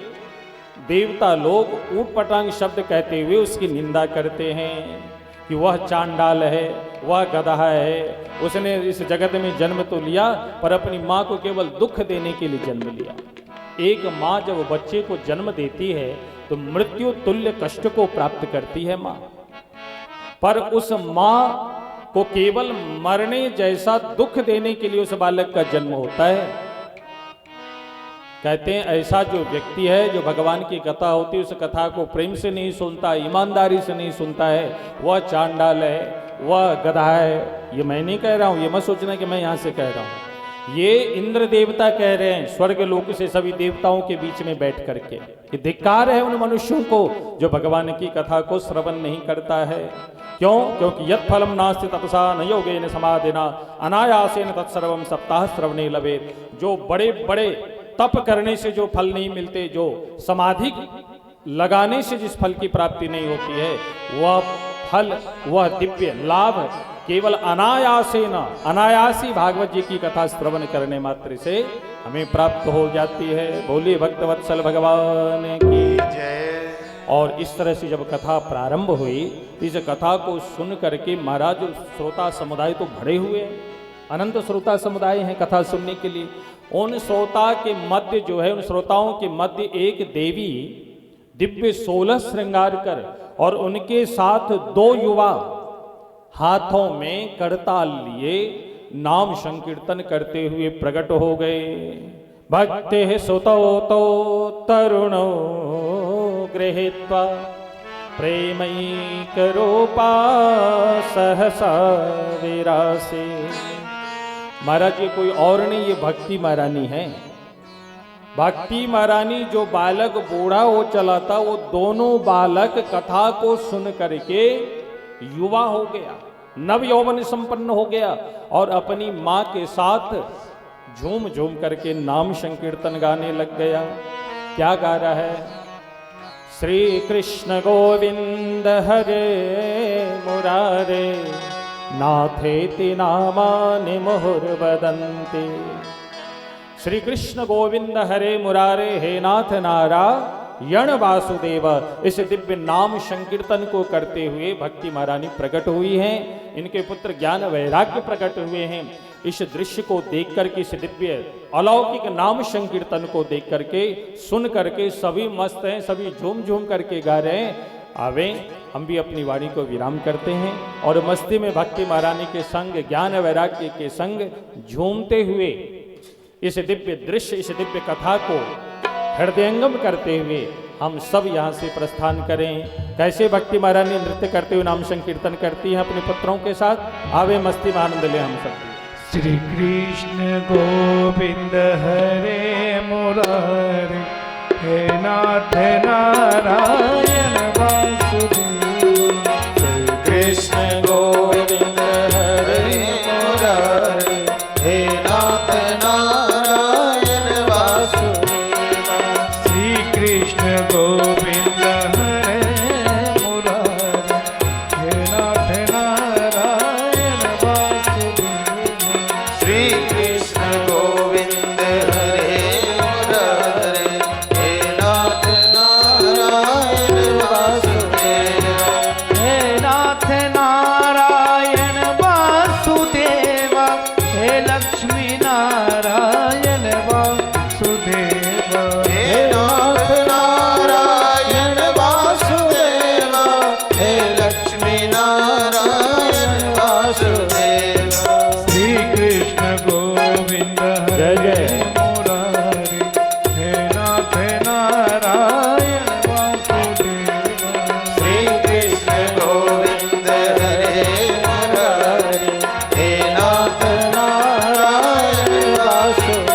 [SPEAKER 1] देवता लोग ऊटपटांग शब्द कहते हुए उसकी निंदा करते हैं कि वह चांडाल है, वह गधा है, उसने इस जगत में जन्म तो लिया पर अपनी माँ को केवल दुख देने के लिए जन्म लिया। एक माँ जब बच्चे को जन्म देती है तो मृत्यु तुल्य कष्ट को प्राप्त करती है माँ, पर उस माँ को केवल मरने जैसा दुख देने के लिए उस बालक का जन्म होता है। कहते हैं ऐसा जो व्यक्ति है जो भगवान की कथा होती है उस कथा को प्रेम से नहीं सुनता, ईमानदारी से नहीं सुनता है, वह चांडाल है, वह गधा है। ये मैं नहीं कह रहा हूँ, ये मत सोचना कि मैं यहाँ से कह रहा हूँ, ये इंद्र देवता कह रहे हैं स्वर्ग लोक से सभी देवताओं के बीच में बैठ करके। ये धिक्कार है उन मनुष्यों को जो भगवान की कथा को श्रवण नहीं करता है। क्यों? क्योंकि यत् फलम नास्ति तपसा न योगेन समाधिना अनायासेन तत्सर्वम सप्ताह श्रवणे लभे। जो बड़े बड़े तप करने से जो फल नहीं मिलते, जो समाधि लगाने से जिस फल की प्राप्ति नहीं होती है, वह फल, वह दिव्य लाभ केवल अनायासेन, अनायासी भागवत जी की कथा श्रवण करने मात्र से हमें प्राप्त हो जाती है। बोलिए भक्तवत्सल भगवान की
[SPEAKER 3] जय।
[SPEAKER 1] और इस तरह से जब कथा प्रारंभ हुई, इस कथा को सुन करके महाराज श्रोता समुदाय तो भरे हुए हैं, अनंत श्रोता समुदाय हैं कथा सुनने के लिए। उन श्रोता के मध्य जो है, उन श्रोताओं के मध्य एक देवी दिव्य 16 श्रृंगार कर और उनके साथ 2 युवा हाथों में करताल लिए नाम संकीर्तन करते हुए प्रकट हो गए। भक्ति सुतो तो तरुणो गृहीत्वा प्रेमैक रूपा सहसा विरासे। महाराज ये कोई और नहीं, ये भक्ति महारानी है। भक्ति महारानी जो बालक बूढ़ा हो चला था, वो दोनों बालक कथा को सुन करके युवा हो गया, नव यौवन संपन्न हो गया और अपनी माँ के साथ झूम झूम करके नाम संकीर्तन गाने लग गया। क्या गा रहा है? श्री कृष्ण गोविंद हरे मुरारे नाथेति नामानि मुहुर्वदन्ति। श्री कृष्ण गोविंद हरे मुरारे, हे नाथ नारायण वासुदेव। इस दिव्य नाम संकीर्तन को करते हुए भक्ति महारानी प्रकट हुई हैं, इनके पुत्र ज्ञान वैराग्य प्रकट हुए हैं। इस दृश्य को देख करके, इस दिव्य अलौकिक नाम संकीर्तन को देख करके, सुन करके सभी मस्त हैं, सभी झूम झूम करके गा रहे हैं। आवे हम भी अपनी वाणी को विराम करते हैं और मस्ती में भक्ति महारानी के संग, ज्ञान वैराग्य के संग झूमते हुए इस दिव्य दृश्य, इस दिव्य कथा को हृदयंगम करते हुए हम सब यहाँ से प्रस्थान करें। कैसे भक्ति महारानी नृत्य करते हुए नाम संकीर्तन करती हैं अपने पुत्रों के साथ। आवे मस्ती में आनंद ले हम सब।
[SPEAKER 2] श्री कृष्ण गोविंद हरे मुरारे, हे नाथ नारायण वासुदेव।
[SPEAKER 3] श्री कृष्ण गोविंद हरे मुरारे, हे नाथ नारायण वासुदेव।
[SPEAKER 2] श्री कृष्ण गोविंद हरे मुरारे, हे नाथ नारायण वासुदेव।
[SPEAKER 3] श्री कृष्ण गोविंद हरे मुरारे, हे नाथ नारायण वासुदेव।
[SPEAKER 2] हे नाथ नारायण वासुदेव, हे लक्ष्मी नारायण वासुदेव।
[SPEAKER 3] हे नाथ नारायण वासुदेव, हे लक्ष्मी नारायण वासुदेव।
[SPEAKER 2] श्री कृष्ण गोविंद
[SPEAKER 1] जय
[SPEAKER 2] हरे
[SPEAKER 1] जय।
[SPEAKER 2] मुरारे, हे नाथ नारायण वासुदेव।
[SPEAKER 3] श्री कृष्ण गोविंद हरे मुरारे, हे नाथ नारायण वासुदेव।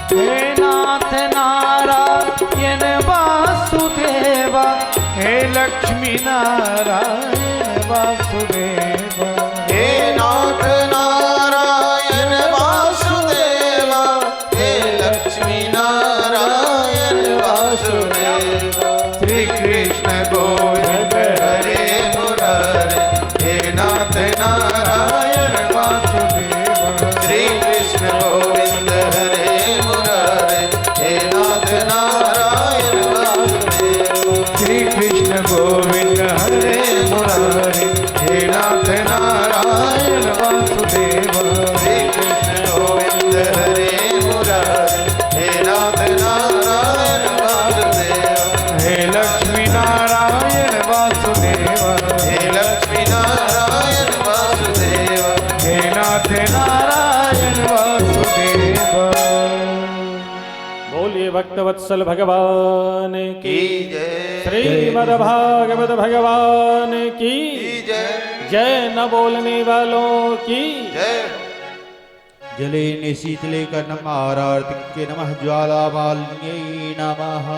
[SPEAKER 2] हे नाथ नारायण वासुदेव, हे लक्ष्मी नारायण वासुदेव।
[SPEAKER 3] हे नाथ नारायण वासुदेव, हे लक्ष्मी नारायण वासुदेव। श्री कृष्ण गोविंद हरे मुरारे, हे नाथ नारायण वासुदेव। श्री कृष्ण गोविंद हरे मुरारे, हे नाथ नारायण वासुदेव।
[SPEAKER 2] श्री कृष्ण गोविंद हरे मुरारे, हे नाथ नारायण वासुदेव।
[SPEAKER 1] भक्तवत्सल भगवान की
[SPEAKER 3] जय
[SPEAKER 1] श्रीमद्भागवत भगवान की
[SPEAKER 3] जय
[SPEAKER 1] जय। न बोलने वालों की
[SPEAKER 3] जय।
[SPEAKER 4] जले निशीतले कर्णम आरार्तिके नमः ज्वालामालिन्यै नमः।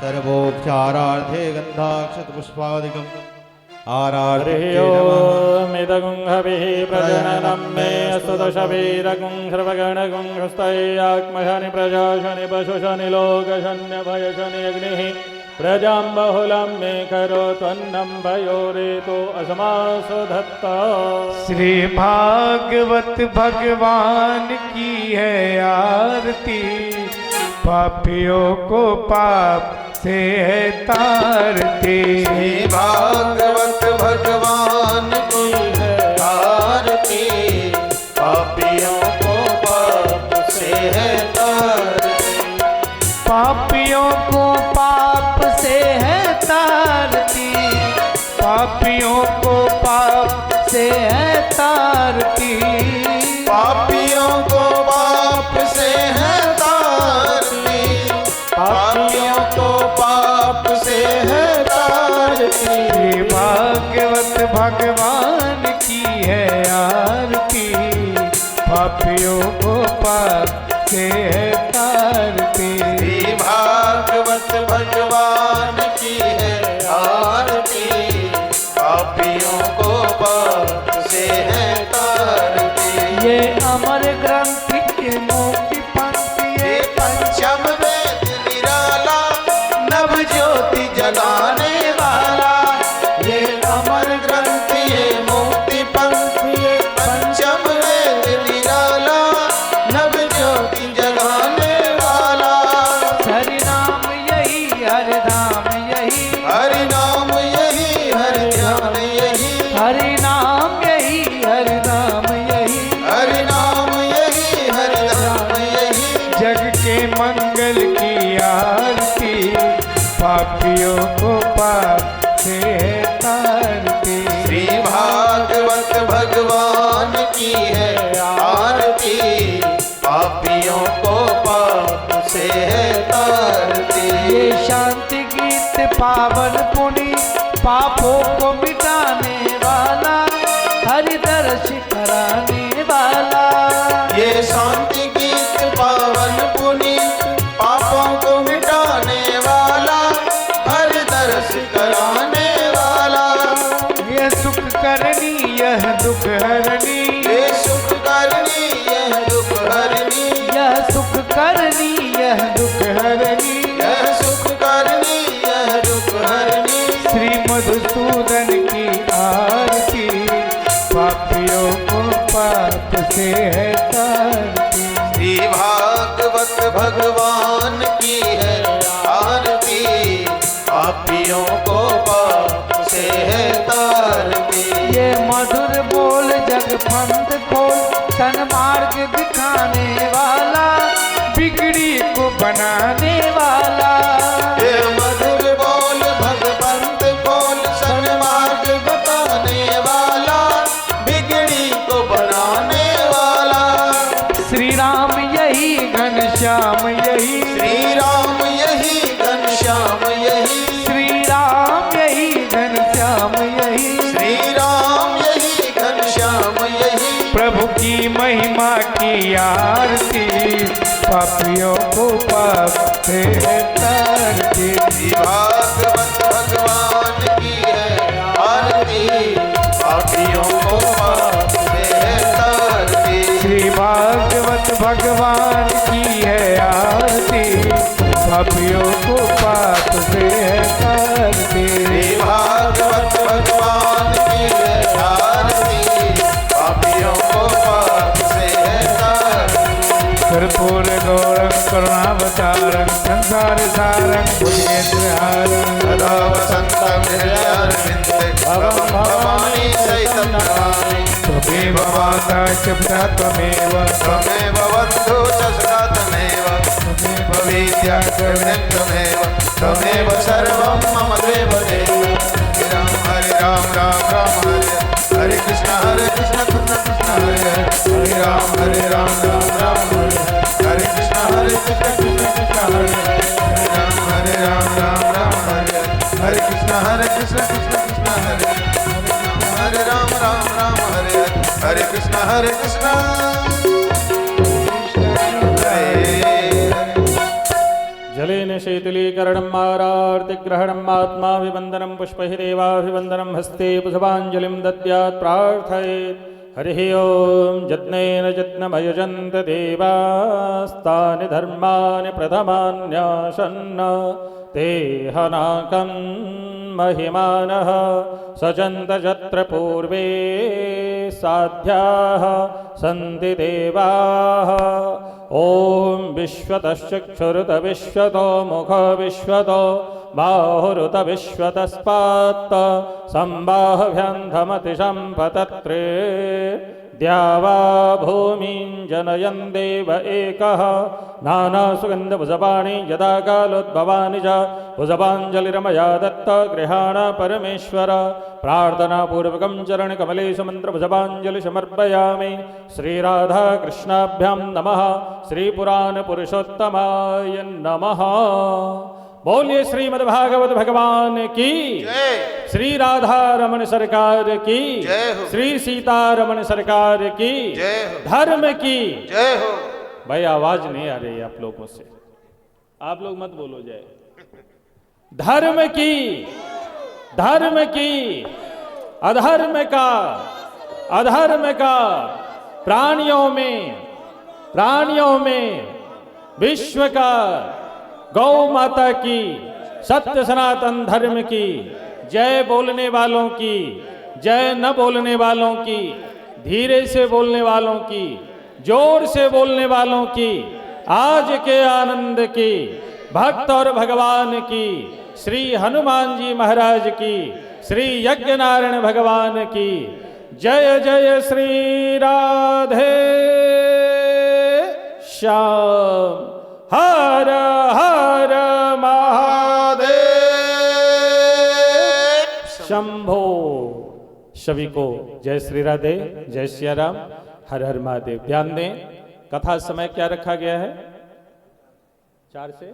[SPEAKER 4] सर्वोपचारार्थे गन्धाक्षतपुष्पादिकम् आरार्तिके नमः।
[SPEAKER 1] हरिओमिदगुंहभिः प्रजननं मे अस्तुदशवीरगुं सर्वगणगुं हस्तैयात्मशनि प्रजाशनि पशुशनि लोकशन्यभयशनि अग्निः प्रजां बहुलं मे करोत्वन्नं भयोरेतो अस्मासु धत्ता।
[SPEAKER 2] श्री भागवत भगवान की है आरती, पापियों को पाप से है तारती।
[SPEAKER 3] श्री भागवत भगवान की है आरती, पापियों को पाप से है तारती।
[SPEAKER 2] पापियों को पाप से है तारती, पापियों को पाप से है तारती।
[SPEAKER 3] पापियों को पाप से है तारती, पापियों को पाप से है तारती।
[SPEAKER 2] श्री भागवत भगवान की है आरती, पापियों को पाप से है तारती।
[SPEAKER 3] श्री भागवत भगवान की है आरती, पापियों को पाप से है तारती।
[SPEAKER 2] ये अमर ग्रंथ की मुक्ति पंक्ति
[SPEAKER 3] ये पंचम वेद निराला, नव ज्योति जलाने वाला। ये अमर ग्रंथ ये मुक्ति पंक्ति, ये पंचम वेद निराला, नव ज्योति जलाने वाला।
[SPEAKER 2] हरि नाम यही हरि धाम यही,
[SPEAKER 3] हरि नाम यही हरि ध्यान यही,
[SPEAKER 2] हरि नाम यही हरि धाम यही।
[SPEAKER 3] हरि नाम यही हरि ध्यान यही।
[SPEAKER 2] जग के मंगल की आरती, पापियों को पाप से है तारती।
[SPEAKER 3] श्री भागवत भगवान की है आरती, पापियों को पाप से है तारती।
[SPEAKER 2] ये शांति गीत पावन पुनि, पापों को मिटाने वाला, हरि दर्श कराने वाला।
[SPEAKER 3] ये शांति गीत पावन पुनीत, पापों को मिटाने वाला, हर दर्श कराने वाला।
[SPEAKER 2] ये सुख करनी यह दुख हरनी,
[SPEAKER 3] ये सुख करनी यह दुख हरनी,
[SPEAKER 2] यह सुख करनी यह दुख हरनी।
[SPEAKER 3] यह सुख करनी यह दुख हरनी।
[SPEAKER 2] श्री मधुसूदन की आरती, पापियों को पाप से है तारती।
[SPEAKER 3] श्री भागवत भगवान की है आरती, पापियों को पाप से है तारती।
[SPEAKER 2] ये मधुर बोल जग फंद खोल, सन्मार्ग दिखाने वाला, बिगड़ी को बनाने वाला।
[SPEAKER 3] ये मधुर बोल भगवंत बोल, सन्मार्ग बताने वाला, बिगड़ी को बनाने वाला।
[SPEAKER 2] श्री राम यही घनश्याम यही,
[SPEAKER 3] श्री राम यही घनश्याम यही,
[SPEAKER 2] श्री राम यही घनश्याम यही।
[SPEAKER 3] श्री राम यही घनश्याम यही।
[SPEAKER 2] प्रभु की महिमा की आरती, पापियों को पाप से है तारती।
[SPEAKER 3] श्री भागवत भगवान की है आरती, पापियों को पाप से है तारती।
[SPEAKER 2] श्री भागवत भगवान की है आरती, पापियों को पाप से है तारती।
[SPEAKER 3] श्री भागवत भगवान की है आरती, पापियों को पाप से है तारती।
[SPEAKER 2] कर्पूर गौरं करुणावतारं संसार सारं भुजगेन्द्रहारं
[SPEAKER 3] सदा वसन्तं हृदयारविन्दे भवं भवानी सहितं नमामि।
[SPEAKER 2] त्वमेव माता च पिता त्वमेव,
[SPEAKER 3] त्वमेव बन्धु च सदा त्वमेव, त्वमेव विद्या च विद्या त्वमेव, त्वमेव सर्वं मम देव देव। हरे राम राम राम हरे हरे कृष्ण कृष्ण कृष्ण हरे हरे। हरे राम राम राम हरे हरे कृष्ण हरे कृष्ण कृष्ण कृष्ण हरे हरे राम राम राम हरे हरे हरे कृष्ण हरे
[SPEAKER 1] जलेन शीतलीकरणं आरार्तिग्रहणम् आत्मा विवन्दनं पुष्पैः देवाभिवन्दनं हस्ते पुष्पाञ्जलिं दद्यात् प्रार्थयेत् हरिः ओं यज्ञेन यज्ञमयजन्त देवास्तानि धर्माणि प्रथमान्यासन्न ते हनाकं महिमानः सजन्त यत्र पूर्वे साध्याः सन्ति देवाः ॐ विश्वतश्चक्षुरुत विश्वतो मुख विश्वतो बाहुरुत विश्वतस्पात् सम्बाह्भ्यन्धमतिशम्पतत्रे द्यावा भूमिं जनयन् देव एकः नानासुगन्धभुजपाणि यदा कालोद्भवानि च भुजपाञ्जलिरमया दत्त गृहाण परमेश्वर प्रार्थनापूर्वकं चरणकमलेषु मन्त्रभुजपाञ्जलि समर्पयामि श्रीराधाकृष्णाभ्यां नमः श्रीपुराणपुरुषोत्तमाय नमः। बोलिए श्रीमद्भागवत भगवान की
[SPEAKER 3] जय
[SPEAKER 1] श्री राधा रमण सरकार की
[SPEAKER 3] जय हो
[SPEAKER 1] श्री सीतारमण सरकार की
[SPEAKER 3] जय हो
[SPEAKER 1] धर्म की
[SPEAKER 3] जय हो
[SPEAKER 1] भाई आवाज नहीं आ रही है आप लोगों से, आप लोग मत बोलो जय। धर्म की अधर्म का प्राणियों में विश्व का गौ माता की सत्य सनातन धर्म की जय बोलने वालों की जय न बोलने वालों की धीरे से बोलने वालों की जोर से बोलने वालों की आज के आनंद की भक्त और भगवान की श्री हनुमान जी महाराज की श्री यज्ञनारायण भगवान की जय जय श्री राधे श्याम हर हर महादेव शंभो। सभी को जय श्री राधे जय श्री राम हर हर महादेव। ध्यान दें कथा समय क्या रखा गया है 4 से